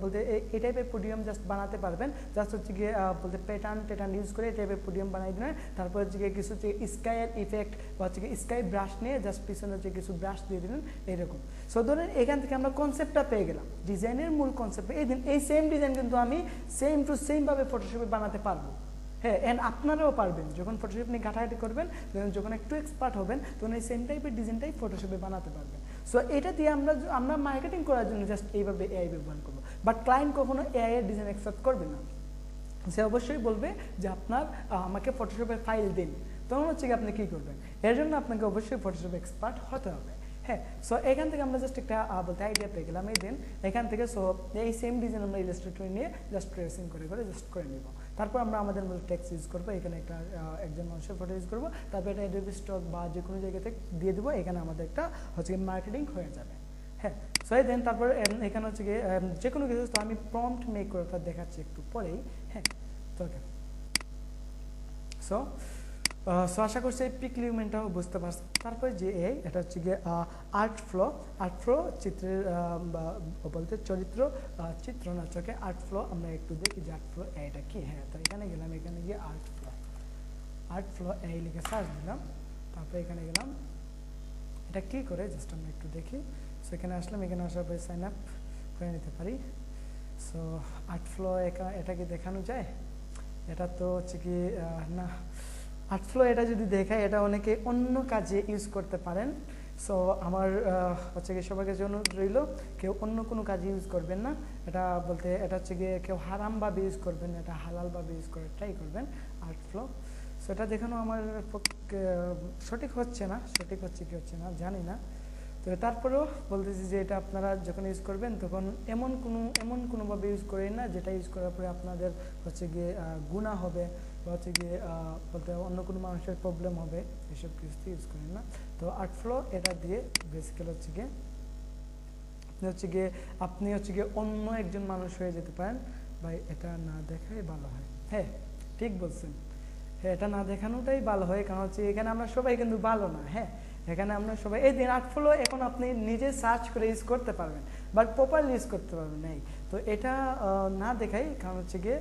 বলতে এই টাইপের পুডিয়াম জাস্ট বানাতে পারবেন। জাস্ট হচ্ছে গিয়ে বলতে প্যাটার্ন ইউজ করে এই টাইপের পুডিয়াম বানিয়ে দিলেন। তারপর হচ্ছে গিয়ে কিছু হচ্ছে স্কাইয়ের ইফেক্ট বা হচ্ছে গিয়ে স্কাই ব্রাশ নিয়ে জাস্ট পিছনে হচ্ছে কিছু ব্রাশ দিয়ে দিলেন এইরকম। সো ধরেন এখান থেকে আমরা কনসেপ্টটা পেয়ে গেলাম, ডিজাইনের মূল কনসেপ্ট। এই সেম ডিজাইন কিন্তু আমি সেম টু সেমভাবে ফটোশপে বানাতে পারবো। হ্যাঁ, অ্যান্ড আপনারাও পারবেন যখন ফটোশপ নিয়ে ঘাটাঘাটি করবেন, যখন একটু এক্সপার্ট হবেন তখন এই সেম টাইপের ডিজাইনটাই ফটোশপে বানাতে পারবেন। সো এটা দিয়ে আমরা মার্কেটিং করার জন্য জাস্ট এইভাবে এআই ব্যবহার করবো। বাট ক্লায়েন্ট কখনো এআই এর ডিজাইন অ্যাকসেপ্ট করবে না, সে অবশ্যই বলবে যে আপনার আমাকে ফটোশপের ফাইল দিন। তখন হচ্ছে কি আপনি কী করবেন, এর জন্য আপনাকে অবশ্যই ফটোশপ এক্সপার্ট হতে হবে। হ্যাঁ, সো এখান থেকে আমরা জাস্ট একটা বলতে আইডিয়া পেয়ে গেলাম। এই দিন এখান থেকে সো এই সেম ডিজাইন আমরা ইলাস্ট্রেটর নিয়ে জাস্ট ট্রেসিং করে জাস্ট করে নেব। তারপর আমরা আমাদের মধ্যে টেক্সট ইউজ করবো, এখানে একজন মানুষের ফটো ইউজ করবো, তারপর এটা অ্যাডোবি স্টক বা যে কোনো জায়গা থেকে দিয়ে দেবো। এখানে আমাদের একটা হচ্ছে মার্কেটিং হয়ে যাবে। হ্যাঁ, সো এই দেন তারপর এখানে হচ্ছে গিয়ে যে কোনো কিছু, তো আমি প্রম্পট মেক করে দেখাচ্ছি একটু পরেই। হ্যাঁ, তো ওকে, সো আশা করছি এই পিকলিউমেন্টটাও বুঝতে পারছি। তারপরে যে এটা হচ্ছে গিয়ে আর্ট ফ্লো চিত্রের বলতে চিত্রনাটকে আর্ট ফ্লো। আমরা একটু দেখি যে আর্ট ফ্লো এটা কি। হ্যাঁ, তো এখানে গেলাম, এখানে গিয়ে আর্ট ফ্লো এই লিখে সার্চ দিলাম, তারপরে এখানে গেলাম, এটা কি করে জাস্ট আমরা একটু দেখি। সো এখানে আসলাম, এখানে আসার পরে সাইন আপ করে নিতে পারি। সো আর্ট ফ্লো এটা কি দেখানো যায়? এটা তো হচ্ছে কি না, আর্ট ফ্লো এটা যদি দেখায় এটা অনেকে অন্য কাজে ইউজ করতে পারেন। সো আমার হচ্ছে গিয়ে সবার কাছে অনুরোধ রইল, কেউ অন্য কোনো কাজে ইউজ করবেন না। এটা বলতে এটা হচ্ছে গিয়ে কেউ হারামভাবে ইউজ করবেন, এটা হালালভাবে ইউজ করে ট্রাই করবেন আর্ট ফ্লো। সো এটা দেখানো আমার পক্ষে সঠিক হচ্ছে না, সঠিক হচ্ছে কি হচ্ছে না জানি না। তো তারপরেও বলতেছি যে এটা আপনারা যখন ইউজ করবেন তখন এমন কোনোভাবে ইউজ করেন না যেটা ইউজ করার পরে আপনাদের হচ্ছে গিয়ে গুনাহ হবে বা হচ্ছে গিয়ে বলতে অন্য কোনো মানুষের প্রবলেম হবে, এসব কিছুতে ইউজ করেন না। তো আর্ট ফ্লো এটা দিয়ে বেসিক্যালি হচ্ছে গিয়ে আপনি হচ্ছে গিয়ে অন্য একজন মানুষ হয়ে যেতে পারেন। ভাই এটা না দেখাই ভালো হয়। হ্যাঁ, ঠিক বলছেন। হ্যাঁ, এটা না দেখানোটাই ভালো হয়, কারণ হচ্ছে এখানে আমরা সবাই কিন্তু ভালো না। হ্যাঁ, এখানে আমরা সবাই এই দিন আর্ট ফ্লো এখন আপনি নিজে সার্চ করে ইউজ করতে পারবেন, বাট প্রপারলি ইউজ করতে পারবেন না। তো এটা না দেখাই, কারণ হচ্ছে গিয়ে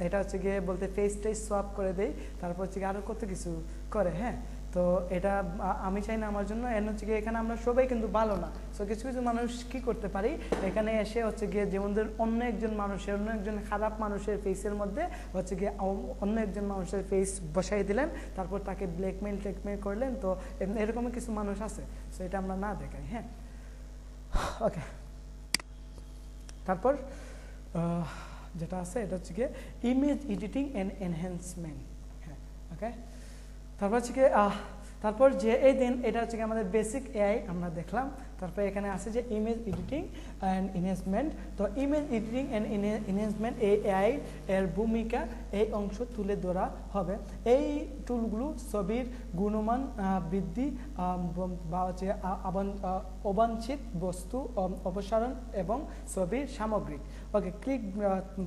এটা হচ্ছে গিয়ে বলতে ফেসটাই সোয়াপ করে দেয়, তারপর হচ্ছে গিয়ে আরও কত কিছু করে। হ্যাঁ, তো এটা আমি চাই না আমার জন্য। এর হচ্ছে গিয়ে এখানে আমরা সবাই কিন্তু ভালো না। সো কিছু মানুষ কি করতে পারি, এখানে এসে হচ্ছে গিয়ে যেমন অন্য একজন খারাপ মানুষের ফেসের মধ্যে হচ্ছে গিয়ে অন্য একজন মানুষের ফেস বসাই দিলেন, তারপর তাকে ব্ল্যাকমেল করলেন। তো এরকমই কিছু মানুষ আছে, সো এটা আমরা না দেখাই। হ্যাঁ, ওকে। তারপর যেটা আছে এটা হচ্ছে গিয়ে ইমেজ এডিটিং অ্যান্ড এনহ্যান্সমেন্ট। হ্যাঁ, ওকে। তারপর হচ্ছে গিয়ে তারপর যে এই দিন এটা হচ্ছে আমাদের বেসিক এআই আমরা দেখলাম। তারপর এখানে আছে যে ইমেজ এডিটিং অ্যান্ড এনহ্যান্সমেন্ট। তো ইমেজ এডিটিং অ্যান্ড এনহ্যান্সমেন্ট এই এআই এর ভূমিকা এই অংশ তুলে ধরা হবে। এই টুলগুলো ছবির গুণমান বৃদ্ধি বা হচ্ছে অবাঞ্ছিত বস্তু অপসারণ এবং ছবির সামগ্রিক। ওকে,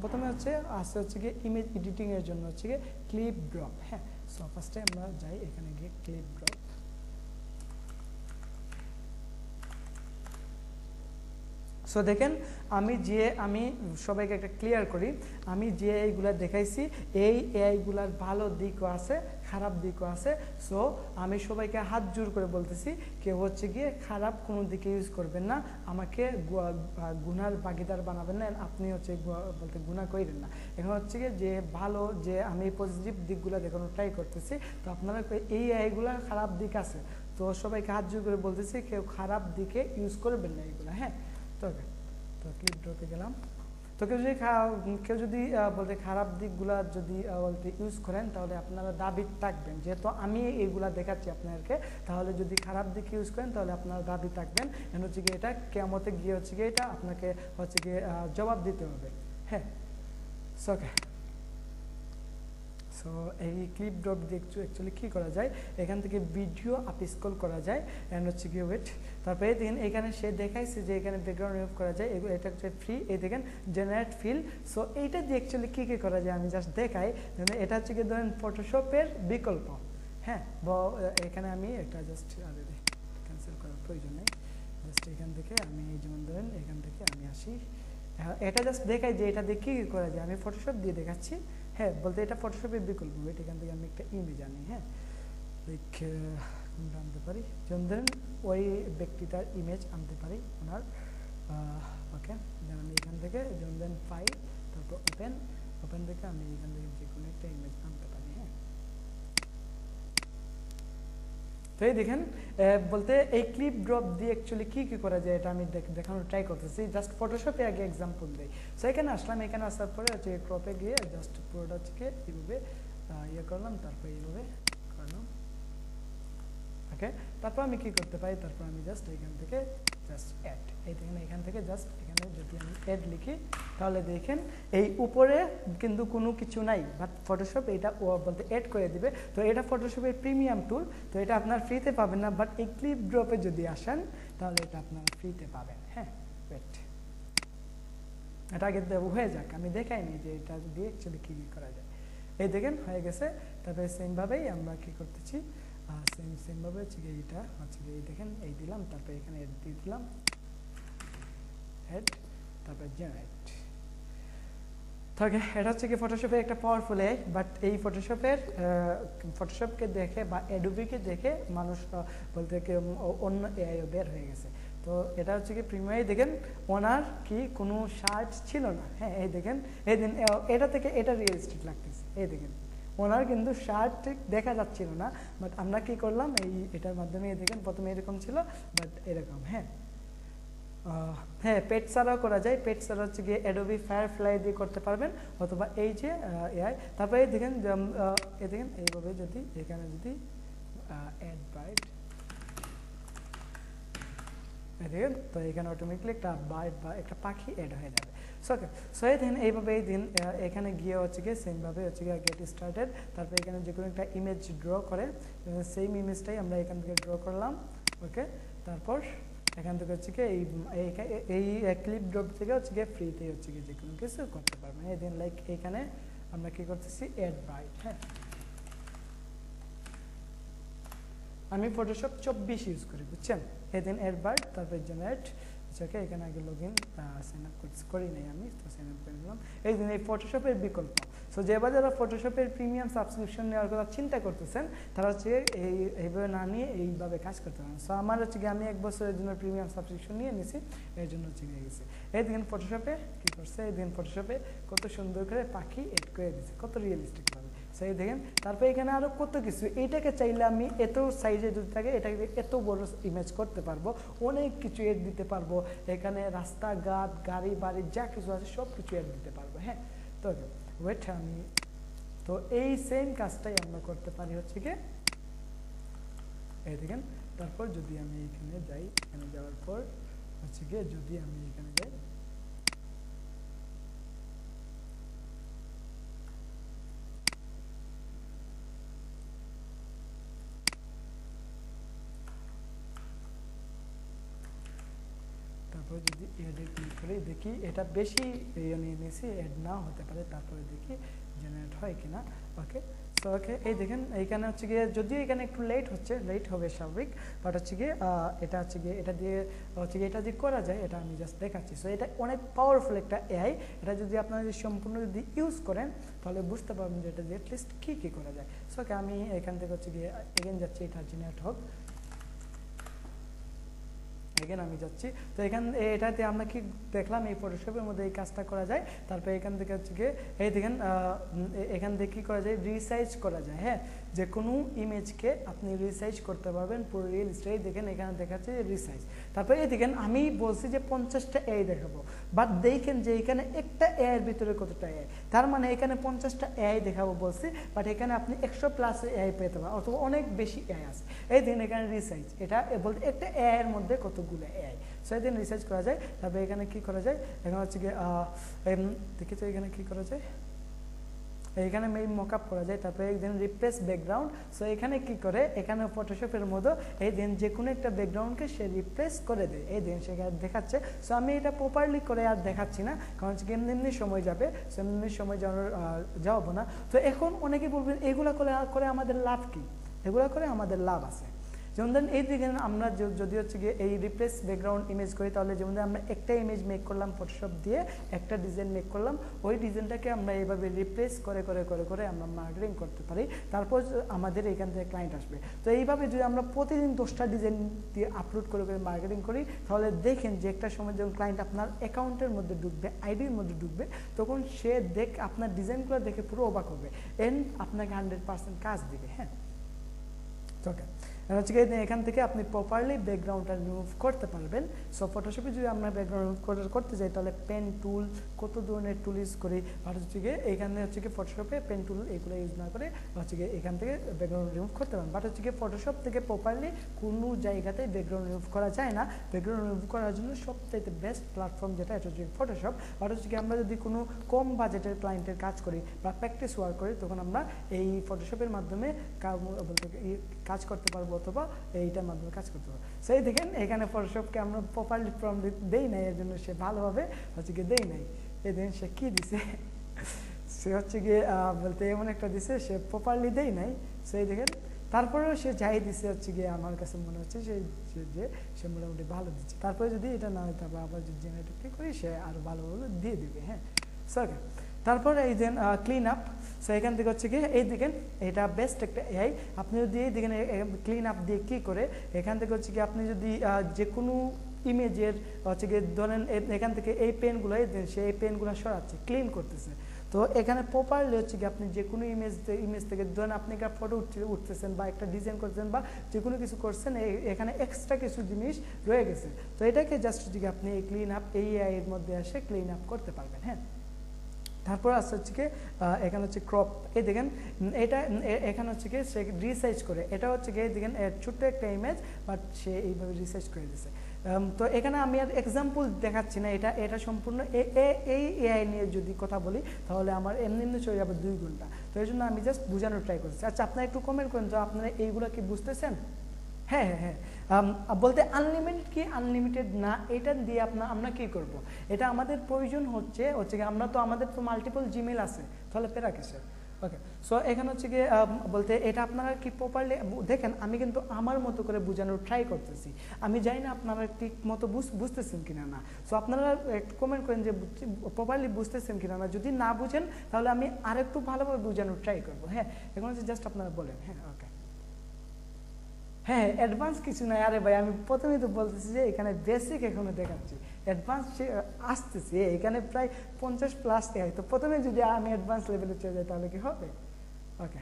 প্রথমে হচ্ছে গিয়ে ইমেজ এডিটিংয়ের জন্য হচ্ছে গিয়ে ক্লিপ ড্রপ। হ্যাঁ, সো ফার্স্টে আমরা যাই, এখানে গিয়ে ক্লিপ ড্রপ। সো দেখেন আমি সবাইকে একটা ক্লিয়ার করি, আমি যে এইগুলা দেখাইছি এই এআইগুলার ভালো দিকও আছে, খারাপ দিকও আছে। সো আমি সবাইকে হাত জোর করে বলতেছি, কেউ হচ্ছে গিয়ে খারাপ কোনো দিকে ইউজ করবেন না, আমাকে গুনার ভাগিদার বানাবেন না, আপনি হচ্ছে বলতে গুনাহ করেন না। এখন হচ্ছে গিয়ে যে ভালো, যে আমি পজিটিভ দিকগুলো দেখানো ট্রাই করতেছি। তো আপনারা এই এআইগুলার খারাপ দিক আছে, তো সবাইকে হাত জোর করে বলতেছি কেউ খারাপ দিকে ইউজ করবেন না এইগুলো। হ্যাঁ, তো ক্লিপ ড্রপে গেলাম। তো কেউ যদি বলতে খারাপ দিকগুলা যদি বলতে ইউজ করেন তাহলে আপনারা দাবি থাকবেন, যেহেতু আমি এইগুলা দেখাচ্ছি আপনাদেরকে, তাহলে যদি খারাপ দিক ইউজ করেন তাহলে আপনারা দাবি থাকবেন। এখন হচ্ছে গিয়ে এটা কিয়ামতে গিয়ে হচ্ছে গিয়ে এটা আপনাকে হচ্ছে গিয়ে জবাব দিতে হবে। হ্যাঁ, ওকে। সো এই ক্লিপ ড্রপ দিয়ে অ্যাকচুয়ালি কী করা যায়, এখান থেকে ভিডিও আপ স্ক্রল করা যায় অ্যান্ড হচ্ছে গিয়ে ওয়েট, তারপরে দেখেন এখানে সে দেখাইছে যে এখানে ব্যাকগ্রাউন্ড রিমুভ করা যায়, এগুলো এটা হচ্ছে ফ্রি। এই দেখেন জেনারেট ফিল। সো এইটা দিয়ে অ্যাকচুয়ালি কী করা যায় আমি জাস্ট দেখাই। এটা হচ্ছে গিয়ে ধরেন ফটোশপের বিকল্প, হ্যাঁ। এখানে আমি একটা জাস্ট ক্যান্সেল করার প্রয়োজন নেই, জাস্ট এখান থেকে আমি যেমন ধরেন এখান থেকে আমি আসি, এটা জাস্ট দেখাই যে এটা দিয়ে কী করা যায়। আমি ফটোশপ দিয়ে দেখাচ্ছি, হ্যাঁ, বলতে এটা ফটোশপের বিকল্প। এখান থেকে আমি একটা ইমেজ আনি, হ্যাঁ, লাইক কোনটা আনতে পারি, যেমন ধরেন ওই ব্যক্তিটার ইমেজ আনতে পারি ওনার, ওকে। দেন আমি এখান থেকে যেমন ধরেন ফাইল, তারপর ওপেন থেকে আমি এখান থেকে যে কোনো একটা ইমেজ আনতে পারি, হ্যাঁ। তো এই দেখেন বলতে এই ক্লিপ ড্রপ দিয়ে অ্যাকচুয়ালি কী করা যায় এটা আমি দেখানোর ট্রাই করতেছি, জাস্ট ফটোশপে আগে এক্সাম্পল দেই। সো এখানে আসলাম, এখানে আসার পরে হচ্ছে ক্রপে গিয়ে জাস্ট পুরোটা হচ্ছে এইভাবে ইয়ে করলাম, তারপর এইভাবে করলাম, ওকে। তারপর আমি কী করতে পারি, তারপর আমি জাস্ট এখান থেকে জাস্ট অ্যাড, এই দেখেন এখান থেকে জাস্ট এখানে যদি আমি অ্যাড লিখি তাহলে দেখেন এই উপরে কিন্তু কোনো কিছু নাই, বাট ফটোশপ এটা বলতে অ্যাড করে দিবে। তো এটা ফটোশপের প্রিমিয়াম টুল, তো এটা আপনার ফ্রিতে পাবেন না, বাট এই ক্লিপ ড্রপে যদি আসেন তাহলে এটা আপনারা ফ্রিতে পাবেন, হ্যাঁ। ওয়েট, এটা আগে হয়ে যাক, আমি দেখাইনি যে এটা দিয়ে অ্যাকচুয়ালি কী করা যায়। এই দেখেন হয়ে গেছে। তারপরে সেমভাবেই আমরা কী করতেছি, সেমভাবে হচ্ছে গিয়ে এইটা হচ্ছে গিয়ে এই দেখেন এই দিলাম, তারপরে এখানে অ্যাড দিয়ে দিলাম, অ্যাড, তারপরে জেনারেট। এটা হচ্ছে কি ফটোশপের একটা পাওয়ারফুল এআই, বাট এই ফটোশপকে দেখে বা অ্যাডোবিকে দেখে মানুষ বলতে কি অন্য এআইও বের হয়ে গেছে। তো এটা হচ্ছে কি প্রিমিয়ামে দেখেন ওনার কি কোনো শার্ট ছিল না, হ্যাঁ। এই দেখেন এই দিন এটা থেকে এটা রিয়েলিস্টিক লাগতেছে, এই দেখেন ওনার কিন্তু শার্ট ঠিক দেখা যাচ্ছিল না, বাট আমরা কি করলাম এটার মাধ্যমে দেখেন প্রথমে এরকম ছিল, বাট এরকম, হ্যাঁ। হ্যাঁ, পেট ছাড়াও করা যায়, পেট ছাড়া হচ্ছে গিয়ে অ্যাডোবি ফায়ারফ্লাই দিয়ে করতে পারবেন, অথবা এই যে এআই। তারপরে দেখেন এইভাবে যদি এখানে যদি অ্যাড বাইট দেখেন, তো এখানে অটোমেটিকলি একটা বার্ড বা একটা পাখি অ্যাড হয়ে যাবে। সো এই দিন এইভাবে এই দিন এখানে গিয়ে হচ্ছে গিয়ে সেমভাবে হচ্ছে গিয়ে গেট স্টার্টেড, তারপরে এখানে যে কোনো একটা ইমেজ ড্র করে সেম ইমেজটাই আমরা এখান থেকে ড্র করলাম, ওকে। তারপর এখান থেকে হচ্ছে গিয়ে এই ক্লিপ ড্রপ থেকে হচ্ছে গিয়ে ফ্রিতে হচ্ছে গিয়ে যে কোনো কিছু করতে পারবেন। এই দিন লাইক এখানে আমরা কি করতেছি অ্যাড বাইট, হ্যাঁ। আমি ফটোশপ 24 ইউজ করি, বুঝছেন। এদিন এরবার তারপর জেনারেট, ওকে। এখানে আগে লগ ইন সাইন আপ করি নাই আমি, তো সাইন আপ করে নিলাম। এই দিন এই ফটোশপের বিকল্প। সো যারা ফটোশপের প্রিমিয়াম সাবস্ক্রিপশন নেওয়ার কথা চিন্তা করতেছেন তারা হচ্ছে এইভাবে না নিয়ে এইভাবে কাজ করতে পারেন। সো আমার হচ্ছে গিয়ে আমি 1 বছরের জন্য প্রিমিয়াম সাবস্ক্রিপশন নিয়ে নিছি, এর জন্য হচ্ছে গিয়ে গেছে। এই দিন ফটোশপে কী করছে, এই দিন ফটোশপে কত সুন্দর করে পাখি এড করে দিচ্ছে, কত রিয়েলিস্টিক ভাবে। সেই দেখেন তারপরে এখানে আরও কত কিছু, এইটাকে চাইলে আমি এত সাইজে যদি থাকে এটাকে এত বড় ইমেজ করতে পারবো, অনেক কিছু এড দিতে পারবো। এখানে রাস্তাঘাট, গাড়ি বাড়ি যা কিছু আছে সব কিছু এড দিতে পারবো, হ্যাঁ। তো ওয়েট আমি তো এই সেম কাজটাই আমরা করতে পারি হচ্ছে কি এই দেখেন। তারপর যদি আমি এখানে যাই, এখানে যাওয়ার পর হচ্ছে গিয়ে যদি আমি এখানে যাই, তারপরে যদি এডে ক্লিক করে দেখি এটা বেশি নিয়ে নিয়েছি, এড নাও হতে পারে, তারপরে দেখি জেনারেট হয় কিনা, ওকে। সো ওকে, এই দেখেন এইখানে হচ্ছে গিয়ে যদিও এখানে একটু লেট হবে স্বাভাবিক, বাট হচ্ছে গিয়ে এটা হচ্ছে গিয়ে এটা দিয়ে হচ্ছে গিয়ে এটা দিয়ে করা যায়, এটা আমি জাস্ট দেখাচ্ছি। সো এটা অনেক পাওয়ারফুল একটা এআই, এটা যদি আপনারা যদি সম্পূর্ণ যদি ইউজ করেন তাহলে বুঝতে পারবেন যে এটা দিয়ে অ্যাটলিস্ট কী করা যায়। সো ওকে, আমি এখান থেকে হচ্ছে গিয়ে এগেন যাচ্ছি, এটা জেনারেট হোক, এখান আমি যাচ্ছি। তো এটাতে আমরা কি দেখলাম এই ফটোশপের মধ্যে এই কাজটা করা যায়। তারপরে এখান থেকে হচ্ছে গিয়ে এই দেখেন এখান থেকে কী করা যায়, রিসাইজ করা যায়, হ্যাঁ। যে কোনো ইমেজকে আপনি রিসাইজ করতে পারবেন পুরো রিয়েলিস্টিক। দেখেন এখানে দেখাচ্ছে রিসাইজ। তারপরে এই দেখেন আমি বলছি যে 50টা এআই দেখাবো, বাট দেখেন যে এখানে একটা এআইয়ের ভিতরে কতটা এআই, তার মানে এখানে 50টা এআই দেখাবো বলছি, বাট এখানে আপনি 100+ এআই পেতে পারেন, অথবা অনেক বেশি এআই আছে। এই দিন এখানে রিসাইজ, এটা বলতে একটা এআইয়ের মধ্যে কতগুলো এআই, সো এই দিন রিসার্চ করা যায়। তারপরে এখানে কি করা যায়, এখানে হচ্ছে গিয়ে দেখি তো এখানে কি করা যায়, এখানে মেইন মকআপ করা যায়। তারপরে দেন রিপ্লেস ব্যাকগ্রাউন্ড। সো এখানে কি করে, এখানে ফটোশপের মধ্যে এই দেন যে কোনো একটা ব্যাকগ্রাউন্ডকে সে রিপ্লেস করে দেয়, এই দেন সেখানে দেখাচ্ছে। সো আমি এটা প্রপারলি করে আর দেখাচ্ছি না, কারণ হচ্ছে এমনি সময় যাবে, সো এমনি সময় যাওয়াবো না। তো এখন অনেকে বলবেন এগুলো করে আমাদের লাভ কি? এগুলো করে আমাদের লাভ আছে। যেমন ধরেন এই দিকে আমরা যদি হচ্ছে গিয়ে এই রিপ্লেস ব্যাকগ্রাউন্ড ইমেজ করি, তাহলে যেমন আমরা একটা ইমেজ মেক করলাম ফটোশপ দিয়ে, একটা ডিজাইন মেক করলাম, ওই ডিজাইনটাকে আমরা এইভাবে রিপ্লেস করে করে করে করে আমরা মার্কেটিং করতে পারি। তারপর আমাদের এখান থেকে ক্লায়েন্ট আসবে। তো এইভাবে যদি আমরা প্রতিদিন 10টা ডিজাইন দিয়ে আপলোড করে করে মার্কেটিং করি, তাহলে দেখেন যে একটা সময় যখন ক্লায়েন্ট আপনার অ্যাকাউন্টের মধ্যে ঢুকবে, আইডির মধ্যে ঢুকবে, তখন সে আপনার ডিজাইনগুলো দেখে পুরো অবাক হবে, এন্ড আপনাকে 100% কাজ দিবে। হ্যাঁ, ওকে। হচ্ছে এখান থেকে আপনি প্রপারলি ব্যাকগ্রাউন্ডটা রিমুভ করতে পারবেন। সো ফটোশপে যদি আমরা ব্যাকগ্রাউন্ড করতে যাই, তাহলে পেন টুল, কত ধরনের টুল ইউজ করি, আর হচ্ছে গিয়ে এখানে হচ্ছে গিয়ে ফটোশপে পেন টুল এগুলো ইউজ না করে হচ্ছে গিয়ে এখান থেকে ব্যাকগ্রাউন্ড রিমুভ করতে পারেন। বাট হচ্ছে গিয়ে ফটোশপ থেকে প্রপারলি কোনো জায়গাতেই ব্যাকগ্রাউন্ড রিমুভ করা যায় না। ব্যাকগ্রাউন্ড রিমুভ করার জন্য সবথেকে বেস্ট প্ল্যাটফর্ম যেটা, এটা হচ্ছে ফটোশপ। বাট হচ্ছে কি আমরা যদি কোনো কম বাজেটের ক্লায়েন্টের কাজ করি বা প্র্যাকটিস ওয়ার্ক করি, তখন আমরা এই ফটোশপের মাধ্যমে কাজ করতে পারবো, অথবা এইটার মাধ্যমে কাজ করতে পারবো। সেই দেখেন এখানে ফটোশপকে আমরা প্রপারলি প্রম্পট দেই নাই, এর জন্য সে ভালোভাবে হচ্ছে গিয়ে দেই নাই। এই দেখেন সে কি দিছে, সে হচ্ছে গিয়ে বলতে এমন একটা দিছে, সে প্রপারলি দেই নাই। সেই দেখেন তারপরেও সে যাই দিছে হচ্ছে গিয়ে আমার কাছে মনে হচ্ছে যে সে মোটামুটি ভালো দিচ্ছে। তারপরে যদি এটা না হয়, তারপর আবার যদি জেনারেটর ক্লিক করি, সে আরও ভালোভাবে দিয়ে দিবে। হ্যাঁ, ওকে। তারপরে এই দেন ক্লিন আপ। সো এখান থেকে হচ্ছে কি এই দিকেন এটা বেস্ট একটা এআই। আপনি যদি এই দিকেন ক্লিন আপ দিয়ে কী করে, এখান থেকে হচ্ছে কি আপনি যদি যে কোনো ইমেজের হচ্ছে গিয়ে ধরেন এখান থেকে এই পেনগুলো সে এই পেনগুলো সরাচ্ছে, ক্লিন করতেছে। তো এখানে প্রপারলি হচ্ছে কি আপনি যে কোনো ইমেজ থেকে ধরেন আপনি একটা ফটো উঠতেছেন বা একটা ডিজাইন করছেন বা যে কোনো কিছু করছেন, এখানে এক্সট্রা কিছু জিনিস রয়ে গেছে। তো এটাকে জাস্ট হচ্ছে কি আপনি এই ক্লিন আপ এই এআই এর মধ্যে এসে ক্লিন আপ করতে পারবেন। হ্যাঁ, তারপর আসছে হচ্ছে কি এখানে হচ্ছে ক্রপ। এই দেখেন এটা এখানে হচ্ছে কি সে রিসাইজ করে, এটা হচ্ছে কি দেখেন ছোট্ট একটা ইমেজ, বাট সে এইভাবে রিসাইজ করে দিচ্ছে। তো এখানে আমি আর এক্সাম্পল দেখাচ্ছি না, এটা সম্পূর্ণ এই এআই নিয়ে যদি কথা বলি, তাহলে আমার এমনি চলে যাবে 2 ঘন্টা। তো এই জন্য আমি জাস্ট বোঝানোর ট্রাই করছি। আচ্ছা, আপনারা একটু কমেন্ট করেন তো আপনারা এইগুলো কি বুঝতেছেন? হ্যাঁ হ্যাঁ হ্যাঁ, বলতে আনলিমিটেড কি আনলিমিটেড না, এটা দিয়ে আমরা কি করব? এটা আমাদের প্রয়োজন হচ্ছে কি আমাদের তো মাল্টিপল জিমেল আছে, তাহলে পেরা কিসের? ওকে। সো এখানে হচ্ছে গিয়ে বলতে এটা আপনারা কি প্রপারলি দেখেন, আমি কিন্তু আমার মতো করে বোঝানোর ট্রাই করতেছি। আমি জানি না আপনারা ঠিক মতো বুঝতেছেন কিনা না। সো আপনারা একটু কমেন্ট করেন যে প্রপারলি বুঝতেছেন কিনা না। যদি না বুঝেন, তাহলে আমি আরেকটু ভালোভাবে বোঝানোর ট্রাই করবো। হ্যাঁ, এখন হচ্ছে জাস্ট আপনারা বলেন। হ্যাঁ, ওকে। হ্যাঁ, অ্যাডভান্স কিছু নাই। আরে ভাই, আমি প্রথমেই তো বলতেছি যে এখানে বেসিক এখনো দেখাচ্ছি, অ্যাডভান্স আসতেছি। এখানে প্রায় 50+ হয়। তো প্রথমে যদি আমি অ্যাডভান্স লেভেলে চলে যাই, তাহলে কি হবে? ওকে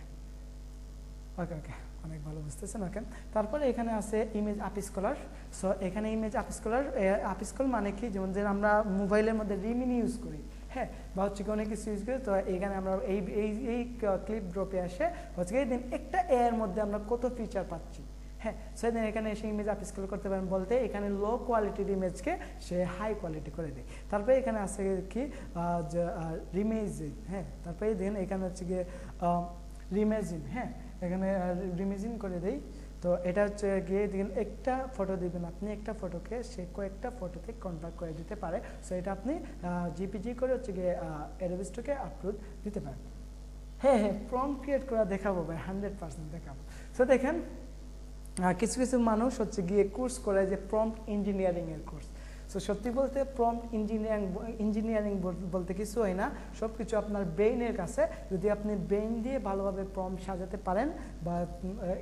ওকে ওকে, অনেক ভালো বুঝতেছেন। ওকে, তারপরে এখানে আছে ইমেজ আপস্কলার। সো এখানে ইমেজ আপস্কলার মানে কি, যেমন যে আমরা মোবাইলের মধ্যে রিমিনি ইউজ করি, হ্যাঁ, বা হচ্ছে কি অনেক কিছু ইউজ করি। তো এখানে আমরা এই ক্লিপ ড্রপে আসে হচ্ছে কি দিন একটা এর মধ্যে আমরা কত ফিচার পাচ্ছি। হ্যাঁ, সেদিন এখানে এসে ইমেজ আপস্কেল করতে পারেন, বলতে এখানে লো কোয়ালিটির ইমেজকে সে হাই কোয়ালিটি করে দেয়। তারপরে এখানে আছে কি রিমেজিং। হ্যাঁ, তারপরে দেন এখানে হচ্ছে গিয়ে রিমেজিং। হ্যাঁ, এখানে রিমেজিং করে দেই। তো এটা হচ্ছে গিয়ে দেখেন একটা ফটো দিবেন আপনি, একটা ফটোকে সে কয়েকটা ফটোতে কনভার্ট করে দিতে পারে। সো এটা আপনি জিপিজি করে হচ্ছে গিয়ে অ্যাডোবি স্টকে আপলোড দিতে পারেন। হ্যাঁ হ্যাঁ, প্রম্পট ক্রিয়েট করা দেখাবো ভাই, 100% দেখাবো। সো দেখেন কিছু কিছু মানুষ হচ্ছে গিয়ে কোর্স করে যে প্রম্পট ইঞ্জিনিয়ারিংয়ের কোর্স। সো সত্যি বলতে প্রম্পট ইঞ্জিনিয়ারিং বলতে কিছু হয় না, সব কিছু আপনার ব্রেইনের কাছে। যদি আপনি ব্রেইন দিয়ে ভালোভাবে প্রম্পট সাজাতে পারেন, বা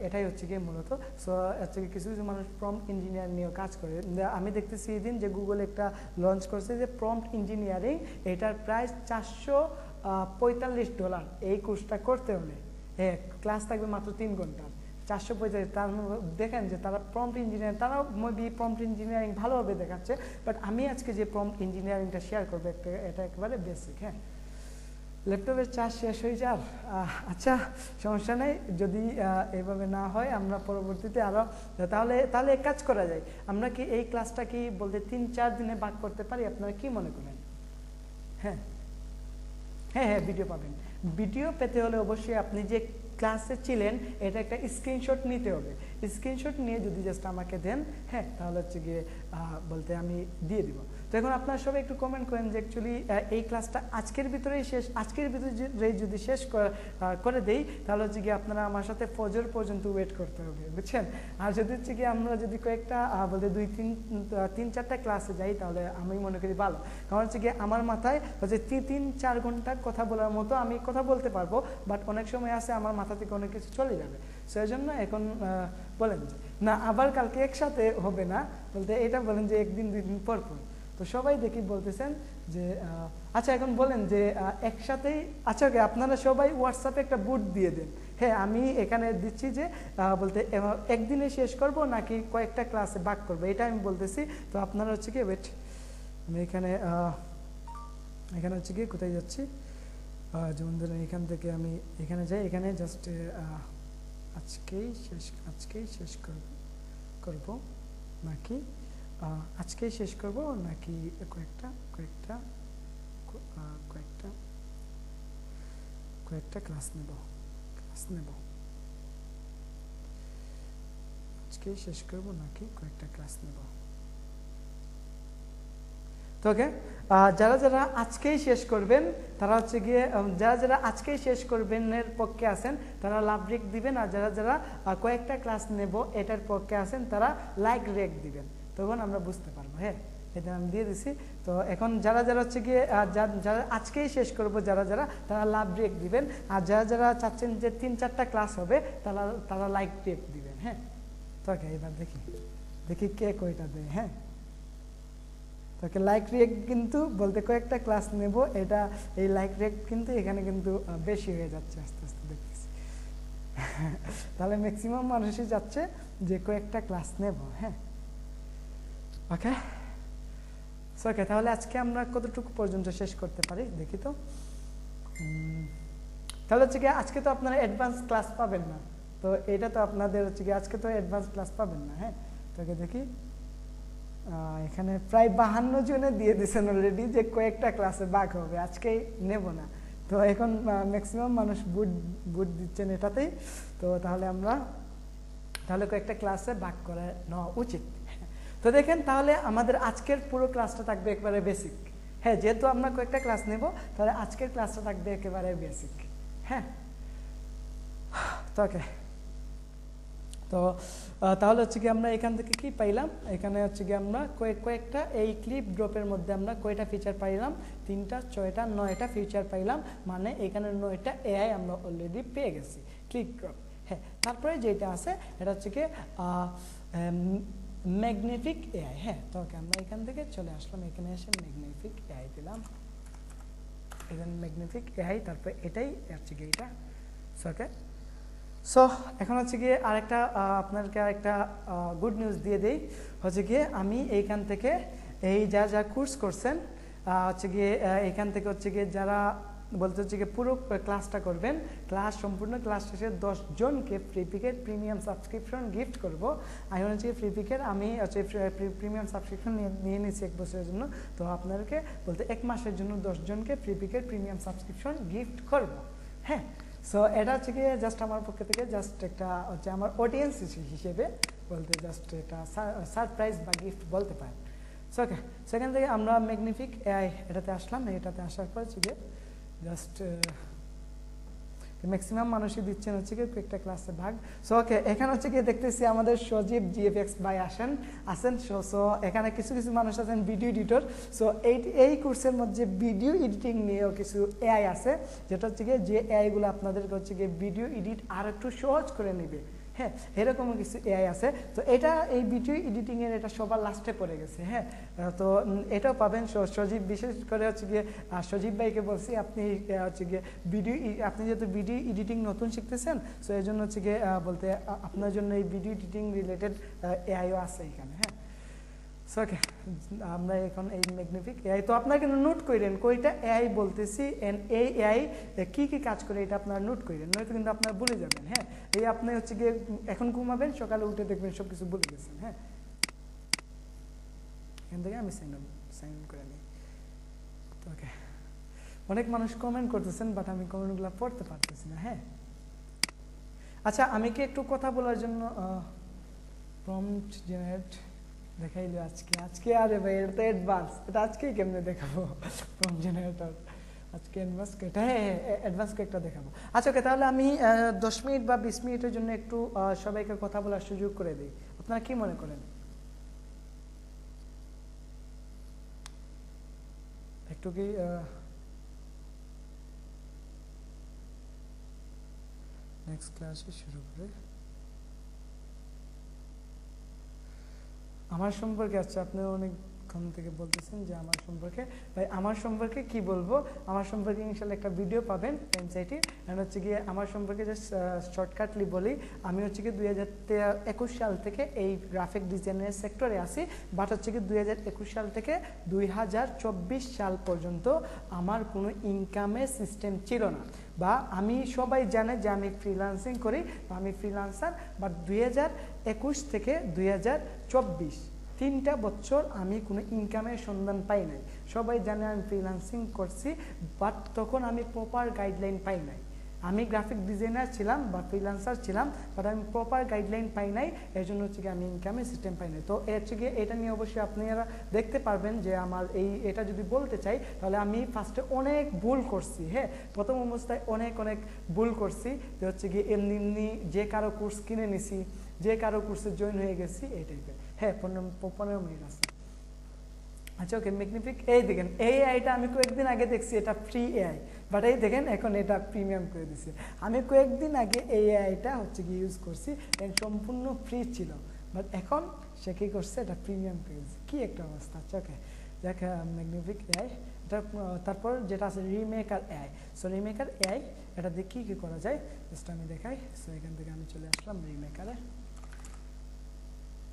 এটাই হচ্ছে গিয়ে মূলত। সো হচ্ছে কিছু কিছু মানুষ প্রম্পট ইঞ্জিনিয়ারিং নিয়েও কাজ করে। আমি দেখতেছি এই দিন যে গুগল একটা লঞ্চ করছে যে প্রম্পট ইঞ্জিনিয়ারিং, এটার প্রাইস $445 এই কোর্সটা করতে হলে। হ্যাঁ, ক্লাস থাকবে মাত্র 3 ঘন্টা, 445। তার দেখেন যে তারা প্রম্পট ইঞ্জিনিয়ারিং, তারাও মেবি প্রম্পট ইঞ্জিনিয়ারিং ভালোভাবে দেখাচ্ছে। বাট আমি আজকে যে প্রম্পট ইঞ্জিনিয়ারিংটা শেয়ার করবো, এটা একেবারে বেসিক। হ্যাঁ, ল্যাপটপের চার্জ শেষ হয়ে যার, আচ্ছা সমস্যা নেই। যদি এভাবে না হয়, আমরা পরবর্তীতে আরও তাহলে এক কাজ করা যায়, আমরা কি এই ক্লাসটা কি বলতে 3-4 দিনে ভাগ করতে পারি? আপনারা কি মনে করেন? হ্যাঁ হ্যাঁ হ্যাঁ, ভিডিও পাবেন। ভিডিও পেতে হলে অবশ্যই আপনি যে ক্লাসে ছিলেন এটা একটা স্ক্রিনশট নিতে হবে। স্ক্রিনশট নিয়ে যদি জাস্ট আমাকে দেন, হ্যাঁ, তাহলে হচ্ছে গিয়ে বলতে আমি দিয়ে দিব। তো এখন আপনারা সবাই একটু কমেন্ট করেন যে অ্যাকচুয়ালি এই ক্লাসটা আজকের ভিতরেই শেষ, আজকের ভিতরে যদি শেষ করে দেই তাহলে হচ্ছে গিয়ে আপনারা আমার সাথে ফজর পর্যন্ত ওয়েট করতে হবে, বুঝছেন। আর যদি হচ্ছে গিয়ে আমরা যদি কয়েকটা বলতে 2-3-4টা ক্লাসে যাই তাহলে আমি মনে করি ভালো, কারণ হচ্ছে গিয়ে আমার মাথায় হচ্ছে 3-4 ঘন্টা কথা বলার মতো আমি কথা বলতে পারবো, বাট অনেক সময় আছে আমার মাথা থেকে অনেক কিছু চলে যাবে। সেই জন্য এখন বলেন যে না আবার কালকে একসাথে হবে না, বলতে এটা বলেন যে 1-2 দিন পর পর। তো সবাই দেখি বলতেছেন যে আচ্ছা এখন বলেন যে একসাথেই, আচ্ছা ওকে, আপনারা সবাই হোয়াটসঅ্যাপে একটা বুট দিয়ে দেন। হ্যাঁ, আমি এখানে দিচ্ছি যে বলতে একদিনে শেষ করব নাকি কয়েকটা ক্লাসে ভাগ করবো, এটা আমি বলতেছি। তো আপনারা হচ্ছে কি ওয়েট, আমি এখানে হচ্ছে কি কোথায় যাচ্ছি, যেমন ধরেন এখান থেকে আমি এখানে যাই, এখানে জাস্ট আজকেই শেষ করব নাকি আজকেই শেষ করব নাকি কয়েকটা ক্লাস নেব আজকেই শেষ করব নাকি কয়েকটা ক্লাস নেব। তো ওকে, যারা আজকেই শেষ করবেন তারা হচ্ছে গিয়ে যারা আজকেই শেষ করবেন এর পক্ষে আছেন তারা লাভ রেক দিবেন, আর যারা কয়েকটা ক্লাস নেব এটার পক্ষে আছেন তারা লাইক রেক দিবেন, তখন আমরা বুঝতে পারবো। হ্যাঁ, এটা আমি দিয়ে দিছি। তো এখন যারা হচ্ছে গিয়ে যারা আজকেই শেষ করবো তারা লাভ রেক দিবেন, আর যারা চাচ্ছেন যে 3-4টা ক্লাস হবে তারা লাইক রেক দিবেন। হ্যাঁ, তো ওকে, এবার দেখি কে কয়টা দেয়। হ্যাঁ, তোকে লাইক রেক কিন্তু বলতে কয়েকটা ক্লাস নেব, এটা এই লাইক রেক কিন্তু এখানে কিন্তু বেশি হয়ে যাচ্ছে আস্তে আস্তে দেখতেছি। তাহলে ম্যাক্সিমাম মানুষই যাচ্ছে যে কয়েকটা ক্লাস নেব। হ্যাঁ, ওকে ওকে, তাহলে আজকে আমরা কতটুকু পর্যন্ত শেষ করতে পারি দেখি তো। তাহলে হচ্ছে কি আজকে তো আপনারা অ্যাডভান্স ক্লাস পাবেন না, তো এটা তো আপনাদের হচ্ছে কি আজকে তো অ্যাডভান্স ক্লাস পাবেন না। হ্যাঁ, তোকে দেখি এখানে প্রায় 52 জনে দিয়ে দিয়েছেন অলরেডি যে কয়েকটা ক্লাসে ভাগ হবে, আজকেই নেব না। তো এখন ম্যাক্সিমাম মানুষ বুট দিচ্ছেন এটাতেই। তো তাহলে কয়েকটা ক্লাসে ভাগ করে নেওয়া উচিত। তো দেখেন, তাহলে আমাদের আজকের পুরো ক্লাসটা থাকবে একেবারে বেসিক। হ্যাঁ, যেহেতু আমরা কয়েকটা ক্লাস নেব তাহলে আজকের ক্লাসটা থাকবে একেবারে বেসিক। হ্যাঁ, তো ওকে, তো তাহলে হচ্ছে কি আমরা এখান থেকে কি পাইলাম, এখানে হচ্ছে কি আমরা কয়েকটা এই ক্লিপ ড্রপের মধ্যে আমরা কয়টা ফিচার পাইলাম, 3টা 6টা 9টা ফিচার পাইলাম, মানে এখানে 9টা এআই আমরা অলরেডি পেয়ে গেছি ক্লিপ ড্রপ। হ্যাঁ, তারপরে যেটা আছে এটা হচ্ছে কি ম্যাগনিফিক এআই। হ্যাঁ, তো ওকে, আমরা এখান থেকে চলে আসলাম, এখানে এসে ম্যাগনিফিক এআই দিলাম, এখানে ম্যাগনিফিক এআই, তারপরে এটাই হচ্ছে কি এটা। ওকে, সো এখন হচ্ছে গিয়ে আরেকটা আপনাদেরকে আরেকটা গুড নিউজ দিয়ে দেই, হচ্ছে গিয়ে আমি এইখান থেকে এই যা কোর্স করছেন হচ্ছে গিয়ে এইখান থেকে হচ্ছে গিয়ে যারা বলতে হচ্ছে গিয়ে পুরো ক্লাসটা করবেন, সম্পূর্ণ ক্লাস শেষে 10 জনকে ফ্রি পিকেট প্রিমিয়াম সাবস্ক্রিপশন গিফট করব। আমি হচ্ছে ফ্রি পিকেট আমি হচ্ছে প্রিমিয়াম সাবস্ক্রিপশন নিয়ে নিয়েছি 1 বছরের জন্য। তো আপনাদেরকে বলতে 1 মাসের জন্য 10 জনকে ফ্রি পিকেট প্রিমিয়াম সাবস্ক্রিপশন গিফট করব। হ্যাঁ, সো এটা হচ্ছে গিয়ে জাস্ট আমার পক্ষ থেকে জাস্ট একটা হচ্ছে আমার অডিয়েন্স হিসেবে বলতে জাস্ট এটা সারপ্রাইজ বা গিফট বলতে পারেন। সো ওকে, সেখান থেকে আমরা ম্যাগনিফিক এআই এটাতে আসলাম, এটাতে আসার পর হচ্ছে গিয়ে জাস্ট ম্যাক্সিমাম মানুষই দিচ্ছেন হচ্ছে কি একটা ক্লাসে ভাগ। সো ওকে, এখানে হচ্ছে গিয়ে দেখতেছি আমাদের সজীব জিএফএক্স ভাই আসেন। সো এখানে কিছু মানুষ আছেন ভিডিও এডিটর। সো এই কোর্সের মধ্যে ভিডিও এডিটিং নিয়েও কিছু এআই আছে, যেটা হচ্ছে গিয়ে যে এআইগুলো আপনাদেরকে হচ্ছে গিয়ে ভিডিও এডিট আর একটু সহজ করে নেবে। হ্যাঁ, এরকমও কিছু এআই আছে। তো এই ভিডিও এডিটিংয়ের এটা সবার লাস্টে পড়ে গেছে। হ্যাঁ, তো এটাও পাবেন। সজীব বিশেষ করে হচ্ছে গিয়ে সজীব ভাইকে বলছি আপনি হচ্ছে গিয়ে আপনি যেহেতু ভিডিও এডিটিং নতুন শিখতেছেন, সো এই জন্য হচ্ছে গিয়ে বলতে আপনার জন্য এই ভিডিও এডিটিং রিলেটেড এআইও আছে এখানে। হ্যাঁ, সো ওকে, আমরা এখন এই ম্যাগনিফিক এআই, তো আপনারা কিন্তু নোট করেন কয়টা এআই বলতেছি, এই এআই কি কাজ করে এটা আপনারা নোট করেন, নয়তো কিন্তু আপনারা ভুলে যাবেন। হ্যাঁ, এই আপনি হচ্ছে গিয়ে এখন ঘুমাবেন, সকালে উঠে দেখবেন সব কিছু ভুলে গেছেন। হ্যাঁ, এখান থেকে আমি সাইন ইন করে নিই। তো ওকে, অনেক মানুষ কমেন্ট করতেছেন, বাট আমি কমেন্টগুলো পড়তে পারতেছি না। হ্যাঁ, আচ্ছা, আমি কি একটু কথা বলার জন্য প্রম্পট জেনারেট দেখাইলো আজকে আরে ভাই এটা তো অ্যাডভান্স, এটা আজকেই কেমনে দেখাবো প্রম্পট জেনারেটর? আজকে অ্যাডভান্স একটা দেখাবো। আচ্ছা ওকে, তাহলে আমি 10 মিনিট বা 20 মিনিটের জন্য একটু সবাইকে কথা বলার সুযোগ করে দিই। আপনারা কি মনে করেন? একটু কি নেক্সট ক্লাসে শুরু করে আমার সম্পর্কে? আচ্ছা, আপনি অনেকক্ষণ থেকে বলতেছেন যে আমার সম্পর্কে। ভাই আমার সম্পর্কে কি বলবো? আমার সম্পর্কে ইনশাল্লাহ একটা ভিডিও পাবেন এনসাইটি। অ্যান্ড হচ্ছে গিয়ে আমার সম্পর্কে জাস্ট শর্টকাটলি বলি, আমি হচ্ছে গিয়ে 2021 সাল থেকে এই গ্রাফিক ডিজাইনের সেক্টরে আসি। বাট হচ্ছে কি 2021 সাল থেকে 2024 সাল পর্যন্ত আমার কোনো ইনকামের সিস্টেম ছিল না, বা আমি সবাই জানে যে আমি ফ্রিল্যান্সিং করি, আমি ফ্রিল্যান্সার। বাট 2021 থেকে 2024 3টা বছর আমি কোনো ইনকামের সন্ধান পাই নাই। সবাই জানে আমি ফ্রিল্যান্সিং করছি, বাট তখন আমি প্রপার গাইডলাইন পাই নাই। আমি গ্রাফিক ডিজাইনার ছিলাম বা ফ্রিল্যান্সার ছিলাম, বাট আমি প্রপার গাইডলাইন পাই নাই, এই জন্য হচ্ছে কি আমি ইনকামের সিস্টেম পাই নাই। তো হচ্ছে গিয়ে এটা নিয়ে অবশ্যই আপনারা দেখতে পারবেন যে আমার এটা যদি বলতে চাই, তাহলে আমি ফার্স্টে অনেক ভুল করছি। হ্যাঁ, প্রথম অবস্থায় অনেক ভুল করছি, যে হচ্ছে গিয়ে এমনি যে কারো কোর্স কিনে নিছি, যে কারো কোর্সে জয়েন হয়ে গেছি, এই টাইপের। হ্যাঁ, 15 মিনিট আছে। আচ্ছা ওকে, ম্যাগনিফিক এই দেখেন, এই এআইটা আমি কয়েকদিন আগে দেখছি এটা ফ্রি এআই, বাট এই দেখেন এখন এটা প্রিমিয়াম করে দিছে। আমি কয়েকদিন আগে এই এআইটা হচ্ছে কি ইউজ করছি, সম্পূর্ণ ফ্রি ছিল, বাট এখন সে কী করছে, এটা প্রিমিয়াম করে দিচ্ছে। কী একটা অবস্থা। আচ্ছা ওকে, দেখ ম্যাগনিফিক এআই এটা। তারপর যেটা আছে remaker AI. So remaker AI এটা দিয়ে কী করা যায় জাস্ট আমি দেখাই। সো এখান থেকে আমি চলে আসলাম রিমেকারে।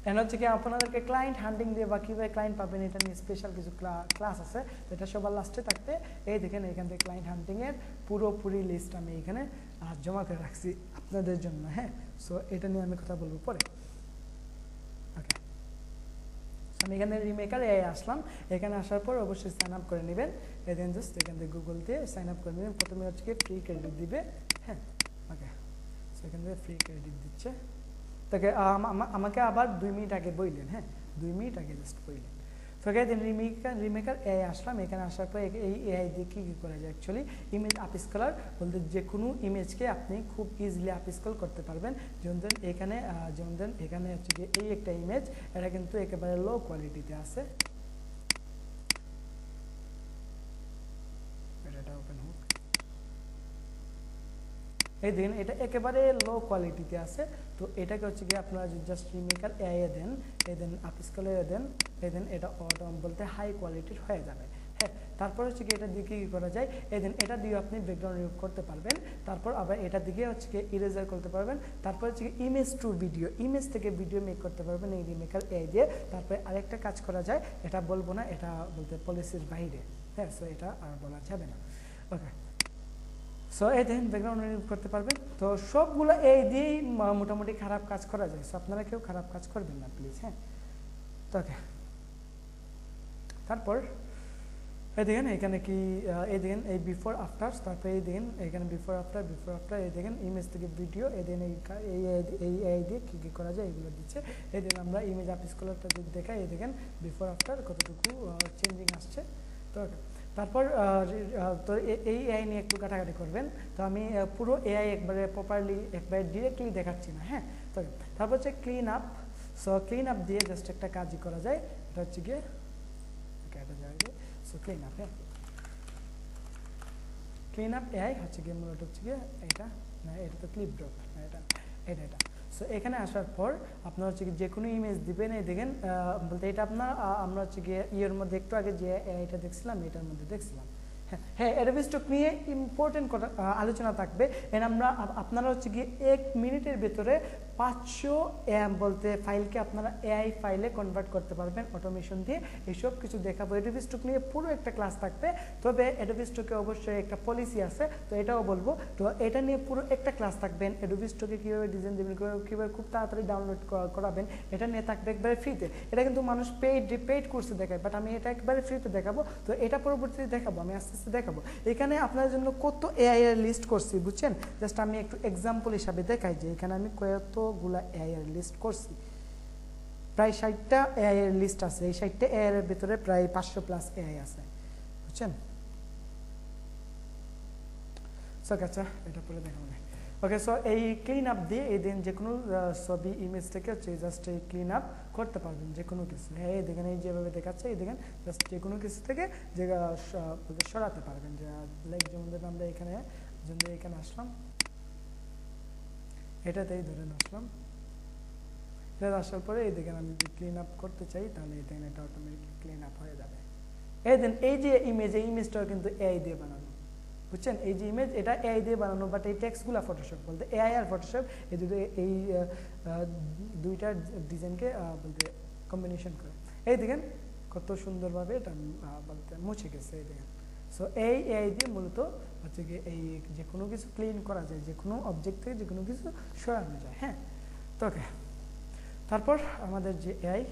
এন্ড হচ্ছে কি আপনাদেরকে ক্লায়েন্ট হান্টিং দিয়ে বা কীভাবে ক্লায়েন্ট পাবেন এটা নিয়ে স্পেশাল কিছু ক্লাস আছে, এটা সবার লাস্টে থাকতে। এই দেখেন এখান থেকে ক্লায়েন্ট হান্টিংয়ের পুরোপুরি লিস্ট আমি এখানে জমা করে রাখছি আপনাদের জন্য। হ্যাঁ, সো এটা নিয়ে আমি কথা বলবো পরে। ওকে, আমি এখানে রিমেকার এআই আসলাম। এখানে আসার পর অবশ্যই সাইন আপ করে নেবেন। এদিন জাস্ট এখান থেকে গুগল দিয়ে সাইন আপ করে নেবেন। প্রথমে হচ্ছে কি ফ্রি ক্রেডিট দিবে। হ্যাঁ, ওকে, সো এখান থেকে ফ্রি ক্রেডিট দিচ্ছে। তাকে আমাকে আবার 2 মিনিট আগে বললেন। হ্যাঁ, 2 মিনিট আগে জাস্ট বললেন। তো দেন রিমেকার এআই আসলাম। এখানে আসার পর এই এআই দিয়ে কী করা যায় অ্যাকচুয়ালি, ইমেজ আপস্কেলার বলতে যে কোনো ইমেজকে আপনি খুব ইজিলি আপস্কেল করতে পারবেন। যেমন এখানে হচ্ছে গিয়ে এই একটা ইমেজ, এটা কিন্তু একেবারে লো কোয়ালিটিতে আছে। এটা ওপেন হোক। এই দেখেন এটা একেবারে লো কোয়ালিটিতে আছে। তো এটাকে হচ্ছে গিয়ে আপনারা জাস্ট রিমেকার এআই দেন, আপস্কেলে দেন, এটা বলতে হাই কোয়ালিটির হয়ে যাবে। হ্যাঁ, তারপর হচ্ছে কি এটা দিয়ে কী করা যায়, এটা দিয়ে আপনি ব্যাকগ্রাউন্ড রিমুভ করতে পারবেন। তারপর আবার এটা দিকে হচ্ছে কি ইরেজার করতে পারবেন। তারপর হচ্ছে কি ইমেজ টু ভিডিও, ইমেজ থেকে ভিডিও মেক করতে পারবেন এই রিমেকার এআই দিয়ে। তারপরে আরেকটা কাজ করা যায়, এটা বলবো না, এটা বলতে পলিসির বাইরে। হ্যাঁ, সো এটা আর বলা যাবে না। ওকে, সো এই দেখেন ব্যাকগ্রাউন্ড রিমুভ করতে পারবেন। তো সবগুলো এই দিয়েই মোটামুটি খারাপ কাজ করা যায়। সো আপনারা কেউ খারাপ কাজ করবেন না প্লিজ। হ্যাঁ, তো ওকে, তারপর এই দেখেন এখানে কি এই দেখেন এই বিফোর আফটার। তারপরে এই দেখেন এখানে বিফোর আফটার এই দেখেন ইমেজ থেকে ভিডিও। এই দেখেন এই দিয়ে কী কী করা যায় এগুলো দিচ্ছে। এই দেখেন আমরা ইমেজ আপস্কেলারটা যদি দেখাই, এই দেখেন বিফোর আফটার কতটুকু চেঞ্জিং আসছে। তো তারপর তো এই এআই নিয়ে একটু কাটাকাটি করবেন। তো আমি পুরো এআই একবারে প্রপারলি একবারে ডিরেক্টলি দেখাচ্ছি না। হ্যাঁ, তো তারপর হচ্ছে clean up. So clean up দিয়ে জাস্ট একটা কাজই করা যায়, এটা হচ্ছে গিয়ে এটা যায়। সো ক্লিন আপ, হ্যাঁ, ক্লিন আপ এআই হচ্ছে গিয়ে মূলত হচ্ছে গিয়ে এটা না, এটা তো ক্লিপ ড্রপ না, এটা। সো এখানে আসার পর আপনার হচ্ছে যে কোনো ইমেজ দিবেন। এই দেখেন বলতে এটা আপনার আমরা হচ্ছে গিয়ে ইয়ের মধ্যে একটু আগে যে এটা দেখছিলাম, এটার মধ্যে দেখছিলাম। হ্যাঁ, অ্যাডোবি স্টক নিয়ে ইম্পর্টেন্ট আলোচনা থাকবে। এন্ড আপনারা হচ্ছে গিয়ে 1 মিনিটের ভেতরে 500 বলতে ফাইলকে আপনারা এআই ফাইলে কনভার্ট করতে পারবেন অটোমেশন দিয়ে। এইসব কিছু দেখাবো। অ্যাডোবি স্টক নিয়ে পুরো একটা ক্লাস থাকবে, তবে অ্যাডোবি স্টকে অবশ্যই একটা পলিসি আছে, তো এটাও বলবো। তো এটা নিয়ে পুরো একটা ক্লাস থাকবেন, অ্যাডোবি স্টকে কীভাবে ডিজাইন দেবেন, কীভাবে খুব তাড়াতাড়ি ডাউনলোড করাবেন, এটা নিয়ে থাকবে একবারে ফ্রিতে। এটা কিন্তু মানুষ পেইড কোর্সে দেখায়, বাট আমি এটা একবারে ফ্রিতে দেখাবো। তো এটা পরবর্তীতে দেখাবো, আমি আস্তে আস্তে দেখাবো। এখানে আপনার জন্য কত এআই এর লিস্ট করছি বুঝছেন, জাস্ট আমি একটু এক্সাম্পল হিসাবে দেখাই যে এখানে আমি কতগুলা এআই এর লিস্ট করছি। প্রায় 60টা এআই এর লিস্ট আছে। এই 60টা এআই এর ভিতরে প্রায় 500+ এআই আছে বুঝছেন। আচ্ছা এটা পরে দেখাবো। ওকে, সো এই ক্লিন আপ দিয়ে এই দিন যে কোনো ছবি ইমেজ থেকে হচ্ছে জাস্ট এই ক্লিন আপ করতে পারবেন যে কোনো কিছু। হ্যাঁ, এই দেখেন এই যেভাবে দেখাচ্ছে, এই দেখেন জাস্ট যে কোনো কিছু থেকে যে সরাতে পারবেন। যে লাইক যেমন ধরেন আমরা এখানে আসলাম, এটাতেই ধরেন আসলাম, এটা আসার পরে এই দেখেন আমি যদি ক্লিন আপ করতে চাই তাহলে এই দেখেন এটা অটোমেটিক ক্লিন আপ হয়ে যাবে। এই দেন এই যে ইমেজ, এই ইমেজটাও কিন্তু এআই দিয়ে বানানো বুঝছেন। এই যে ইমেজ, এটা এআই দিয়ে বানানো, বাট এই টেক্সটগুলো ফটোশপ, বলতে এআই আর ফটোশপ এই দুইটা ডিজাইনকে বলতে কম্বিনেশন করে। এই দেখেন কত সুন্দরভাবে এটা বলতে মুছে গেছে, এই দেখেন। সো এই এআই দিয়ে মূলত হচ্ছে কি এই যে কোনো কিছু ক্লিন করা যায়, যে কোনো অবজেক্ট থেকে যে কোনো কিছু সরানো যায়। হ্যাঁ, তো ওকে, তারপর আমাদের যে এআই,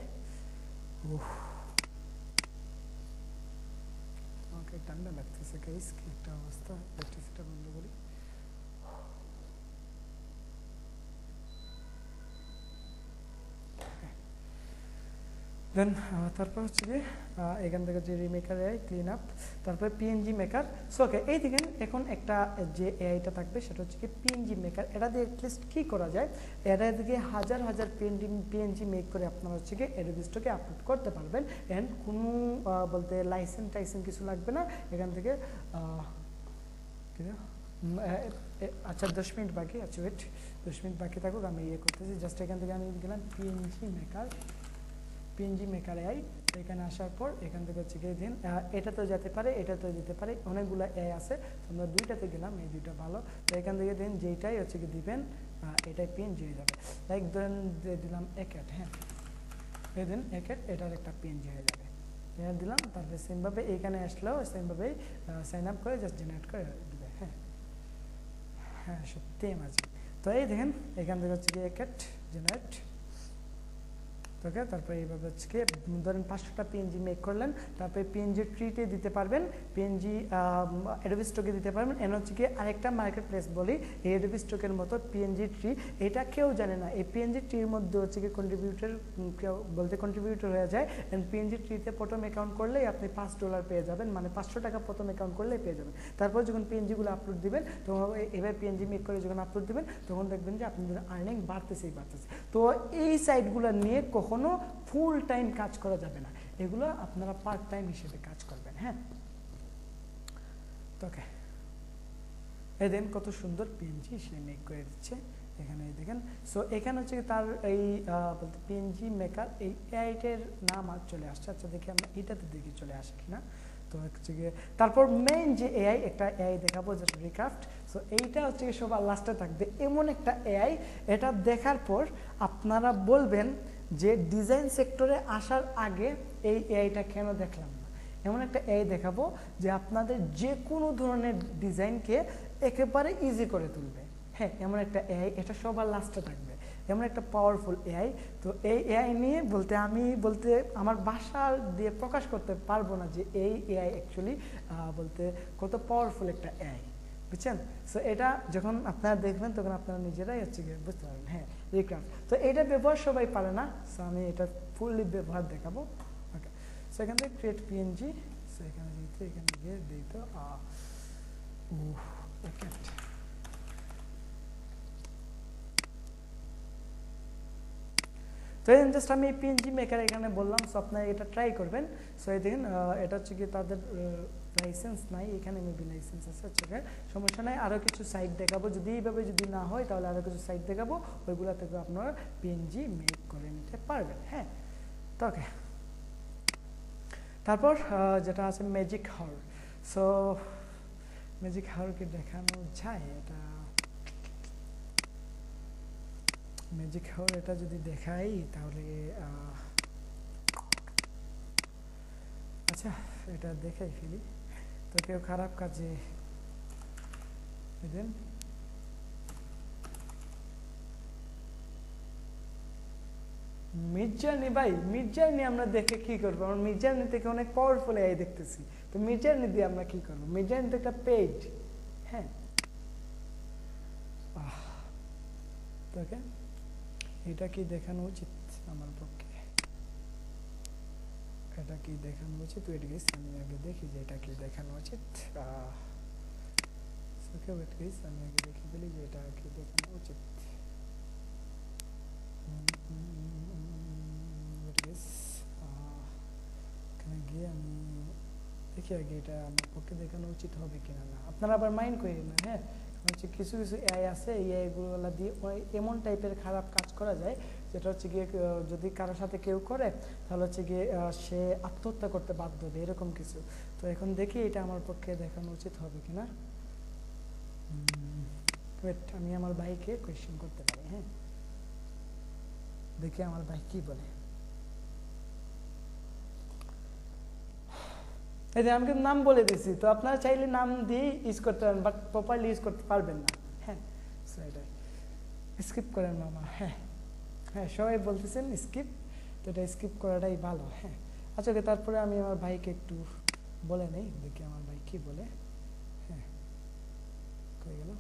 আমাকে ঠান্ডা লাগতেছে গাইস, কি একটা অবস্থা। ইলেকট্রিসিটি বন্ধ করি। দেন তারপর হচ্ছে কি এখান থেকে যে রিমেকার এআই ক্লিন আপ, তারপরে পিএনজি মেকার। সো ওকে, এই দেখেন এখন একটা যে এআইটা থাকবে সেটা হচ্ছে কি পিএনজি মেকার। এটা দিয়ে অ্যাটলিস্ট কী করা যায়, এটা দিকে হাজার পিএনজি মেক করে আপনারা হচ্ছে কি অ্যাডোবি স্টকে আপলোড করতে পারবেন। অ্যান্ড কোনো বলতে লাইসেন্স কিছু লাগবে না এখান থেকে। আচ্ছা 10 মিনিট বাকি, আচ্ছা ওয়েট 10 মিনিট বাকি থাকুক, আমি ইয়ে করতেছি। জাস্ট এখান থেকে আমি গেলাম পিএনজি মেকার এআই। এখানে আসার পর এখান থেকে হচ্ছে গিয়ে দিন এটাতেও যেতে পারে, এটাতেও যেতে পারে, অনেকগুলো এআই আছে। আমরা দুইটাতে গেলাম, এই দুইটা ভালো। তো এখান থেকে দিন যেইটাই হচ্ছে কি দিবেন এটাই পিএনজি হয়ে যাবে। লাইক ধরেন দিলাম একেট, হ্যাঁ এই দিন একেট, এটার একটা পিএনজি হয়ে যাবে। এটা দিলাম, তারপরে সেমভাবে এইখানে আসলেও সেমভাবেই সাইন আপ করে জাস্ট জেনারেট করে দেবে। হ্যাঁ সত্যি ম্যাজিক। তো এই দেখেন এখান থেকে হচ্ছে কি একেট জেনারেট, ওকে। তারপরে এইভাবে হচ্ছে কি ধরেন 500টা পিএনজি মেক করলেন, তারপরে পিএনজি ট্রিতে দিতে পারবেন, পিএনজি অ্যাডোবি স্টকে দিতে পারবেন। এন হচ্ছে কি আরেকটা মার্কেট প্লেস বলি, এই অ্যাডোবি স্টকের মতো পিএনজি ট্রি, এটা কেউ জানে না। এই পিএনজি ট্রির মধ্যে হচ্ছে কি কন্ট্রিবিউটর হয়ে যায়। অ্যান্ড পিএনজি ট্রিতে প্রথম অ্যাকাউন্ট করলেই আপনি $5 পেয়ে যাবেন, মানে 500 টাকা প্রথম অ্যাকাউন্ট করলেই পেয়ে যাবেন। তারপর যখন পিএনজিগুলো আপলোড দিবেন, তখন এবার পিএনজি মেক করে যখন আপলোড দিবেন, তখন দেখবেন যে আপনাদের আর্নিং বাড়তেছেই। তো এই সাইটগুলো নিয়ে কখনো ফুল টাইম কাজ করা যাবে না, এগুলো আপনারা পার্ট টাইম হিসেবে কাজ করবেন। হ্যাঁ, তো ওকে, এই দেখেন কত সুন্দর পিএনজি সে মেক করে দিচ্ছে এখানে দেখেন। সো এখানে হচ্ছে তার এই বলতে পিএনজি মেকার এই এআইটের নাম আর চলে আসছে। আচ্ছা দেখি আমরা এটাতে দেখি চলে আসে কিনা। তো হচ্ছে গিয়ে তারপর মেইন যে এআই, একটা এআই দেখাবো জাস্ট রিক্রাফট। সো এইটা হচ্ছে সবার লাস্টে থাকবে, এমন একটা এআই, এটা দেখার পর আপনারা বলবেন যে ডিজাইন সেক্টরে আসার আগে এই এআইটা কেন দেখলাম না। এমন একটা এআই দেখাবো যে আপনাদের যে কোনো ধরনের ডিজাইনকে একেবারে ইজি করে তুলবে। হ্যাঁ, এমন একটা এআই, এটা সবার লাস্টে থাকবে, এমন একটা পাওয়ারফুল এআই। তো এই এআই নিয়ে আমি আমার ভাষা দিয়ে প্রকাশ করতে পারবো না যে এই এআই অ্যাকচুয়ালি বলতে কত পাওয়ারফুল একটা এআই, বুঝছেন। সো এটা যখন আপনারা দেখবেন তখন আপনারা নিজেরাই হচ্ছে গিয়ে বুঝতে পারবেন। হ্যাঁ, রিক্রাফট। তো এটা ব্যবহার সবাই পারে না, সো আমি এটা ফুললি ব্যবহার দেখাবো। ওকে, সো এখান থেকে ক্রিয়েট পিএনজি, সো এখানে গিয়ে দিই তো তো জাস্ট আমি পিএনজি মেকার এখানে বললাম। সো আপনারা এটা ট্রাই করবেন। সো এই দেখেন এটা হচ্ছে কি তাদের লাইসেন্স নাই, এখানে মেবি লাইসেন্স আছে, হচ্ছে সমস্যা নাই। আরও কিছু সাইট দেখাবো, যদি এইভাবে যদি না হয় তাহলে আরও কিছু সাইট দেখাবো, ওইগুলো থেকে আপনারা পিএনজি মেক করে নিতে পারবেন। হ্যাঁ, তো ওকে, তারপর যেটা আছে ম্যাজিক হাওর। সো ম্যাজিক হাওরকে দেখানো যায়, এটা ম্যাজিক হাওয়ার এটা যদি দেখাই তাহলে আচ্ছা এটা দেখাই ফেলি, তো কেউ খারাপ কাজে দেন। মির্জার্নি ভাই, মির্জার্নি আমরা দেখে কি করবো? আমরা মির্জার্নি থেকে অনেক পাওয়ারফুল এআই দেখতেছি, তো মির্জার্নি দিয়ে আমরা কি করবো? মির্জার্নি তো একটা পেজ, হ্যাঁ। তোকে এটা কি দেখানো উচিত আমার পক্ষে? এটা কি দেখানো উচিত? ওয়েট গাইস, আমি আগে দেখি যে এটা কি দেখানো উচিত। ওকে ওয়েট গাইস, আমি আগে দেখি বলি যে এটা কি দেখানো উচিত। ওয়েট গাইস, এখানে গিয়ে আমি দেখি আগে এটা আমার পক্ষে দেখানো উচিত হবে কিনা। না, আপনারা আবার মাইন্ড করেন না, হ্যাঁ। হচ্ছে কিছু কিছু এআই আছে, এই এআইগুলো দিয়ে এমন টাইপের খারাপ কাজ করা যায় যেটা হচ্ছে গিয়ে যদি কারোর সাথে কেউ করে তাহলে হচ্ছে গিয়ে সে আত্মহত্যা করতে বাধ্য হবে, এরকম কিছু। তো এখন দেখি এটা আমার পক্ষে দেখানো উচিত হবে কিনা। ওয়েট, আমি আমার ভাইকে কোয়েশ্চেন করতে পারি, হ্যাঁ, দেখি আমার ভাই কি বলে। এই যে আমি কিন্তু নাম বলে দিয়েছি, তো আপনারা চাইলে নাম দিয়ে ইউজ করতে পারেন, বাট প্রপারলি ইউজ করতে পারবেন না, হ্যাঁ। সো এটাই স্কিপ করেন মামা, হ্যাঁ হ্যাঁ, সবাই বলতেছেন স্কিপ, তো এটা স্কিপ করাটাই ভালো, হ্যাঁ। আচ্ছা, তারপরে আমি আমার ভাইকে একটু বলে নেই, দেখি আমার ভাই কি বলে। হ্যাঁ, হয়ে গেল।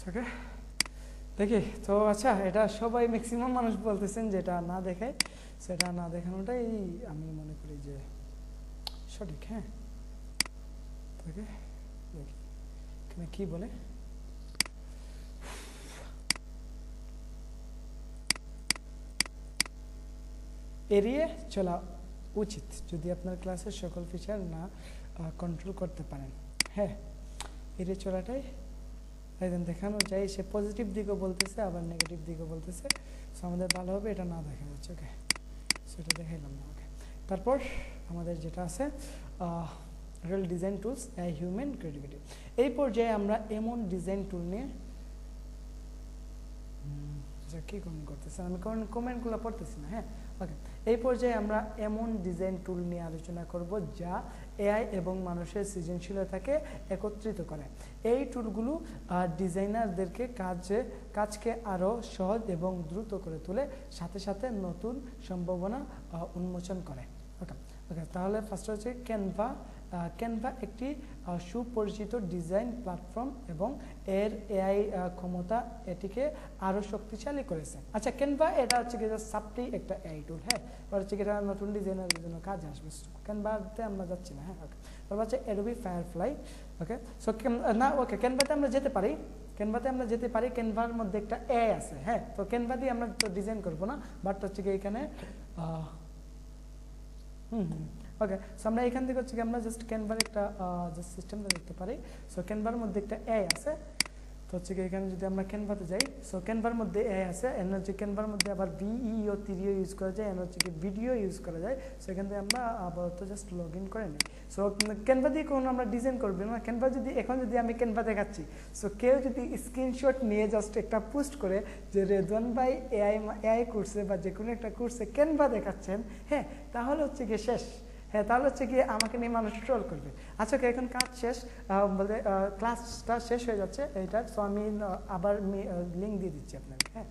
ওকে, দেখি তো। আচ্ছা, এটা সবাই ম্যাক্সিমাম মানুষ বলতেছেন যেটা না দেখায়, সেটা না দেখানোটাই আমি মনে করি যে সঠিক, হ্যাঁ। ওকে, দেখি এখানে কি বলে। এড়িয়ে চলা উচিত যদি আপনার ক্লাসের সকল ফিচার না কন্ট্রোল করতে পারেন, হ্যাঁ। এড়িয়ে চলাটাই দেখানো যায়, সে পজিটিভ দিকও বলতেছে আবার নেগেটিভ দিকও বলতেছে। সো আমাদের ভালো হবে এটা না দেখা যাচ্ছে, ওকে। সেটা দেখাইলাম না, ওকে। তারপর আমাদের যেটা আছে real design tools human creativity. এই পর্যায়ে আমরা এমন ডিজাইন টুল নিয়ে কি কমেন্ট করতেছেন, আমি কমেন্টগুলো পড়তেছি না, হ্যাঁ, ওকে। এই পর্যায়ে আমরা এমন ডিজাইন টুল নিয়ে আলোচনা করব যা এআই এবং মানুষের সৃজনশীলতাকে একত্রিত করে। এই টুলগুলো ডিজাইনারদেরকে কাজকে আরও সহজ এবং দ্রুত করে তোলে, সাথে সাথে নতুন সম্ভাবনা উন্মোচন করে, ওকে ওকে। তাহলে ফার্স্ট হচ্ছে ক্যানভা। ক্যানভা একটি সুপরিচিত ডিজাইন প্ল্যাটফর্ম এবং এর এআই ক্ষমতা এটিকে আরও শক্তিশালী করেছে। আচ্ছা, ক্যানভা এটা হচ্ছে কি সাবটি একটা এআই টুল, হ্যাঁ। আর হচ্ছে কি এটা নতুন ডিজাইনারের জন্য কাজে আসবে। ক্যানভাতে আমরা যাচ্ছি না, হ্যাঁ, ওকে। তারপর হচ্ছে অ্যাডোবি ফায়ারফ্লাই, ওকে। সো না, ওকে, ক্যানভাতে আমরা যেতে পারি, ক্যানভার মধ্যে একটা এআই আছে, হ্যাঁ। তো ক্যানভা দিয়ে আমরা তো ডিজাইন করবো না, বাট হচ্ছে কি এখানে ওকে। সো আমরা এখান থেকে হচ্ছে কি আমরা জাস্ট ক্যানভার একটা জাস্ট সিস্টেমটা দেখতে পারি। সো ক্যানভার মধ্যে একটা এআই আছে, তো হচ্ছে কি এখানে যদি আমরা ক্যানভাতে যাই, সো ক্যানভার মধ্যে এআই আছে, এন হচ্ছে ক্যানভার মধ্যে আবার ভিইও 3 ইউজ করা যায়, এন হচ্ছে কি ভিডিও ইউজ করা যায়। সো এখান থেকে আমরা আপাতত জাস্ট লগ ইন করে নিই। সো ক্যানভা দিয়ে কোনো আমরা ডিজাইন করবো না। ক্যানভা যদি এখন যদি আমি ক্যানভা দেখাচ্ছি, সো কেউ যদি স্ক্রিনশট নিয়ে জাস্ট একটা পোস্ট করে যে রেদওয়ান ভাই এআই কোর্সে বা যে কোনো একটা কোর্সে ক্যানভা দেখাচ্ছেন, হ্যাঁ, তাহলে হচ্ছে কি শেষ, হ্যাঁ, তাহলে হচ্ছে কি আমাকে নিয়ে মানুষ ট্রোল করবে। আচ্ছা, ওকে, এখন কাজ শেষ, বলতে ক্লাসটা শেষ হয়ে যাচ্ছে এইটার। সো আমি আবার লিঙ্ক দিয়ে দিচ্ছি আপনাকে, হ্যাঁ।